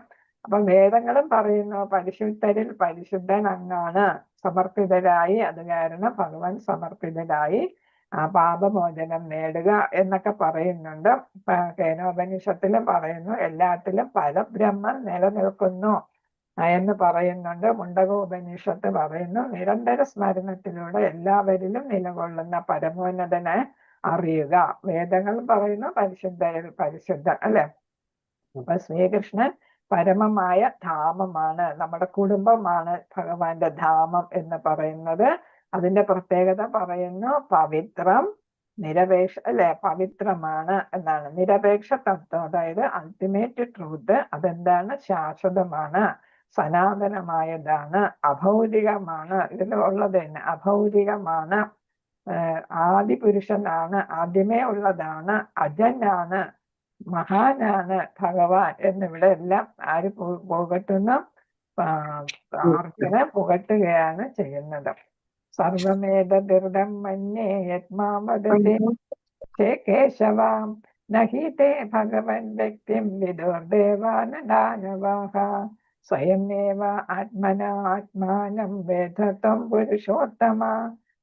അപ്പൊ വേദങ്ങളും പറയുന്നു പരിശുദ്ധരിൽ പരിശുദ്ധൻ അങ്ങാണ്, സമർപ്പിതരായി, അത് കാരണം ഭഗവാൻ സമർപ്പിതരായി പാപമോചനം നേടുക എന്നൊക്കെ പറയുന്നുണ്ട്. കേനോപനിഷത്തിലും പറയുന്നു എല്ലാത്തിലും പരബ്രഹ്മം നിലനിൽക്കുന്നു എന്ന് പറയുന്നുണ്ട്. മുണ്ടകോപനിഷത്ത് പറയുന്നു നിരന്തര സ്മരണത്തിലൂടെ എല്ലാവരിലും നിലകൊള്ളുന്ന പരമോന്നതനെ അറിയുക. വേദങ്ങൾ പറയുന്നു പരിശുദ്ധരിൽ പരിശുദ്ധൻ അല്ലെ. അപ്പൊ ശ്രീകൃഷ്ണൻ പരമമായ ധാമമാണ്, നമ്മുടെ കുടുംബമാണ് ഭഗവാന്റെ ധാമം എന്ന് പറയുന്നത്. അതിന്റെ പ്രത്യേകത പറയുന്നു പവിത്രം നിരപേക്ഷ അല്ലെ, പവിത്രമാണ് എന്നാണ്. നിരപേക്ഷ തത്വം, അതായത് അൾട്ടിമേറ്റ് ട്രൂത്ത്, അതെന്താണ്, ശാശ്വതമാണ്, സനാതനമായതാണ്, അഭൗതികമാണ്. ഇതിൽ ഉള്ളത് തന്നെ അഭൗതികമാണ്, ആദിപുരുഷനാണ്, ആദ്യമേ ഉള്ളതാണ്, അജനാണ്, മഹാനാണ് ഭഗവാൻ എന്നിവിടെ എല്ലാം ആര് പുകട്ടുന്നു, അർജുനെ പുകട്ടുകയാണ് ചെയ്യുന്നത്. സർവമേതദൃഢം മന്യേ യത്മാം വദതി ഹേ കേശവാം നഹി തേ ഭഗവൻ വ്യക്തിം വിദുർദേവാനദാനവാഃ സ്വയമേവ ആത്മനാത്മാനം വേദത്വം പുരുഷോത്തമ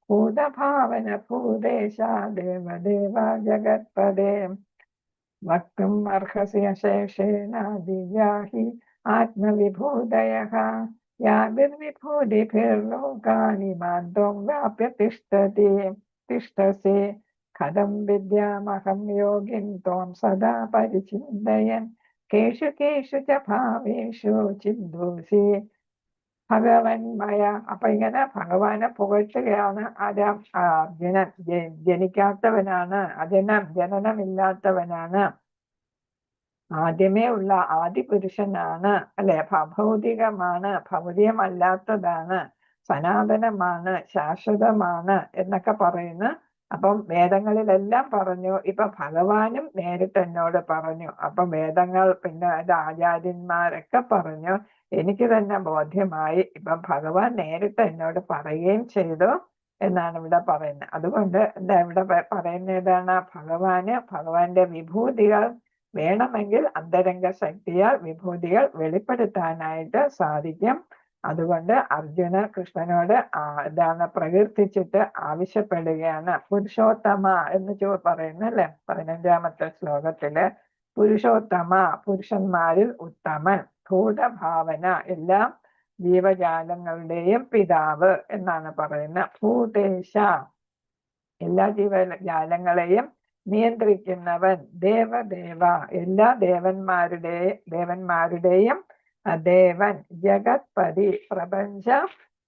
ഭൂതഭാവന ഭൂതേശ ദേവദേവ ജഗത്പദേ വക്തും അർഹസി അശേഷേണ ദിവ്യാ ഹി ആത്മവിഭൂതയഃ യാഭിർവിഭൂതിഭിർലോകാനി മാന്തം വ്യാപ്യ തിഷ്ഠസി കഥം വിദ്യാമഹം യോഗിൻ ത്വം സദാ പരിചിന്തയൻ കേഷു കേഷു ച ഭാവേഷു ചിന്തൂസി ഭഗവന്മയ. അപ്പൊ ഇങ്ങനെ ഭഗവാനെ പുകഴ്ത്തുകയാണ് അർജുനൻ. ജനിക്കാത്തവനാണ്, ജനനമില്ലാത്തവനാണ്, ആദ്യമേ ഉള്ള ആദിപുരുഷനാണ്, അല്ലെ, ഭൗതികമാണ്, ഭൗതികമല്ലാത്തതാണ്, സനാതനമാണ്, ശാശ്വതമാണ് എന്നൊക്കെ പറയുന്നു. അപ്പം വേദങ്ങളിലെല്ലാം പറഞ്ഞു. ഇപ്പൊ ഭഗവാനും നേരിട്ട് എന്നോട് പറഞ്ഞു. അപ്പൊ വേദങ്ങൾ പിന്നെ ആചാര്യന്മാരൊക്കെ പറഞ്ഞു. എനിക്ക് തന്നെ ബോധ്യമായി. ഇപ്പം ഭഗവാൻ നേരിട്ട് എന്നോട് പറയുകയും ചെയ്തു എന്നാണ് ഇവിടെ പറയുന്നത്. അതുകൊണ്ട് എന്താ ഇവിടെ പറയുന്നത്? ഏതാണ്? ഭഗവാന്റെ വിഭൂതികൾ വേണമെങ്കിൽ അന്തരംഗ ശക്തിയാൽ വിഭൂതികൾ വെളിപ്പെടുത്താനായിട്ട് സാധിക്കും. അതുകൊണ്ട് അർജുന കൃഷ്ണനോട് എന്താണ് പ്രകീർത്തിച്ചിട്ട് ആവശ്യപ്പെടുകയാണ്. പുരുഷോത്തമ എന്ന് പറയുന്നു അല്ലെ 15-ാമത്തെ ശ്ലോകത്തില്. പുരുഷോത്തമ, പുരുഷന്മാരിൽ ഉത്തമൻ, ഭൂതഭാവന, എല്ലാ ജീവജാലങ്ങളുടെയും പിതാവ് എന്നാണ് പറയുന്നത്. ഭൂതേശ, എല്ലാ ജീവജാലങ്ങളെയും നിയന്ത്രിക്കുന്നവൻ. ദേവദേവ, എല്ലാ ദേവന്മാരുടെയും ദേവൻ. ജഗത്പതി, പ്രപഞ്ച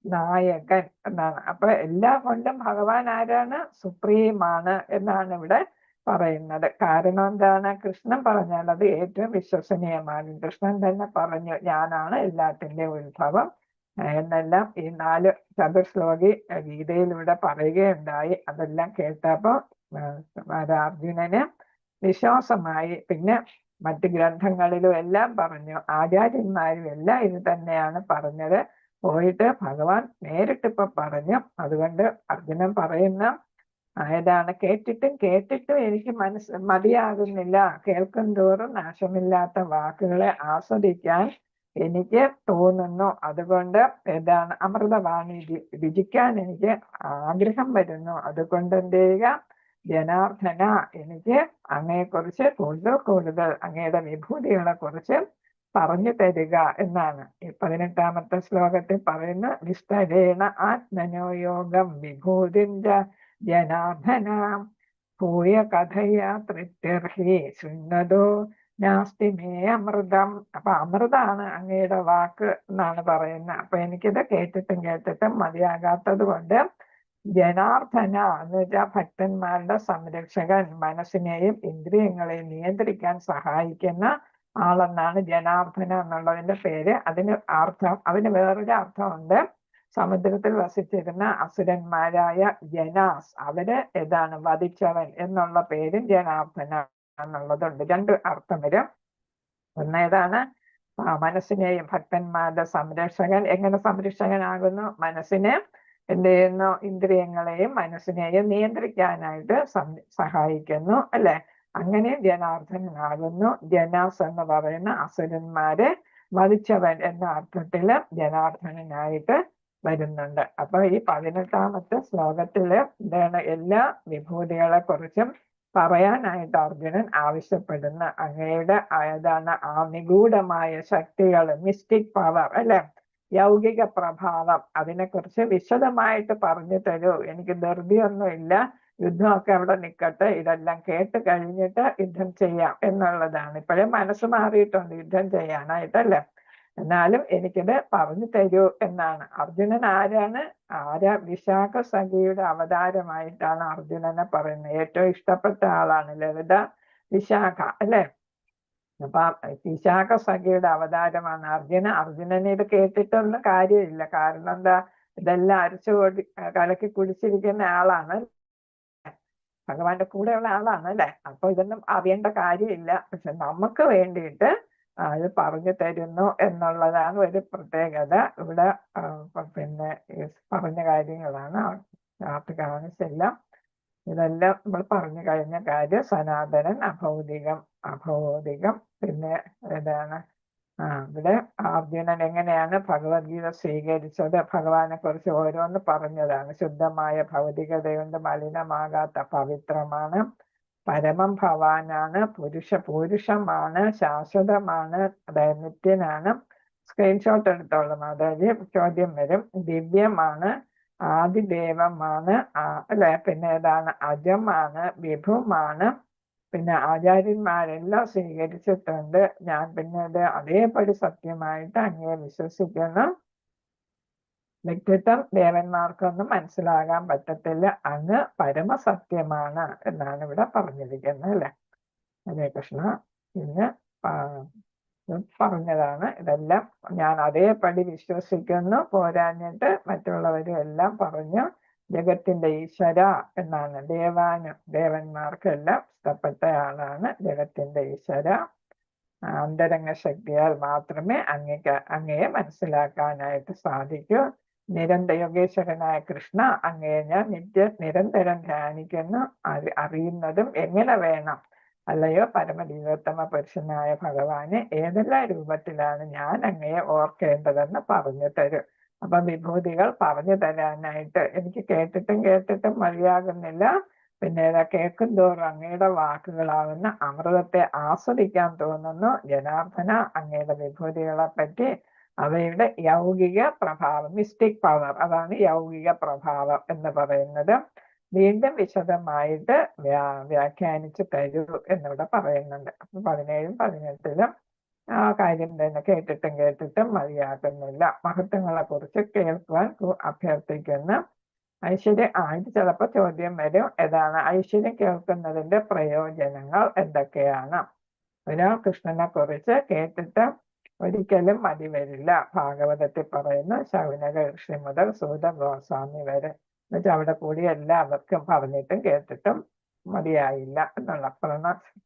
നായകൻ എന്നാണ്. അപ്പൊ എല്ലാം കൊണ്ടും ഭഗവാൻ ആരാണ്? സുപ്രീമാണ് എന്നാണ് ഇവിടെ പറയുന്നത്. കാരണം എന്താണ്? കൃഷ്ണൻ പറഞ്ഞാൽ അത് ഏറ്റവും വിശ്വസനീയമാണ്. കൃഷ്ണൻ തന്നെ പറഞ്ഞു, ഞാനാണ് എല്ലാത്തിൻ്റെ ഉത്ഭവം എന്നെല്ലാം ഈ 4 ചതുശ്ലോകി ഗീതയിലൂടെ പറയുകയുണ്ടായി. അതെല്ലാം കേട്ടപ്പോ അർജുനന് വിശ്വാസമായി. പിന്നെ മറ്റ് ഗ്രന്ഥങ്ങളിലും എല്ലാം പറഞ്ഞു, ആചാര്യന്മാരും എല്ലാം ഇത് തന്നെയാണ് പറഞ്ഞത്. പോയിട്ട് ഭഗവാൻ നേരിട്ടിപ്പോ പറഞ്ഞു. അതുകൊണ്ട് അർജുനൻ പറയുന്ന ഏതാണ്? കേട്ടിട്ടും എനിക്ക് മതിയാകുന്നില്ല. കേൾക്കും തോറും നാശമില്ലാത്ത വാക്കുകളെ ആസ്വദിക്കാൻ എനിക്ക് തോന്നുന്നു. അതുകൊണ്ട് ഏതാണ്? അമൃതവാണി രുചിക്കാൻ എനിക്ക് ആഗ്രഹം വരുന്നു. അതുകൊണ്ട് എന്ത് ചെയ്യുക? ജനാർദ്ദന, എനിക്ക് അങ്ങയെക്കുറിച്ച് കൂടുതൽ അങ്ങയുടെ വിഭൂതികളെ കുറിച്ച് പറഞ്ഞു തരിക എന്നാണ് ഈ 18-ാമത്തെ ശ്ലോകത്തിൽ പറയുന്ന. വിസ്തരേണ ആത്മനോയോഗം വിഭൂതിഞ്ച ജനാർദ്ദന ഭൂയ കഥയ തൃപ്തിർഹി ശൃണ്വതോ നാസ്തി മേ അമൃതം. അപ്പൊ അമൃതാണ് അങ്ങയുടെ വാക്ക് എന്നാണ് പറയുന്നത്. അപ്പൊ എനിക്കിത് കേട്ടിട്ടും മതിയാകാത്തത് കൊണ്ട് ജനാർദ്ദന എന്ന് വെച്ചാൽ ഭക്തന്മാരുടെ സംരക്ഷകൻ, മനസ്സിനെയും ഇന്ദ്രിയങ്ങളെയും നിയന്ത്രിക്കാൻ സഹായിക്കുന്ന ആളെന്നാണ് ജനാർദ്ദന എന്നുള്ളതിന്റെ പേര്. അതിന് വേറൊരു അർത്ഥമുണ്ട്. സമുദ്രത്തിൽ വസിച്ചിരുന്ന അസുരന്മാരായ ജനാസ്, അവര് ഏതാണ്? വധിച്ചവൻ എന്നുള്ള പേരും ജനാർദ്ദന എന്നുള്ളതുണ്ട്. 2 അർത്ഥം വരും. ഒന്നേതാണ്? മനസ്സിനെയും ഭക്തന്മാരുടെ സംരക്ഷകൻ. എങ്ങനെ സംരക്ഷകനാകുന്നു? മനസ്സിനെ എന്ത് ചെയ്യുന്നു? ഇന്ദ്രിയങ്ങളെയും മനസ്സിനെയും നിയന്ത്രിക്കാനായിട്ട് സഹായിക്കുന്നു അല്ലെ. അങ്ങനെ ജനാർദ്ദനാകുന്നു. ജനാസ് എന്ന് പറയുന്ന അസുരന്മാരെ വധിച്ചവൻ എന്ന അർത്ഥത്തില് ജനാർദ്ദനായിട്ട് വരുന്നുണ്ട്. അപ്പൊ ഈ 18-ാമത്തെ ശ്ലോകത്തില് എന്താണ്? എല്ലാ വിഭൂതികളെ കുറിച്ചും പറയാനായിട്ട് അർജുനൻ ആവശ്യപ്പെടുന്ന അങ്ങയുടെ ഏതാണ്? നിഗൂഢമായ ശക്തികൾ, മിസ്റ്റിക് പവർ അല്ലെ, യൗകിക പ്രഭാവം, അതിനെക്കുറിച്ച് വിശദമായിട്ട് പറഞ്ഞു തരൂ. എനിക്ക് ധൃതിയൊന്നുമില്ല, യുദ്ധമൊക്കെ അവിടെ നിൽക്കട്ടെ, ഇതെല്ലാം കേട്ട് കഴിഞ്ഞിട്ട് യുദ്ധം ചെയ്യാം എന്നുള്ളതാണ്. ഇപ്പോഴും മനസ്സ് മാറിയിട്ടുണ്ട് യുദ്ധം ചെയ്യാനായിട്ടല്ലേ. എന്നാലും എനിക്കിത് പറഞ്ഞു തരൂ എന്നാണ്. അർജുനൻ ആരാണ്? വിശാഖ സഖിയുടെ അവതാരമായിട്ടാണ് അർജുനനെ പറയുന്നത്. ഏറ്റവും ഇഷ്ടപ്പെട്ട ആളാണ് ലളിത വിശാഖ അല്ലെ. അപ്പൊ വിശാഖ സഖിയുടെ അവതാരമാണ് അർജുനനെ ഇത് കേട്ടിട്ടൊന്നും കാര്യമില്ല. കാരണം എന്താ? ഇതെല്ലാം കലക്കി കുടിച്ചിരിക്കുന്ന ആളാണ്, ഭഗവാന്റെ കൂടെയുള്ള ആളാണ് അല്ലെ. അപ്പൊ ഇതൊന്നും അറിയേണ്ട കാര്യമില്ല. പക്ഷെ നമുക്ക് വേണ്ടിയിട്ട് അത് പറഞ്ഞു തരുന്നു എന്നുള്ളതാണ് ഒരു പ്രത്യേകത. ഇവിടെ പിന്നെ ഈ പറഞ്ഞ കാര്യങ്ങളാണ് കാണിച്ചില്ല. ഇതെല്ലാം നമ്മൾ പറഞ്ഞു കഴിഞ്ഞ കാര്യം. സനാതനൻ, അഭൗതികം, അഭൗതികം. പിന്നെ ഏതാണ് ഇവിടെ അർജുനൻ എങ്ങനെയാണ് ഭഗവത്ഗീത സ്വീകരിച്ചത്, ഭഗവാനെ കുറിച്ച് ഓരോന്ന് പറഞ്ഞതാണ്. ശുദ്ധമായ ഭൗതികതയുണ്ട്, മലിനമാകാത്ത പവിത്രമാണ്, പരമം ഭവാനാണ്, പുരുഷമാണ്, ശാശ്വതമാണ്, അതായത് നിത്യനാണ്. സ്ക്രീൻഷോട്ട് എടുത്തോളും, അതായത് ചോദ്യം വരും. ദിവ്യമാണ്, ആദിദേവമാണ്, അല്ലെ, പിന്നെ ഏതാണ്, അജമാണ്, വിഭുമാണ്. പിന്നെ ആചാര്യന്മാരെല്ലാം സ്വീകരിച്ചിട്ടുണ്ട്. ഞാൻ പിന്നെ ഇത് അതേപടി സത്യമായിട്ട് അങ്ങേ വിശ്വസിക്കുന്നു. വ്യക്തിത്വം ദേവന്മാർക്കൊന്നും മനസ്സിലാകാൻ പറ്റത്തില്ല, അങ്ങ് പരമസത്യമാണ് എന്നാണ് ഇവിടെ പറഞ്ഞിരിക്കുന്നത്, അല്ലെ. ഹരേ കൃഷ്ണ. പിന്നെ പറഞ്ഞതാണ് ഇതെല്ലാം ഞാൻ അതേപടി വിശ്വസിക്കുന്നു. പോരാഞ്ഞിട്ട് മറ്റുള്ളവരും എല്ലാം പറഞ്ഞു. ജഗത്തിന്റെ ഈശ്വര എന്നാണ്. ദേവന്മാർക്കെല്ലാം ഇഷ്ടപ്പെട്ട ആളാണ് ജഗത്തിന്റെ ഈശ്വര. അന്തരംഗ ശക്തിയാൽ മാത്രമേ അങ്ങയെ മനസ്സിലാക്കാനായിട്ട് സാധിക്കൂ. യോഗേശ്വരനായ കൃഷ്ണ, അങ്ങയെ ഞാൻ നിരന്തരം ധ്യാനിക്കുന്നു. അറിയുന്നതും എങ്ങനെ വേണം, അല്ലയോ പരമദൈവോത്തമ പുരുഷനായ ഭഗവാനെ, ഏതെല്ലാം രൂപത്തിലാണ് ഞാൻ അങ്ങയെ ഓർക്കേണ്ടതെന്ന് പറഞ്ഞു തരും. അപ്പൊ വിഭൂതികൾ പറഞ്ഞു തരാനായിട്ട് എനിക്ക് കേട്ടിട്ടും മതിയാകുന്നില്ല. പിന്നെ കേൾക്കും തോറും അങ്ങയുടെ വാക്കുകളാകുന്ന അമൃതത്തെ ആസ്വദിക്കാൻ തോന്നുന്നു. ജനാർദ്ദന, അങ്ങയുടെ വിഭൂതികളെ പറ്റി, അവയുടെ യൗകിക പ്രഭാവം, മിസ്റ്റിക് പവർ, അതാണ് യൗകിക പ്രഭാവം എന്ന് പറയുന്നത്, വീണ്ടും വിശദമായിട്ട് വ്യാഖ്യാനിച്ചു തരൂ എന്നിവിടെ പറയുന്നുണ്ട്. അപ്പൊ 17 18 ആ കാര്യം തന്നെ കേട്ടിട്ടും മതിയാകുന്നില്ല. മഹത്വങ്ങളെ കുറിച്ച് കേൾക്കുവാൻ അഭ്യർത്ഥിക്കുന്ന ഐശ്വര്യം. ഇത് ചിലപ്പോൾ ചോദ്യം വരും, ഏതാണ് ഐശ്വര്യം കേൾക്കുന്നതിന്റെ പ്രയോജനങ്ങൾ എന്തൊക്കെയാണ്? ഒരാൾ കൃഷ്ണനെ കുറിച്ച് കേട്ടിട്ട് ഒരിക്കലും മതി വരില്ല. ഭാഗവതത്തിൽ പറയുന്നു, ശൗനക ഋഷി മുതൽ സൂത ഗോസ്വാമി വരെ, എന്നുവെച്ചാൽ അവിടെ കൂടി എല്ലാവർക്കും പറഞ്ഞിട്ടും കേട്ടിട്ടും മതിയായില്ല എന്നുള്ള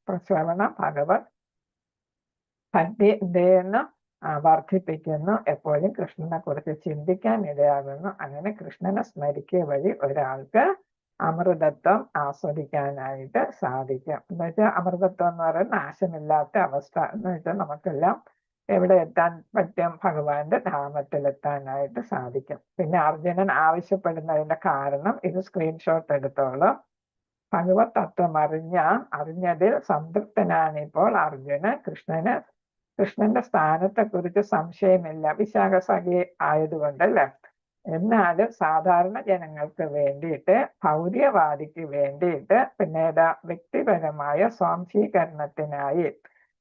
പ്രശ്രവണ ഭഗവത് ഭക്തി എന്തെയ്യുന്നു, വർദ്ധിപ്പിക്കുന്നു. എപ്പോഴും കൃഷ്ണനെ കുറിച്ച് ചിന്തിക്കാൻ ഇടയാകുന്നു. അങ്ങനെ കൃഷ്ണനെ സ്മരിക്കുക വഴി ഒരാൾക്ക് അമൃതത്വം ആസ്വദിക്കാനായിട്ട് സാധിക്കും. എന്ന് വെച്ചാൽ അമൃതത്വം എന്ന് പറയുന്നത് നാശമില്ലാത്ത അവസ്ഥ. എന്ന് വെച്ചാൽ നമുക്കെല്ലാം എവിടെ എത്താൻ പറ്റും? ഭഗവാന്റെ ധാമത്തിലെത്താനായിട്ട് സാധിക്കും. പിന്നെ അർജുനൻ ആവശ്യപ്പെടുന്നതിന്റെ കാരണം ഇത് സ്ക്രീൻഷോട്ട് എടുത്തോളൂ. ഭഗവത് തത്വം അറിഞ്ഞതിൽ സംതൃപ്തനാണിപ്പോൾ അർജുനൻ. കൃഷ്ണന്റെ സ്ഥാനത്തെ കുറിച്ച് സംശയമില്ല, വിശാഖ സഖി ആയതുകൊണ്ടല്ലേ. എന്നാലും സാധാരണ ജനങ്ങൾക്ക് വേണ്ടിയിട്ട്, ഭൗതികവാദിക്ക് വേണ്ടിയിട്ട്, പിന്നെ വ്യക്തിപരമായ സ്വാംശീകരണത്തിനായി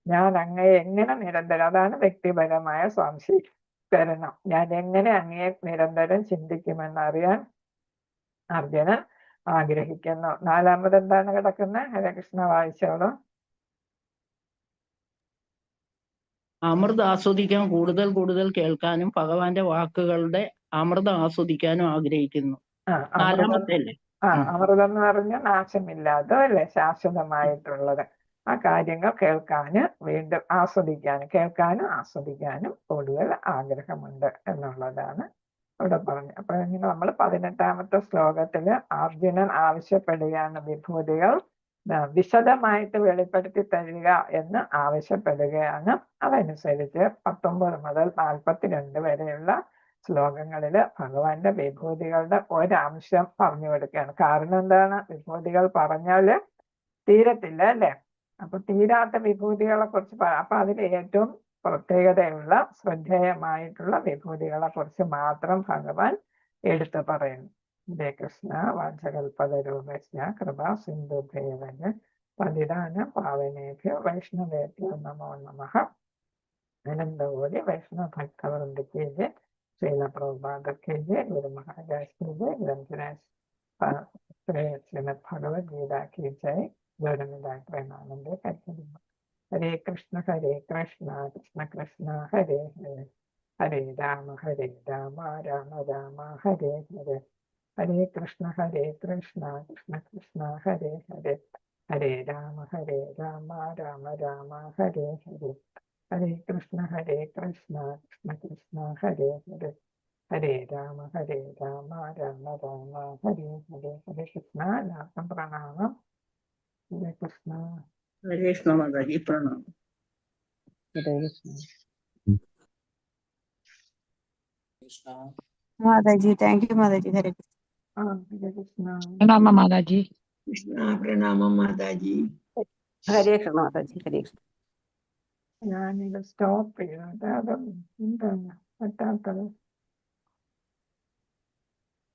ഞാൻ അങ്ങയെ എങ്ങനെ നിരന്തരം, അതാണ് വ്യക്തിപരമായ സ്വാംശീകരണം, ഞാൻ എങ്ങനെ അങ്ങയെ നിരന്തരം ചിന്തിക്കുമെന്നറിയാൻ അർജുനൻ ആഗ്രഹിക്കുന്നു. 4-ാമത് എന്താണ് കിടക്കുന്നത്? ഹരകൃഷ്ണ വായിച്ചോളൂ. അമൃത് ആസ്വദിക്കാൻ കൂടുതൽ കേൾക്കാനും ഭഗവാന്റെ വാക്കുകളുടെ അമൃതം ആസ്വദിക്കാനും ആഗ്രഹിക്കുന്നു. 4-ാമത്തെ അല്ലേ? അമൃതം എന്ന് പറഞ്ഞ നാശമില്ലാത്ത, അല്ലെ, ശാശ്വതമായിട്ടുള്ളത്. ആ കാര്യങ്ങൾ വീണ്ടും കേൾക്കാനും ആസ്വദിക്കാനും കൂടുതൽ ആഗ്രഹമുണ്ട് എന്നുള്ളതാണ് ഇവിടെ പറഞ്ഞു. അപ്പൊ ഇങ്ങനെ നമ്മൾ 18-ാമത്തെ ശ്ലോകത്തില് അർജുനൻ ആവശ്യപ്പെടുകയാണ് വിഭൂതികൾ വിശദമായിട്ട് വെളിപ്പെടുത്തി തരിക എന്ന് ആവശ്യപ്പെടുകയാണ്. അതനുസരിച്ച് 19 മുതൽ 42 വരെയുള്ള ശ്ലോകങ്ങളില് ഭഗവാന്റെ വിഭൂതികളുടെ ഒരംശം പറഞ്ഞു കൊടുക്കുകയാണ്. കാരണം എന്താണ്? വിഭൂതികൾ പറഞ്ഞാല് തീരത്തില്ല, അല്ലെ. അപ്പൊ തീരാത്ത വിഭൂതികളെ കുറിച്ച് അപ്പൊ അതിൽ ഏറ്റവും പ്രത്യേകതയുള്ള ശ്രദ്ധേയമായിട്ടുള്ള വിഭൂതികളെ കുറിച്ച് മാത്രം ഭഗവാൻ എടുത്തു പറയുന്നു. ഹരേ കൃഷ്ണ. വാചകൽപതരൂപസ്യ കൃപാ സിന്ധുഭേവന് പതിതാന പാവനേഭ്യോ വൈഷ്ണവേഭ്യോ നമോ നമഃ. അനന്തകോടി വൈഷ്ണവ ഭക്തവൃന്ദയ്ക്ക് ജയ. ശ്രീല പ്രഭുപാദയ്ക്ക് ജയ. ഗുരു മഹാരാജ് ജയ. ഗ്രന്ഥരാജ് ശ്രീമദ് ഭഗവത്ഗീതയ്ക്ക് ജയ. ഗൗരമിതായ പ്രേമാനന്ദ കരുതുന്നു. ഹരേ കൃഷ്ണ കൃഷ്ണ കൃഷ്ണ ഹരേ ഹരേ, ഹരേ രാമ രാമ രാമ ഹരേ ഹരേ, ഹരേ കൃഷ്ണ കൃഷ്ണ കൃഷ്ണ ഹരേ ഹരേ, ഹരേ രാമ രാമ രാമ ഹരേ ഹരേ, ഹരേ കൃഷ്ണ കൃഷ്ണ കൃഷ്ണ ഹരേ ഹരേ ഹരേ രാമ രാമ രാമ ഹരേ ഹരേ. ഹരേ കൃഷ്ണ. എല്ലാവർക്കും പ്രണാമം. ഹരേ കൃഷ്ണ. ഹരേ കൃഷ്ണ മാതാജി, പ്രണാമം. ഹരേ കൃഷ്ണ. മാതാജി, താങ്ക് യു മാതാജി. ഹരേ കൃഷ്ണ. ഹരേ കൃഷ്ണ. പ്രണാമം മാതാജി. കൃഷ്ണ പ്രണാമം മാതാജി. ഹരേ കൃഷ്ണ മാതാജി. ഹരേ കൃഷ്ണ. ഞാനിത് സ്റ്റോപ്പ് ചെയ്തു. അത് എന്താണ് പറ്റാത്തത്?